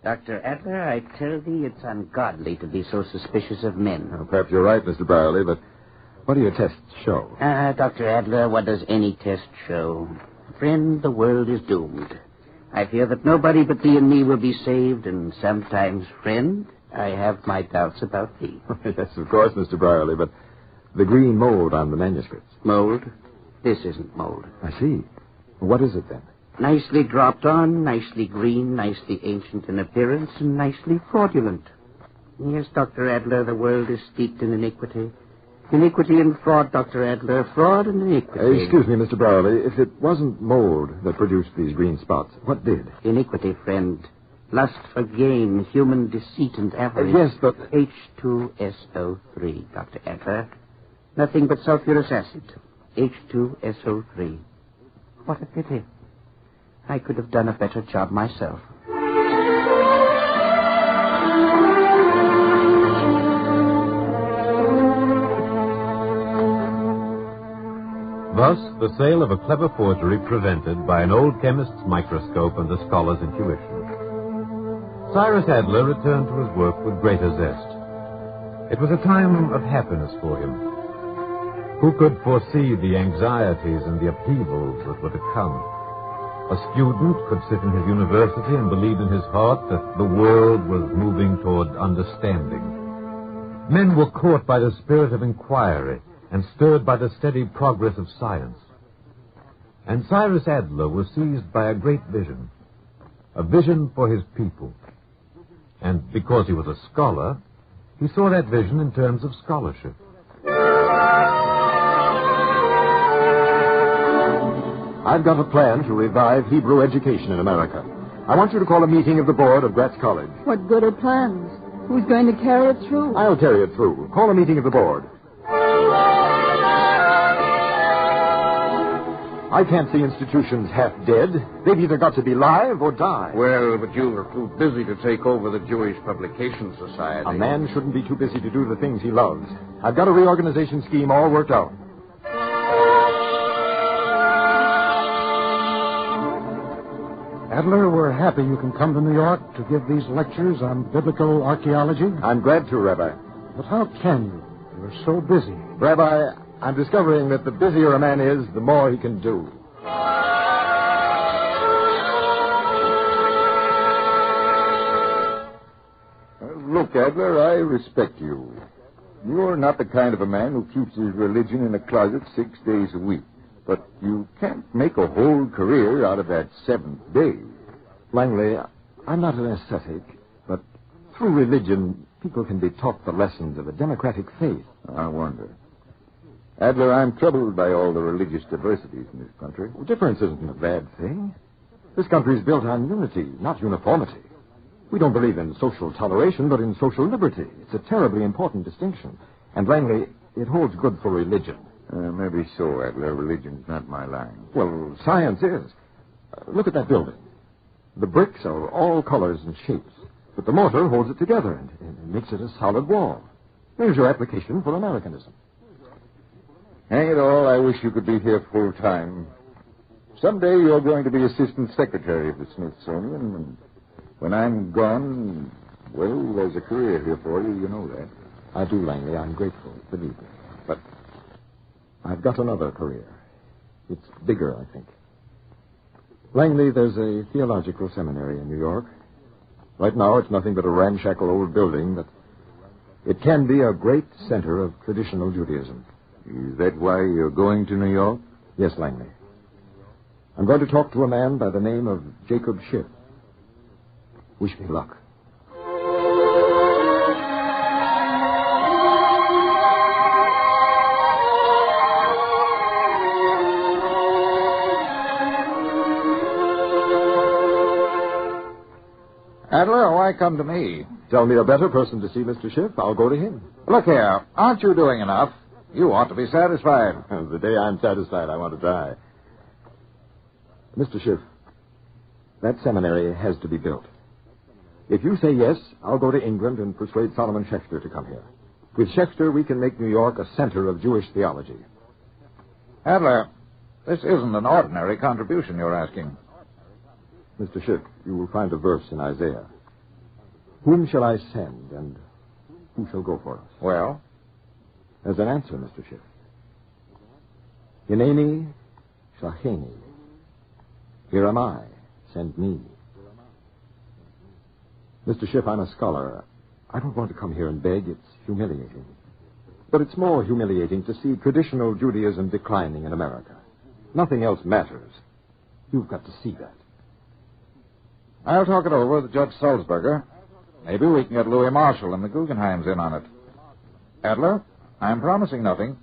Dr. Adler, I tell thee it's ungodly to be so suspicious of men. Well, perhaps you're right, Mr. Brierley, but what do your tests show? Dr. Adler, what does any test show? Friend, the world is doomed. I fear that nobody but thee and me will be saved, and sometimes, friend, I have my doubts about thee. Yes, of course, Mr. Brierley, but the green mold on the manuscripts. Mold? This isn't mold. I see. What is it, then? Nicely dropped on, nicely green, nicely ancient in appearance, and nicely fraudulent. Yes, Dr. Adler, the world is steeped in iniquity. Iniquity and fraud, Dr. Adler. Fraud and iniquity. Excuse me, Mr. Brierley. If it wasn't mold that produced these green spots, what did? Iniquity, friend. Lust for gain, human deceit and avarice. Yes, but... H2SO3, Dr. Adler. Nothing but sulfurous acid. H2SO3. What a pity. I could have done a better job myself. Thus, the sale of a clever forgery prevented by an old chemist's microscope and the scholar's intuition. Cyrus Adler returned to his work with greater zest. It was a time of happiness for him. Who could foresee the anxieties and the upheavals that were to come? A student could sit in his university and believe in his heart that the world was moving toward understanding. Men were caught by the spirit of inquiry and stirred by the steady progress of science. And Cyrus Adler was seized by a great vision, a vision for his people. And because he was a scholar, he saw that vision in terms of scholarship. I've got a plan to revive Hebrew education in America. I want you to call a meeting of the board of Gratz College. What good are plans? Who's going to carry it through? I'll carry it through. Call a meeting of the board. I can't see institutions half dead. They've either got to be live or die. Well, but you were too busy to take over the Jewish Publication Society. A man shouldn't be too busy to do the things he loves. I've got a reorganization scheme all worked out. Adler, we're happy you can come to New York to give these lectures on biblical archaeology. I'm glad to, Rabbi. But how can you? You're so busy. Rabbi, I'm discovering that the busier a man is, the more he can do. Look, Adler, I respect you. You're not the kind of a man who keeps his religion in a closet 6 days a week. But you can't make a whole career out of that seventh day. Langley, I'm not an ascetic, but through religion, people can be taught the lessons of a democratic faith. I wonder. Adler, I'm troubled by all the religious diversities in this country. Well, difference isn't a bad thing. This country's built on unity, not uniformity. We don't believe in social toleration, but in social liberty. It's a terribly important distinction. And, Langley, it holds good for religion. Maybe so, Adler. Religion's not my line. Well, science is. Look at that building. The bricks are all colors and shapes, but the mortar holds it together and makes it a solid wall. There's your application for Americanism. Hang it all, I wish you could be here full time. Someday you're going to be assistant secretary of the Smithsonian, and when I'm gone, well, there's a career here for you, you know that. I do, Langley. I'm grateful, believe me. But I've got another career. It's bigger, I think. Langley, there's a theological seminary in New York. Right now, it's nothing but a ramshackle old building, but it can be a great center of traditional Judaism. Is that why you're going to New York? Yes, Langley. I'm going to talk to a man by the name of Jacob Schiff. Wish me luck. Adler, why come to me? Tell me a better person to see Mr. Schiff. I'll go to him. Look here. Aren't you doing enough? You ought to be satisfied. The day I'm satisfied, I want to die. Mr. Schiff, that seminary has to be built. If you say yes, I'll go to England and persuade Solomon Schechter to come here. With Schechter, we can make New York a center of Jewish theology. Adler, this isn't an ordinary contribution you're asking. Mr. Schiff, you will find a verse in Isaiah. Whom shall I send, and who shall go for us? Well? There's an answer, Mr. Schiff. Hineni, Shacheni. Here am I. Send me. Mr. Schiff, I'm a scholar. I don't want to come here and beg. It's humiliating. But it's more humiliating to see traditional Judaism declining in America. Nothing else matters. You've got to see that. I'll talk it over with Judge Sulzberger. Maybe we can get Louis Marshall and the Guggenheims in on it. Adler, I'm promising nothing.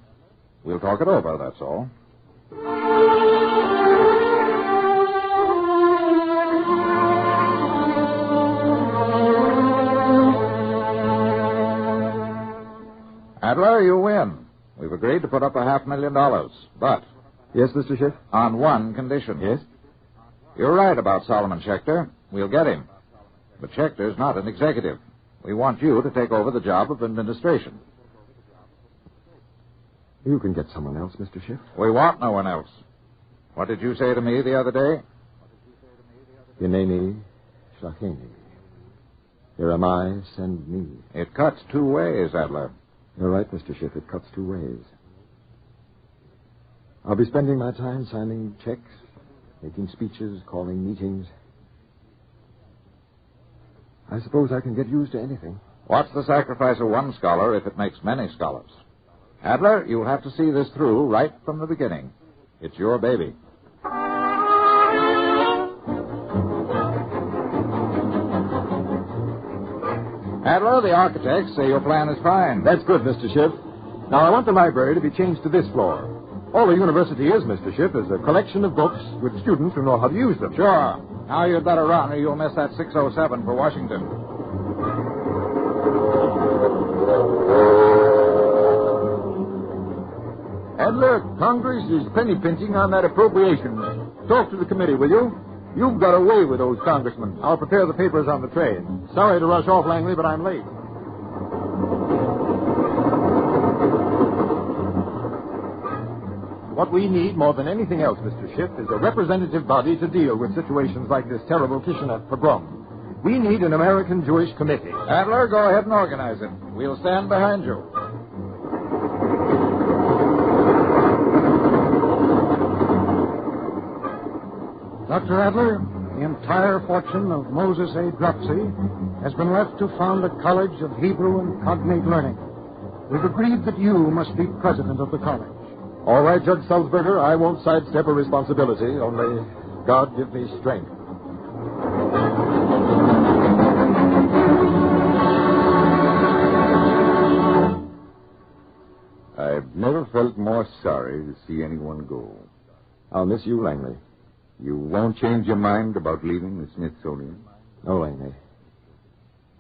We'll talk it over, that's all. Adler, you win. We've agreed to put up $500,000. But... Yes, Mr. Schiff? On one condition. Yes? You're right about Solomon Schechter. We'll get him. But Schechter's not an executive. We want you to take over the job of administration. You can get someone else, Mr. Schiff. We want no one else. What did you say to me the other day? Hineni, Shacheni. Here am I, send me. It cuts two ways, Adler. You're right, Mr. Schiff. It cuts two ways. I'll be spending my time signing checks, making speeches, calling meetings. I suppose I can get used to anything. What's the sacrifice of one scholar if it makes many scholars? Adler, you'll have to see this through right from the beginning. It's your baby. Adler, the architects say your plan is fine. That's good, Mr. Schiff. Now, I want the library to be changed to this floor. All the university is, Mr. Schiff, is a collection of books with students who know how to use them. Sure. Now you'd better run or you'll miss that 607 for Washington. Adler, Congress is penny pinching on that appropriation. Talk to the committee, will you? You've got away with those congressmen. I'll prepare the papers on the train. Sorry to rush off, Langley, but I'm late. What we need more than anything else, Mr. Schiff, is a representative body to deal with situations like this terrible Kishinev pogrom. We need an American Jewish committee. Adler, go ahead and organize it. We'll stand behind you. Dr. Adler, the entire fortune of Moses A. Dropsy has been left to found a college of Hebrew and cognate learning. We've agreed that you must be president of the college. All right, Judge Sulzberger, I won't sidestep a responsibility, only God give me strength. I've never felt more sorry to see anyone go. I'll miss you, Langley. You won't change your mind about leaving the Smithsonian? No, Langley.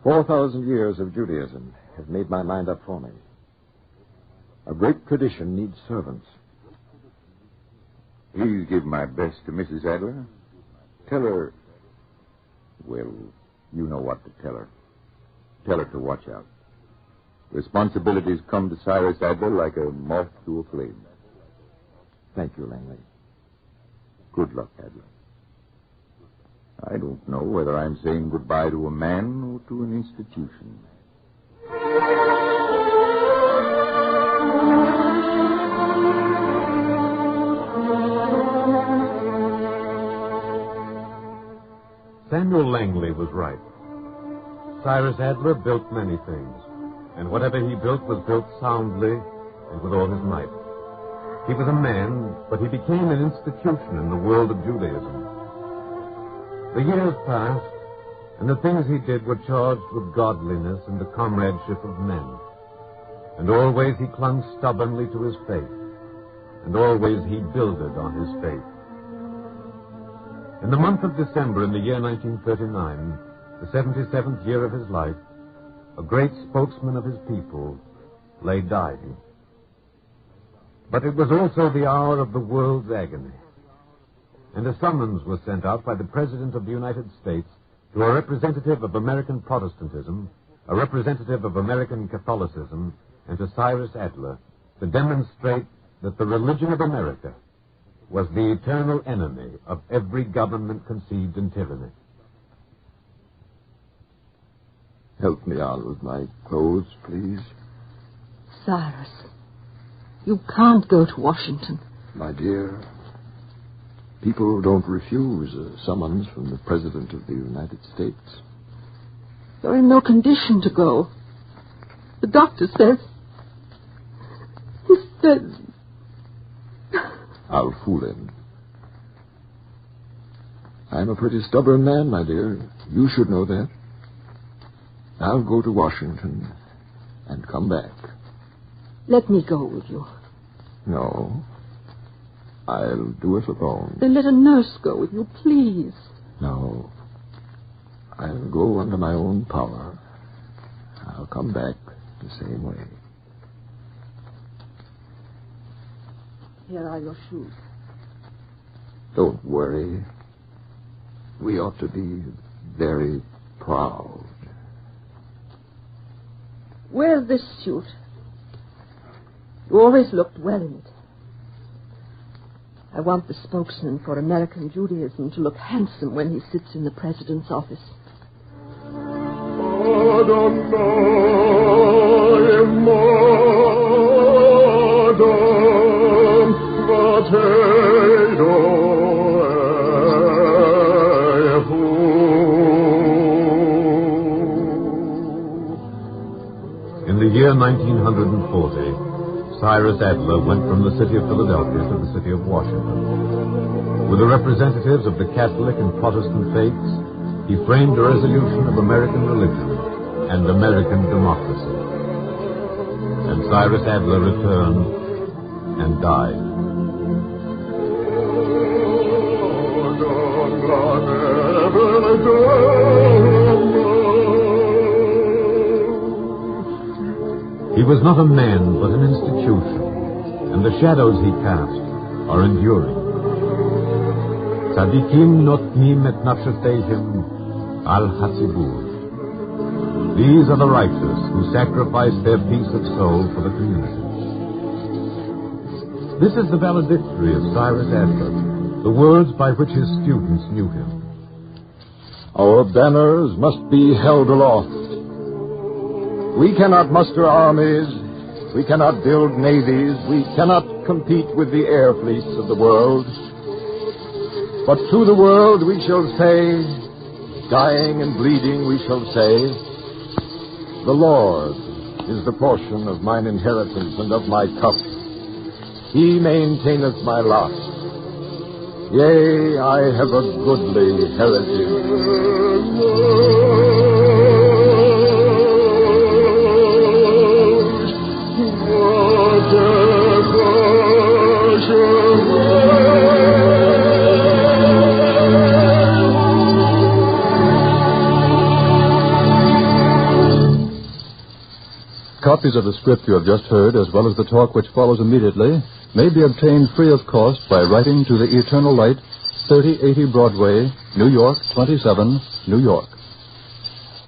4,000 years of Judaism have made my mind up for me. A great tradition needs servants. Please give my best to Mrs. Adler. Tell her... Well, you know what to tell her. Tell her to watch out. Responsibilities come to Cyrus Adler like a moth to a flame. Thank you, Langley. Good luck, Adler. I don't know whether I'm saying goodbye to a man or to an institution. Samuel Langley was right. Cyrus Adler built many things, and whatever he built was built soundly and with all his might. He was a man, but he became an institution in the world of Judaism. The years passed, and the things he did were charged with godliness and the comradeship of men. And always he clung stubbornly to his faith, and always he builded on his faith. In the month of December in the year 1939, the 77th year of his life, a great spokesman of his people lay dying. But it was also the hour of the world's agony. And a summons was sent out by the President of the United States to a representative of American Protestantism, a representative of American Catholicism, and to Cyrus Adler to demonstrate that the religion of America was the eternal enemy of every government conceived in tyranny. help me on with my clothes, please? Cyrus, you can't go to Washington. My dear, people don't refuse a summons from the President of the United States. You're in no condition to go. The doctor says... He says... I'll fool him. I'm a pretty stubborn man, my dear. You should know that. I'll go to Washington and come back. Let me go with you. No. I'll do it alone. Then let a nurse go with you, please. No. I'll go under my own power. I'll come back the same way. Here are your shoes. Don't worry. We ought to be very proud. Wear this suit. You always looked well in it. I want the spokesman for American Judaism to look handsome when he sits in the president's office. In the year 1940, Cyrus Adler went from the city of Philadelphia to the city of Washington. With the representatives of the Catholic and Protestant faiths, he framed a resolution of American religion and American democracy. And Cyrus Adler returned and died. He was not a man, but an institution, and the shadows he cast are enduring. Tzadikim notnim et nafshatehim al hatzibur. These are the righteous who sacrifice their peace of soul for the community. This is the valedictory of Cyrus Adler, the words by which his students knew him. Our banners must be held aloft. We cannot muster armies. We cannot build navies. We cannot compete with the air fleets of the world. But to the world we shall say, dying and bleeding we shall say, the Lord is the portion of mine inheritance and of my cup. He maintaineth my lot. Yea, I have a goodly heritage. Copies of the script you have just heard, as well as the talk which follows immediately, may be obtained free of cost by writing to the Eternal Light, 3080 Broadway, New York, 27, New York.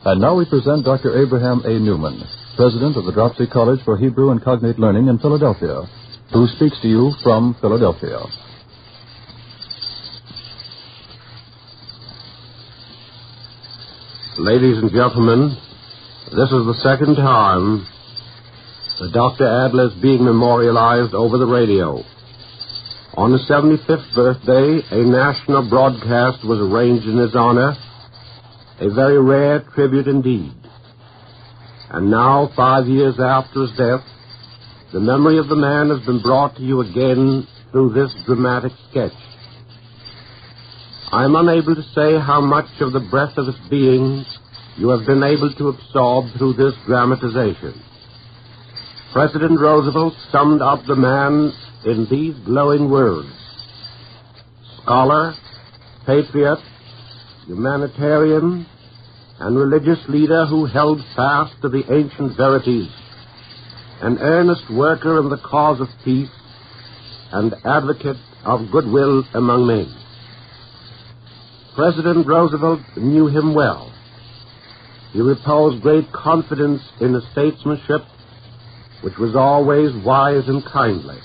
And now we present Dr. Abraham A. Newman, President of the Dropsy College for Hebrew and Cognate Learning in Philadelphia, who speaks to you from Philadelphia. Ladies and gentlemen, this is the second time that Dr. Adler is being memorialized over the radio. On his 75th birthday, a national broadcast was arranged in his honor, a very rare tribute indeed. And now, 5 years after his death, the memory of the man has been brought to you again through this dramatic sketch. I am unable to say how much of the breath of his being you have been able to absorb through this dramatization. President Roosevelt summed up the man in these glowing words: scholar, patriot, humanitarian, and religious leader who held fast to the ancient verities, an earnest worker in the cause of peace, and advocate of goodwill among men. President Roosevelt knew him well. He reposed great confidence in his statesmanship, which was always wise and kindly.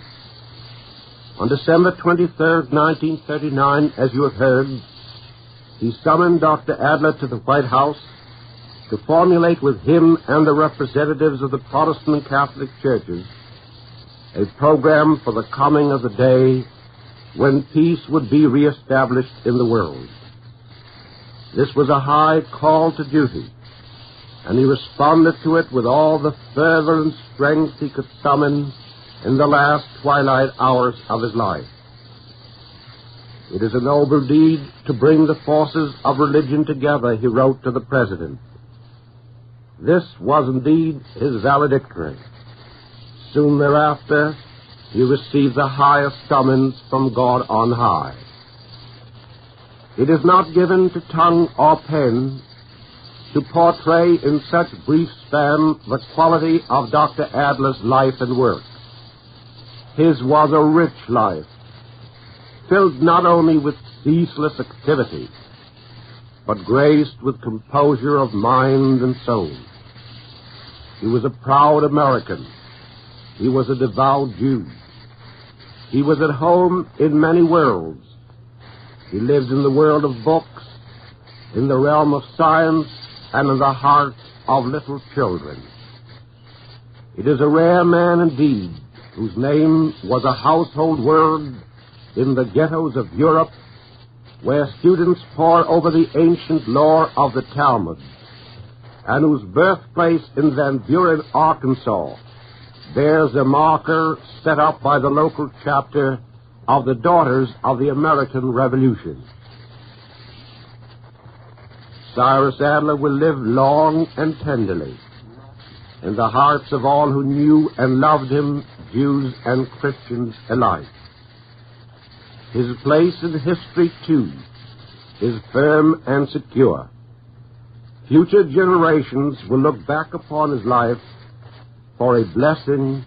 On December 23rd, 1939, as you have heard, he summoned Dr. Adler to the White House to formulate with him and the representatives of the Protestant and Catholic churches a program for the coming of the day when peace would be reestablished in the world. This was a high call to duty, and he responded to it with all the fervor and strength he could summon in the last twilight hours of his life. It is a noble deed to bring the forces of religion together, he wrote to the President. This was indeed his valedictory. Soon thereafter, he received the highest summons from God on high. It is not given to tongue or pen to portray in such brief span the quality of Dr. Adler's life and work. His was a rich life, filled not only with ceaseless activity, but graced with composure of mind and soul. He was a proud American. He was a devout Jew. He was at home in many worlds. He lived in the world of books, in the realm of science, and in the hearts of little children. It is a rare man indeed, whose name was a household word in the ghettos of Europe, where students pore over the ancient lore of the Talmud, and whose birthplace in Van Buren, Arkansas, bears a marker set up by the local chapter of the Daughters of the American Revolution. Cyrus Adler will live long and tenderly in the hearts of all who knew and loved him, Jews and Christians alike. His place in history, too, is firm and secure. Future generations will look back upon his life for a blessing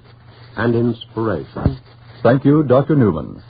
and inspiration. Thank you, Dr. Newman.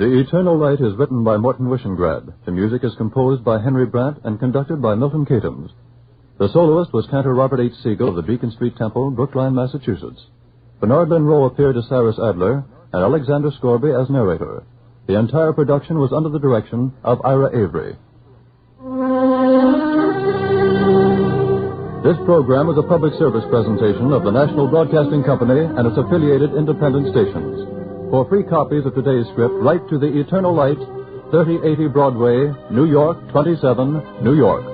The Eternal Light is written by Morton Wishengrad. The music is composed by Henry Brandt and conducted by Milton Catums. The soloist was Cantor Robert H. Siegel of the Beacon Street Temple, Brookline, Massachusetts. Bernard Monroe appeared as Cyrus Adler, and Alexander Scorby as narrator. The entire production was under the direction of Ira Avery. This program is a public service presentation of the National Broadcasting Company and its affiliated independent stations. For free copies of today's script, write to the Eternal Light, 3080 Broadway, New York, 27, New York.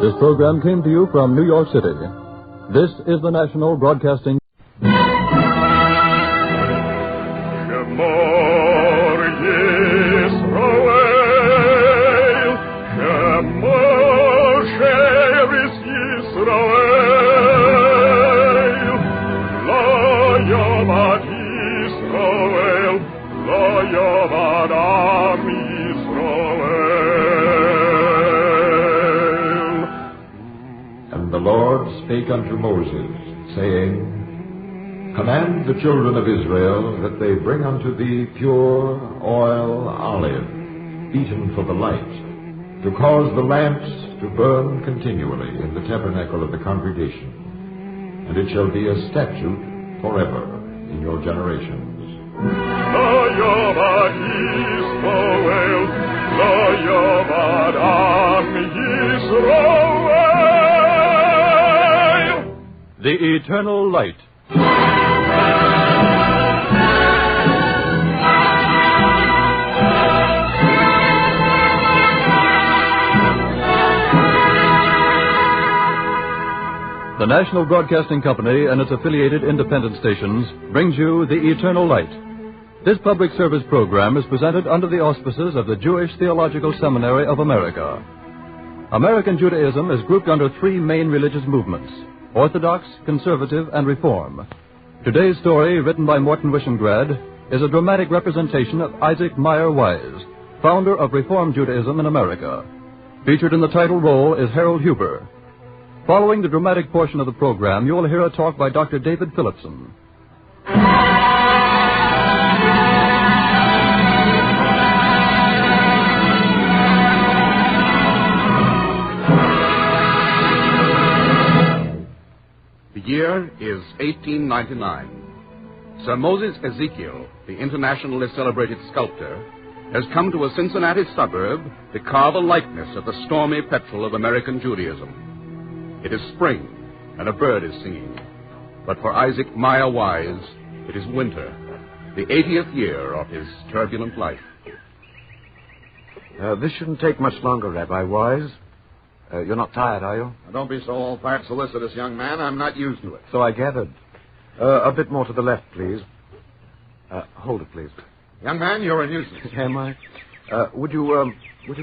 This program came to you from New York City. This is the National Broadcasting. Spake unto Moses, saying, Command the children of Israel that they bring unto thee pure oil olive, beaten for the light, to cause the lamps to burn continually in the tabernacle of the congregation. And it shall be a statute forever in your generations. The Eternal Light. The National Broadcasting Company and its affiliated independent stations brings you The Eternal Light. This public service program is presented under the auspices of the Jewish Theological Seminary of America. American Judaism is grouped under three main religious movements: Orthodox, Conservative, and Reform. Today's story, written by Morton Wishengrad, is a dramatic representation of Isaac Meyer Wise, founder of Reform Judaism in America. Featured in the title role is Harold Huber. Following the dramatic portion of the program, you will hear a talk by Dr. David Phillipson. The year is 1899. Sir Moses Ezekiel, the internationally celebrated sculptor, has come to a Cincinnati suburb to carve a likeness of the stormy petrel of American Judaism. It is spring, and a bird is singing. But for Isaac Meyer Wise, it is winter, the 80th year of his turbulent life. This shouldn't take much longer, Rabbi Wise. You're not tired, are you? Now, don't be so all-fired solicitous, young man. I'm not used to it. So I gathered. A bit more to the left, please. Hold it, please. Young man, you're a nuisance. Am I? Would you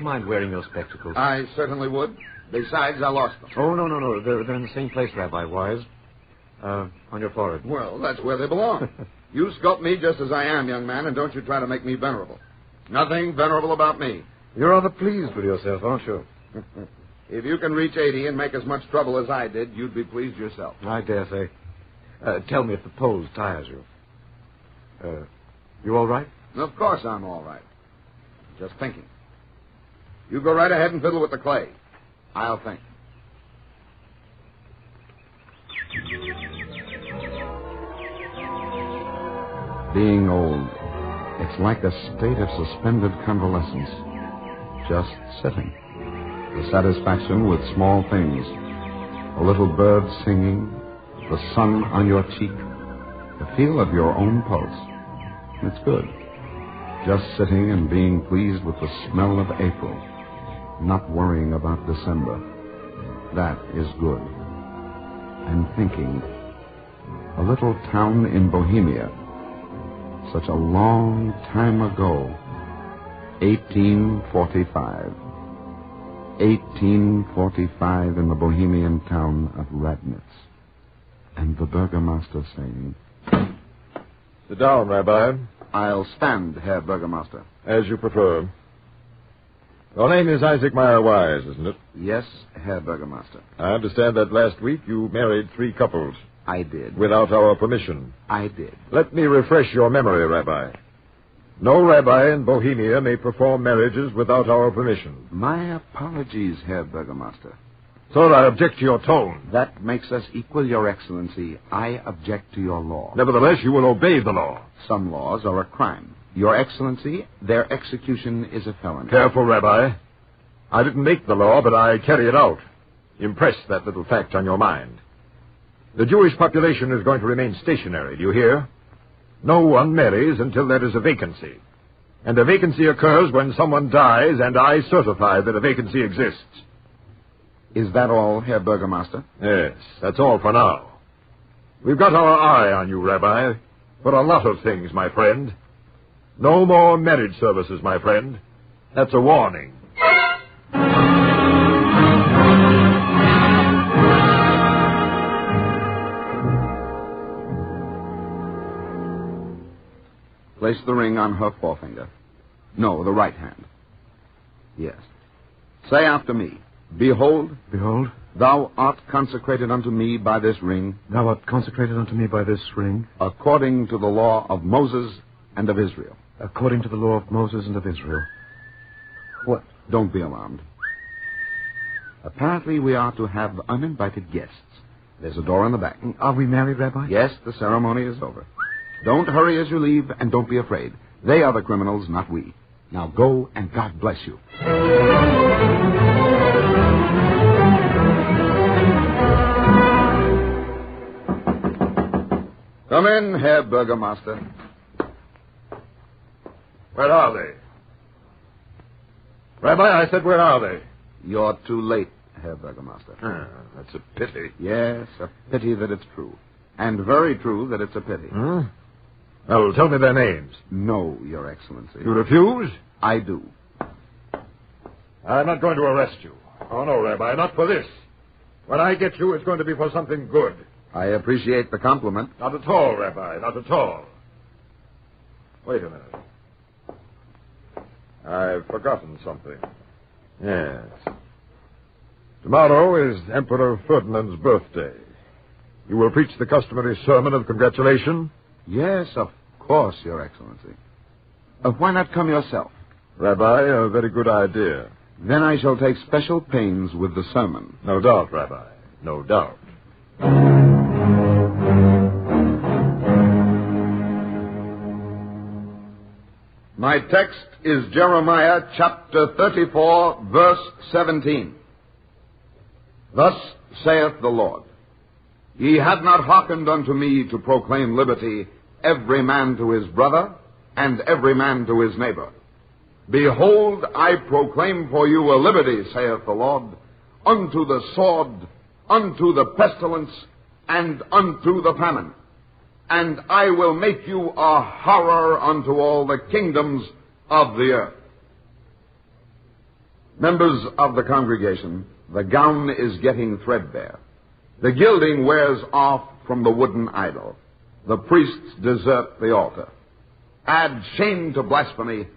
mind wearing your spectacles? I certainly would. Besides, I lost them. Oh, no. They're in the same place, Rabbi Wise. On your forehead. Well, that's where they belong. You sculpt me just as I am, young man, and don't you try to make me venerable. Nothing venerable about me. You're rather pleased with yourself, aren't you? If you can reach 80 and make as much trouble as I did, you'd be pleased yourself. I dare say. Tell me if the pose tires you. You all right? Of course I'm all right. Just thinking. You go right ahead and fiddle with the clay. I'll think. Being old, it's like a state of suspended convalescence. Just sitting. The satisfaction with small things. A little bird singing, the sun on your cheek, the feel of your own pulse. It's good. Just sitting and being pleased with the smell of April, not worrying about December. That is good. And thinking, a little town in Bohemia, such a long time ago, 1845. 1845 in the Bohemian town of Radnitz. And the Burgomaster saying... Sit down, Rabbi. I'll stand, Herr Burgomaster. As you prefer. Your name is Isaac Meyer Wise, isn't it? Yes, Herr Burgomaster. I understand that last week you married 3 couples. I did. Without our permission. I did. Let me refresh your memory, Rabbi. No rabbi in Bohemia may perform marriages without our permission. My apologies, Herr Burgomaster. Sir, I object to your tone. That makes us equal, Your Excellency. I object to your law. Nevertheless, you will obey the law. Some laws are a crime. Your Excellency, their execution is a felony. Careful, Rabbi. I didn't make the law, but I carry it out. Impress that little fact on your mind. The Jewish population is going to remain stationary, do you hear? No one marries until there is a vacancy. And a vacancy occurs when someone dies, and I certify that a vacancy exists. Is that all, Herr Burgomaster? Yes, that's all for now. We've got our eye on you, Rabbi, for a lot of things, my friend. No more marriage services, my friend. That's a warning. Place the ring on her forefinger. No, the right hand. Yes. Say after me, Behold, Behold, thou art consecrated unto me by this ring, thou art consecrated unto me by this ring, according to the law of Moses and of Israel. according to the law of Moses and of Israel. What? Don't be alarmed. Apparently we are to have uninvited guests. There's a door in the back. Are we married, Rabbi? Yes, the ceremony is over. Don't hurry as you leave, and don't be afraid. They are the criminals, not we. Now go, and God bless you. Come in, Herr Burgomaster. Where are they? Rabbi, I said, where are they? You're too late, Herr Burgomaster. That's a pity. Yes, a pity that it's true. And very true that it's a pity. Well, tell me their names. No, Your Excellency. You refuse? I do. I'm not going to arrest you. Oh, no, Rabbi, not for this. When I get you, it's going to be for something good. I appreciate the compliment. Not at all, Rabbi, not at all. Wait a minute. I've forgotten something. Yes. Tomorrow is Emperor Ferdinand's birthday. You will preach the customary sermon of congratulation? Yes, of course, Your Excellency. Why not come yourself? Rabbi, a very good idea. Then I shall take special pains with the sermon. No doubt, Rabbi. No doubt. My text is Jeremiah chapter 34, verse 17. Thus saith the Lord, Ye had not hearkened unto me to proclaim liberty, every man to his brother, and every man to his neighbor. Behold, I proclaim for you a liberty, saith the Lord, unto the sword, unto the pestilence, and unto the famine. And I will make you a horror unto all the kingdoms of the earth. Members of the congregation, the gown is getting threadbare. The gilding wears off from the wooden idol. The priests desert the altar. Add shame to blasphemy,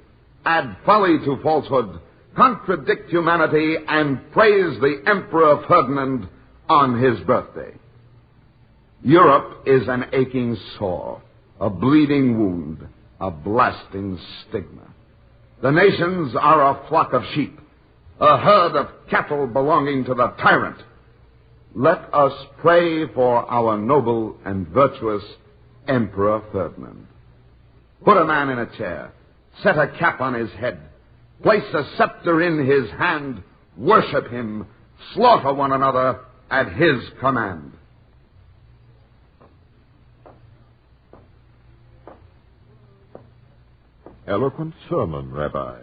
add folly to falsehood, contradict humanity, and praise the Emperor Ferdinand on his birthday. Europe is an aching sore, a bleeding wound, a blasting stigma. The nations are a flock of sheep, a herd of cattle belonging to the tyrant. Let us pray for our noble and virtuous Emperor Ferdinand. Put a man in a chair, set a cap on his head, place a scepter in his hand, worship him, slaughter one another at his command. Eloquent sermon, Rabbi.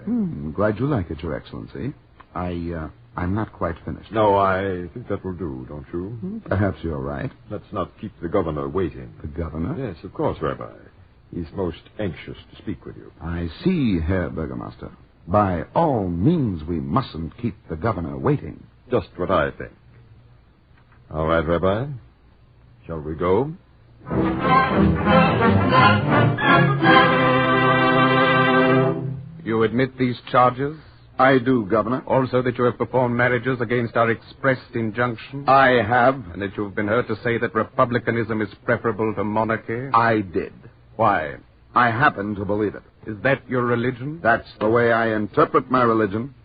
Glad you like it, Your Excellency. I'm not quite finished. No, I think that will do, don't you? Perhaps you're right. Let's not keep the governor waiting. The governor? Yes, of course, Rabbi. He's most anxious to speak with you. I see, Herr Burgomaster. By all means, we mustn't keep the governor waiting. Just what I think. All right, Rabbi. Shall we go? You admit these charges? I do, Governor. Also that you have performed marriages against our expressed injunction? I have. And that you've been heard to say that republicanism is preferable to monarchy? I did. Why? I happen to believe it. Is that your religion? That's the way I interpret my religion.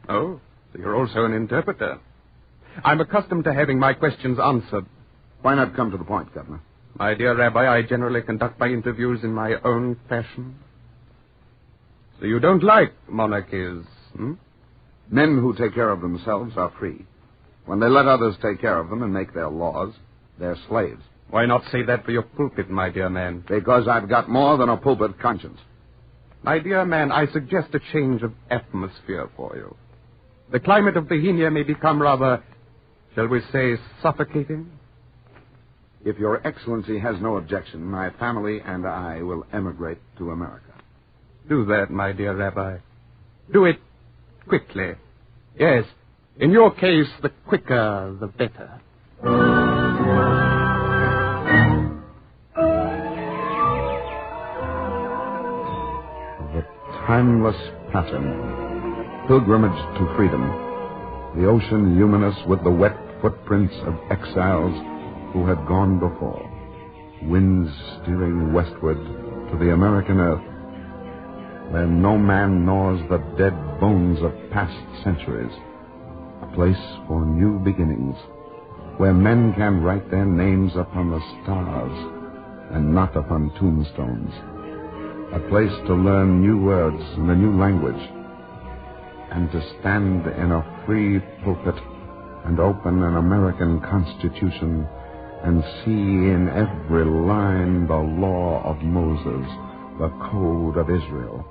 Oh, so you're also an interpreter. I'm accustomed to having my questions answered. Why not come to the point, Governor? My dear Rabbi, I generally conduct my interviews in my own fashion. So you don't like monarchies, Men who take care of themselves are free. When they let others take care of them and make their laws, they're slaves. Why not say that for your pulpit, my dear man? Because I've got more than a pulpit conscience. My dear man, I suggest a change of atmosphere for you. the climate of Bohemia may become rather, shall we say, suffocating? If Your Excellency has no objection, my family and I will emigrate to America. Do that, my dear Rabbi. Do it quickly. Yes, in your case, the quicker, the better. The timeless pattern, pilgrimage to freedom, the ocean luminous with the wet footprints of exiles who had gone before, winds steering westward to the American earth, where no man gnaws the dead bones of past centuries, a place for new beginnings, where men can write their names upon the stars and not upon tombstones, a place to learn new words in a new language, and to stand in a free pulpit and open an American Constitution and see in every line the law of Moses, the code of Israel.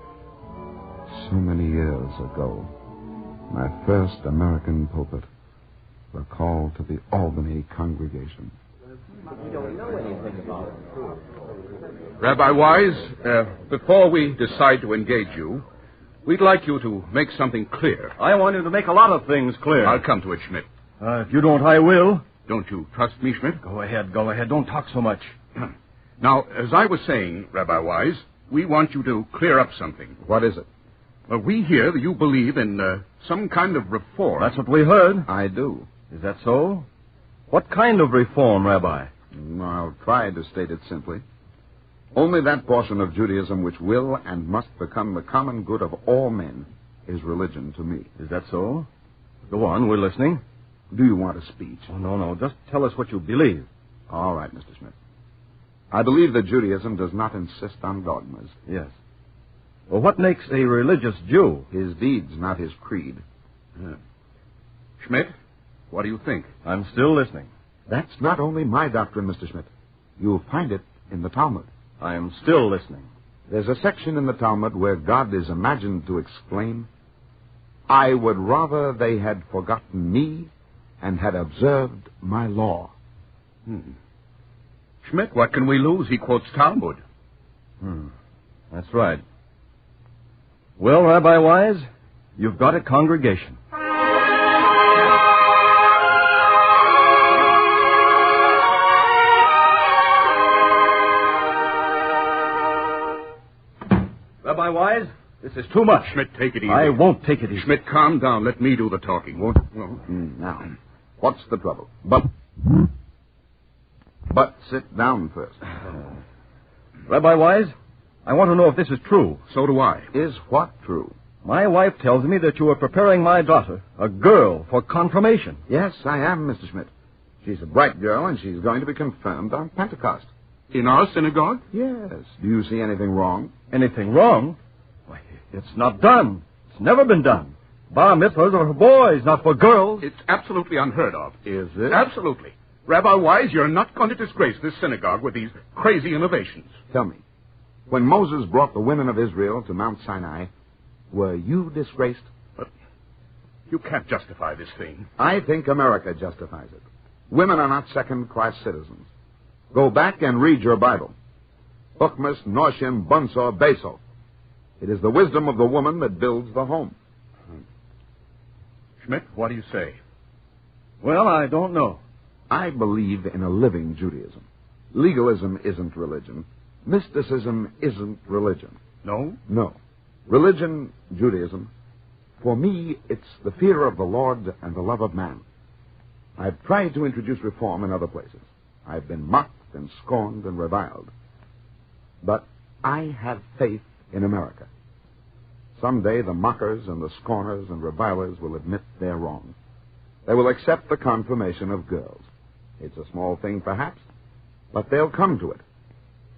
So many years ago, my first American pulpit, the call to the Albany congregation. Rabbi Wise, before we decide to engage you, we'd like you to make something clear. I want you to make a lot of things clear. I'll come to it, Schmidt. If you don't, I will. Don't you trust me, Schmidt? Go ahead. Don't talk so much. Now, as I was saying, Rabbi Wise, we want you to clear up something. What is it? Well, we hear that you believe in some kind of reform. That's what we heard. I do. Is that so? What kind of reform, Rabbi? I'll try to state it simply. Only that portion of Judaism which will and must become the common good of all men is religion to me. Is that so? Go on, we're listening. Do you want a speech? Oh, no. Just tell us what you believe. All right, Mr. Schmidt. I believe that Judaism does not insist on dogmas. Yes. Well, what makes a religious Jew? His deeds, not his creed. Schmidt, what do you think? I'm still listening. That's not only my doctrine, Mr. Schmidt. You'll find it in the Talmud. I am still listening. There's a section in the Talmud where God is imagined to exclaim, I would rather they had forgotten me and had observed my law. Schmidt, what can we lose? He quotes Talmud. That's right. Well, Rabbi Wise, you've got a congregation. Rabbi Wise, this is too much. Schmidt, take it easy. I won't take it easy. Schmidt, calm down. Let me do the talking. Won't? Well, now, what's the trouble? But sit down first. Rabbi Wise, I want to know if this is true. So do I. Is what true? My wife tells me that you are preparing my daughter, a girl, for confirmation. Yes, I am, Mr. Schmidt. She's a bright girl, and she's going to be confirmed on Pentecost. In our synagogue? Yes. Do you see anything wrong? Anything wrong? Why, it's not done. It's never been done. Bar mitzvahs are for boys, not for girls. It's absolutely unheard of. Is it? Absolutely. Rabbi Wise, you're not going to disgrace this synagogue with these crazy innovations. Tell me, when Moses brought the women of Israel to Mount Sinai, were you disgraced? But you can't justify this thing. I think America justifies it. Women are not second-class citizens. Go back and read your Bible. Ukmas, Noshim, Bunsor, Beso. It is the wisdom of the woman that builds the home. Schmidt, what do you say? Well, I don't know. I believe in a living Judaism. Legalism isn't religion. Mysticism isn't religion. No? No. Religion, Judaism, for me, it's the fear of the Lord and the love of man. I've tried to introduce reform in other places. I've been mocked and scorned and reviled. But I have faith in America. Someday the mockers and the scorners and revilers will admit they're wrong. They will accept the confirmation of girls. It's a small thing, perhaps, but they'll come to it.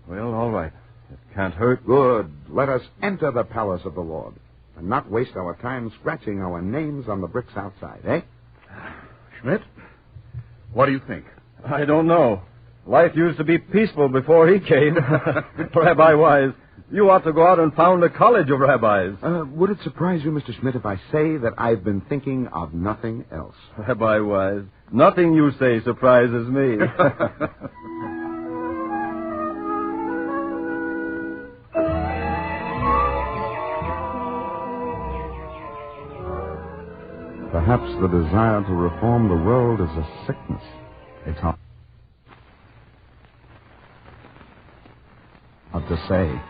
Well, all right. It can't hurt. Good. Let us enter the palace of the Lord and not waste our time scratching our names on the bricks outside, eh? Schmidt, what do you think? I don't know. Life used to be peaceful before he came. Rabbi Wise, You ought to go out and found a college of rabbis. Would it surprise you, Mr. Schmidt, if I say that I've been thinking of nothing else? Rabbi Wise, nothing you say surprises me. Perhaps the desire to reform the world is a sickness. It's hard to say.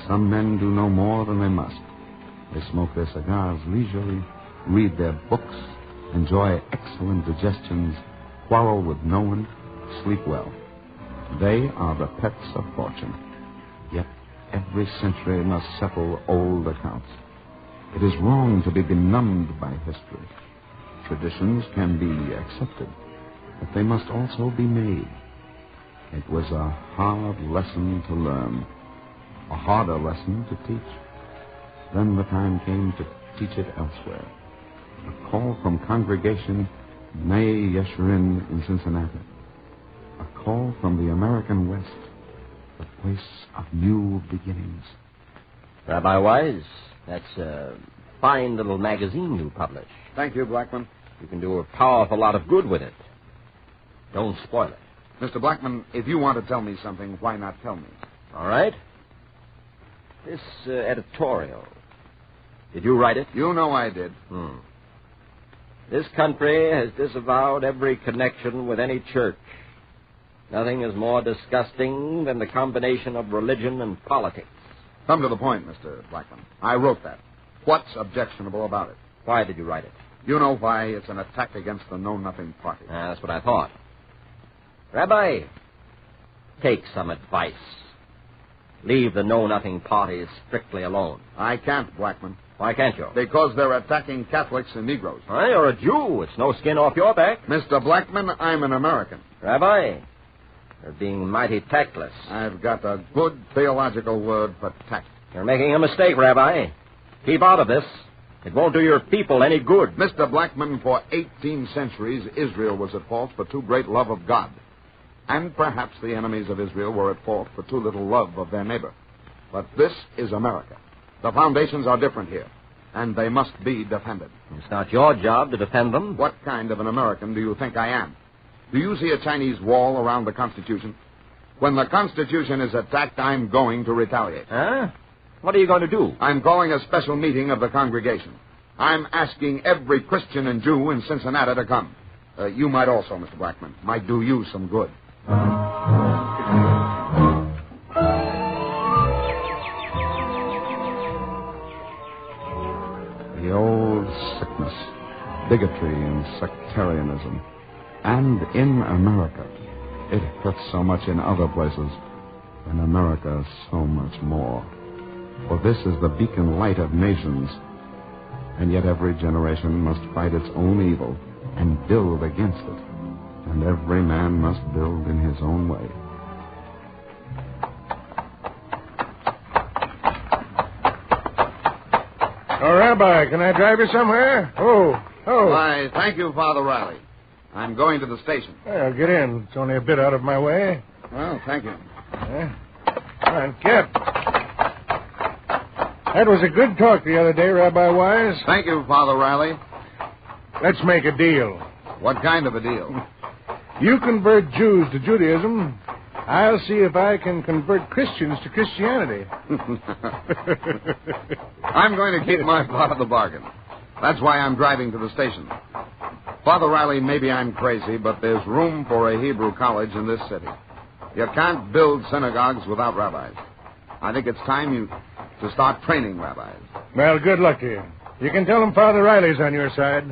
Some men do no more than they must. They smoke their cigars leisurely, read their books, enjoy excellent digestions, quarrel with no one, sleep well. They are the pets of fortune. Yet every century must settle old accounts. It is wrong to be benumbed by history. Traditions can be accepted, but they must also be made. It was a hard lesson to learn, a harder lesson to teach. Then the time came to teach it elsewhere. A call from Congregation Nei Yeshurin in Cincinnati. A call from the American West, the place of new beginnings. Rabbi Wise, that's a fine little magazine you publish. Thank you, Blackman. You can do a powerful lot of good with it. Don't spoil it. Mr. Blackman, if you want to tell me something, why not tell me? All right. This editorial, did you write it? You know I did. This country has disavowed every connection with any church. Nothing is more disgusting than the combination of religion and politics. Come to the point, Mr. Blackman. I wrote that. What's objectionable about it? Why did you write it? You know why. It's an attack against the Know-Nothing Party. That's what I thought. Rabbi, take some advice. Leave the Know-Nothing Party strictly alone. I can't, Blackman. Why can't you? Because they're attacking Catholics and Negroes. You're a Jew. It's no skin off your back. Mr. Blackman, I'm an American. Rabbi, you're being mighty tactless. I've got a good theological word for tact. You're making a mistake, Rabbi. Keep out of this. It won't do your people any good. Mr. Blackman, for 18 centuries, Israel was at fault for too great love of God. And perhaps the enemies of Israel were at fault for too little love of their neighbor. But this is America. The foundations are different here, and they must be defended. It's not your job to defend them. What kind of an American do you think I am? Do you see a Chinese wall around the Constitution? When the Constitution is attacked, I'm going to retaliate. Huh? What are you going to do? I'm calling a special meeting of the congregation. I'm asking every Christian and Jew in Cincinnati to come. You might also, Mr. Blackman. Might do you some good. The old sickness, bigotry and sectarianism. And in America. It hurts so much in other places. In America, so much more. For this is the beacon light of nations. And yet every generation must fight its own evil and build against it. And every man must build in his own way. Oh, Rabbi, can I drive you somewhere? Oh. Why, thank you, Father Riley. I'm going to the station. Well, get in. It's only a bit out of my way. Well, thank you. All right, Kip. That was a good talk the other day, Rabbi Wise. Thank you, Father Riley. Let's make a deal. What kind of a deal? You convert Jews to Judaism. I'll see if I can convert Christians to Christianity. I'm going to keep my part of the bargain. That's why I'm driving to the station. Father Riley, maybe I'm crazy, but there's room for a Hebrew college in this city. You can't build synagogues without rabbis. I think it's time to start training rabbis. Well, good luck to you. You can tell them Father Riley's on your side.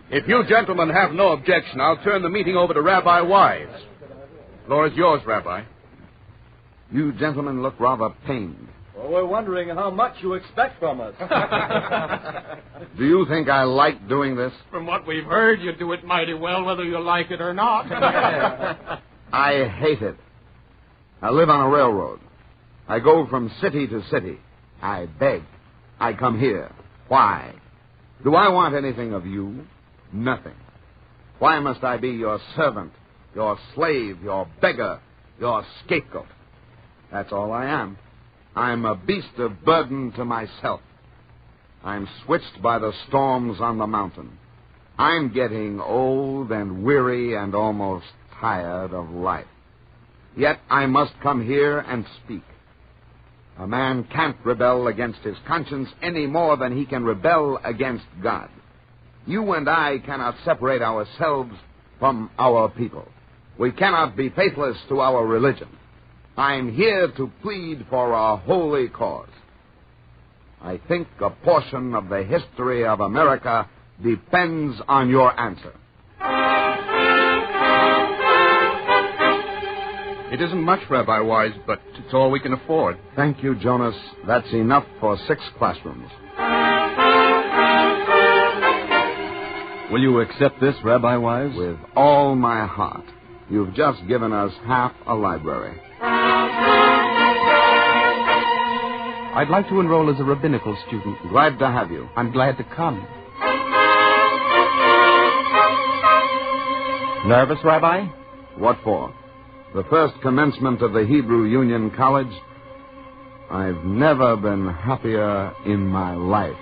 If you gentlemen have no objection, I'll turn the meeting over to Rabbi Wise. The floor is yours, Rabbi. You gentlemen look rather pained. Well, we're wondering how much you expect from us. Do you think I like doing this? From what we've heard, you do it mighty well, whether you like it or not. I hate it. I live on a railroad. I go from city to city. I beg. I come here. Why? Do I want anything of you? Nothing. Why must I be your servant, your slave, your beggar, your scapegoat? That's all I am. I'm a beast of burden to myself. I'm switched by the storms on the mountain. I'm getting old and weary and almost tired of life. Yet I must come here and speak. A man can't rebel against his conscience any more than he can rebel against God. You and I cannot separate ourselves from our people. We cannot be faithless to our religion. I'm here to plead for a holy cause. I think a portion of the history of America depends on your answer. It isn't much, Rabbi Wise, but it's all we can afford. Thank you, Jonas. That's enough for 6 classrooms. Will you accept this, Rabbi Wise? With all my heart. You've just given us half a library. I'd like to enroll as a rabbinical student. Glad to have you. I'm glad to come. Nervous, Rabbi? What for? The first commencement of the Hebrew Union College? I've never been happier in my life.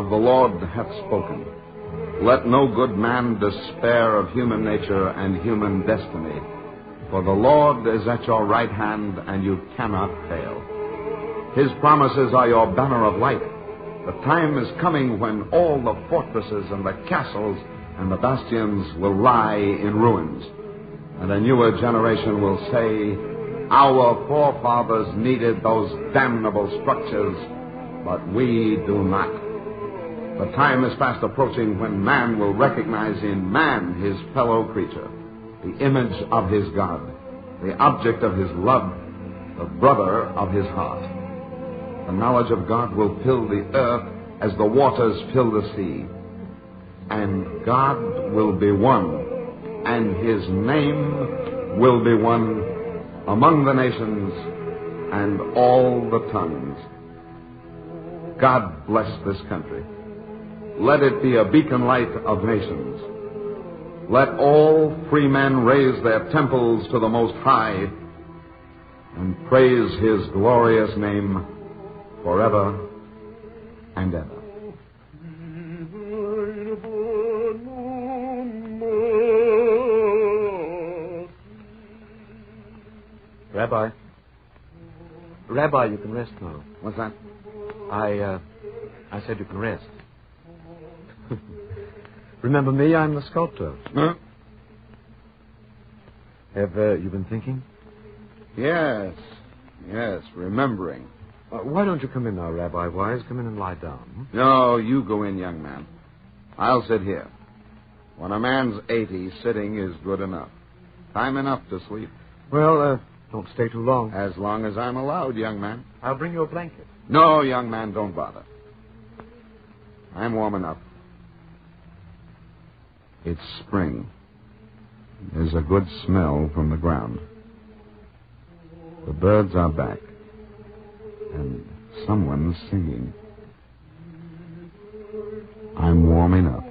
The Lord hath spoken. Let no good man despair of human nature and human destiny, for the Lord is at your right hand, and you cannot fail. His promises are your banner of light. The time is coming when all the fortresses and the castles and the bastions will lie in ruins, and a newer generation will say, our forefathers needed those damnable structures, but we do not. The time is fast approaching when man will recognize in man his fellow creature, the image of his God, the object of his love, the brother of his heart. The knowledge of God will fill the earth as the waters fill the sea. And God will be one, and his name will be one among the nations and all the tongues. God bless this country. Let it be a beacon light of nations. Let all free men raise their temples to the Most High and praise his glorious name forever and ever. Rabbi, you can rest now. What's that? I said you can rest. Remember me? I'm the sculptor. Huh? Have you been thinking? Yes, remembering. Why don't you come in now, Rabbi Wise? Come in and lie down. No, you go in, young man. I'll sit here. When a man's 80, sitting is good enough. Time enough to sleep. Well, don't stay too long. As long as I'm allowed, young man. I'll bring you a blanket. No, young man, don't bother. I'm warm enough. It's spring. There's a good smell from the ground. The birds are back. And someone's singing. I'm warming up.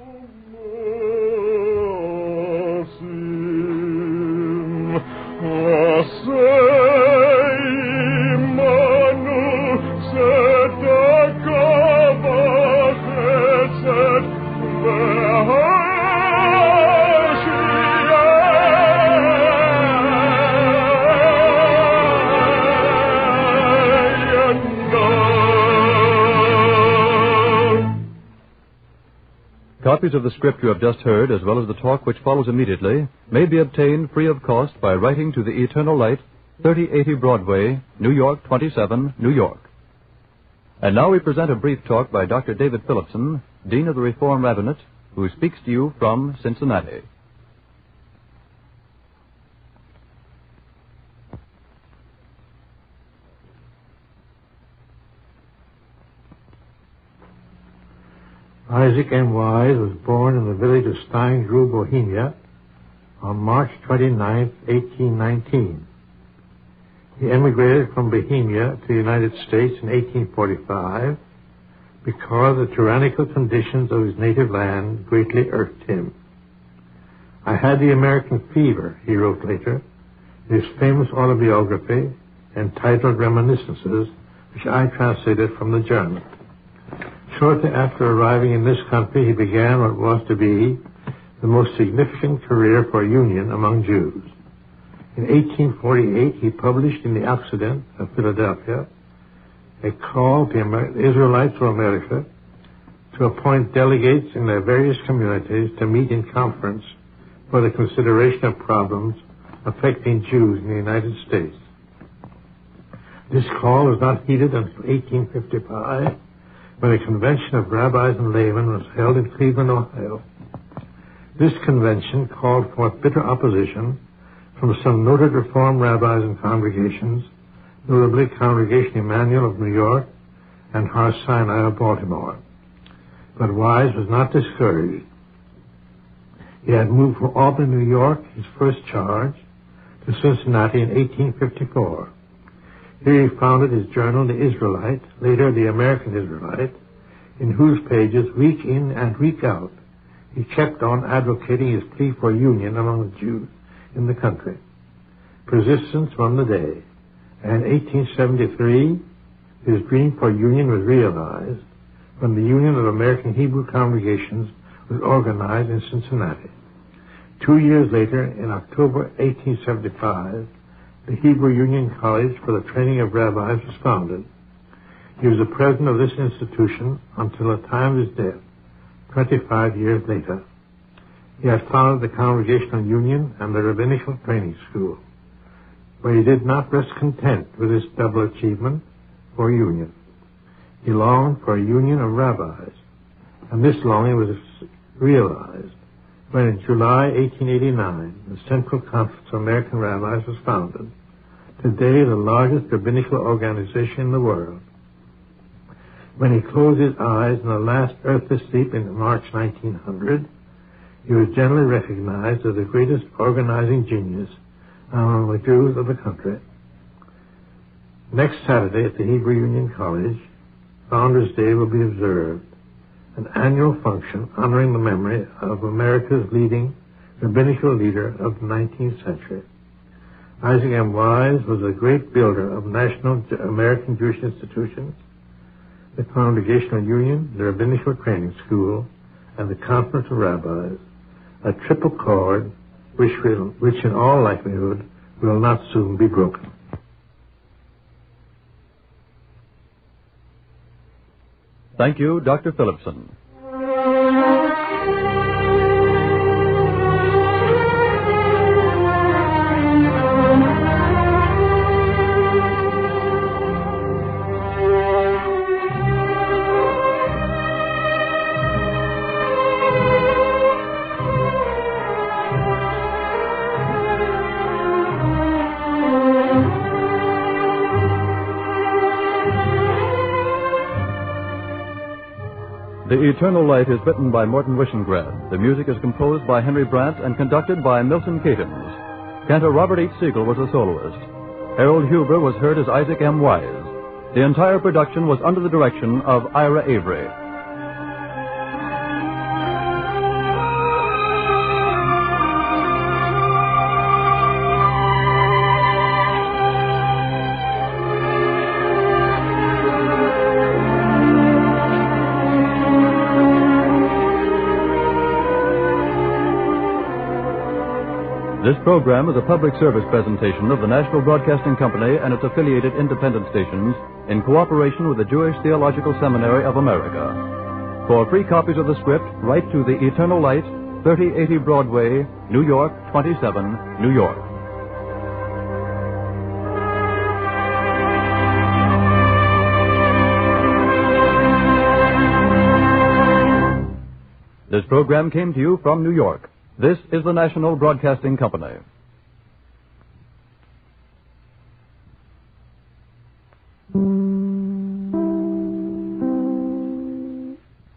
Copies of the script you have just heard, as well as the talk which follows immediately, may be obtained free of cost by writing to the Eternal Light, 3080 Broadway, New York 27, New York. And now we present a brief talk by Dr. David Phillipson, Dean of the Reform Rabbinate, who speaks to you from Cincinnati. Isaac M. Wise was born in the village of Steingru, Bohemia, on March 29, 1819. He emigrated from Bohemia to the United States in 1845 because the tyrannical conditions of his native land greatly irked him. "I had the American fever," he wrote later, in his famous autobiography entitled Reminiscences, which I translated from the German. Shortly after arriving in this country, he began what was to be the most significant career for union among Jews. In 1848, he published in the Occident of Philadelphia a call to the Israelites of America to appoint delegates in their various communities to meet in conference for the consideration of problems affecting Jews in the United States. This call was not heeded until 1855, when a convention of rabbis and laymen was held in Cleveland, Ohio. This convention called forth bitter opposition from some noted Reform rabbis and congregations, notably Congregation Emmanuel of New York and Har Sinai of Baltimore. But Wise was not discouraged. He had moved from Albany, New York, his first charge, to Cincinnati in 1854. Here he founded his journal, The Israelite, later The American Israelite, in whose pages, week in and week out, he kept on advocating his plea for union among the Jews in the country. Persistence won the day, and in 1873, his dream for union was realized when the Union of American Hebrew Congregations was organized in Cincinnati. 2 years later, in October 1875, the Hebrew Union College for the Training of Rabbis was founded. He was the president of this institution until the time of his death, 25 years later. He had founded the Congregational Union and the Rabbinical Training School, but he did not rest content with this double achievement for union. He longed for a union of rabbis, and this longing was realized when in July 1889 the Central Conference of American Rabbis was founded, today the largest rabbinical organization in the world. When he closed his eyes in the last earthly sleep in March 1900, he was generally recognized as the greatest organizing genius among the Jews of the country. Next Saturday at the Hebrew Union College, Founders' Day will be observed, an annual function honoring the memory of America's leading rabbinical leader of the 19th century. Isaac M. Wise was a great builder of national American Jewish institutions, the Congregational Union, the Rabbinical Training School, and the Conference of Rabbis, a triple cord which in all likelihood will not soon be broken. Thank you, Dr. Phillipson. The Eternal Light is written by Morton Wishengrad. The music is composed by Henry Brandt and conducted by Milton Catons. Cantor Robert H. Siegel was a soloist. Harold Huber was heard as Isaac M. Wise. The entire production was under the direction of Ira Avery. This program is a public service presentation of the National Broadcasting Company and its affiliated independent stations in cooperation with the Jewish Theological Seminary of America. For free copies of the script, write to The Eternal Light, 3080 Broadway, New York, 27, New York. This program came to you from New York. This is the National Broadcasting Company.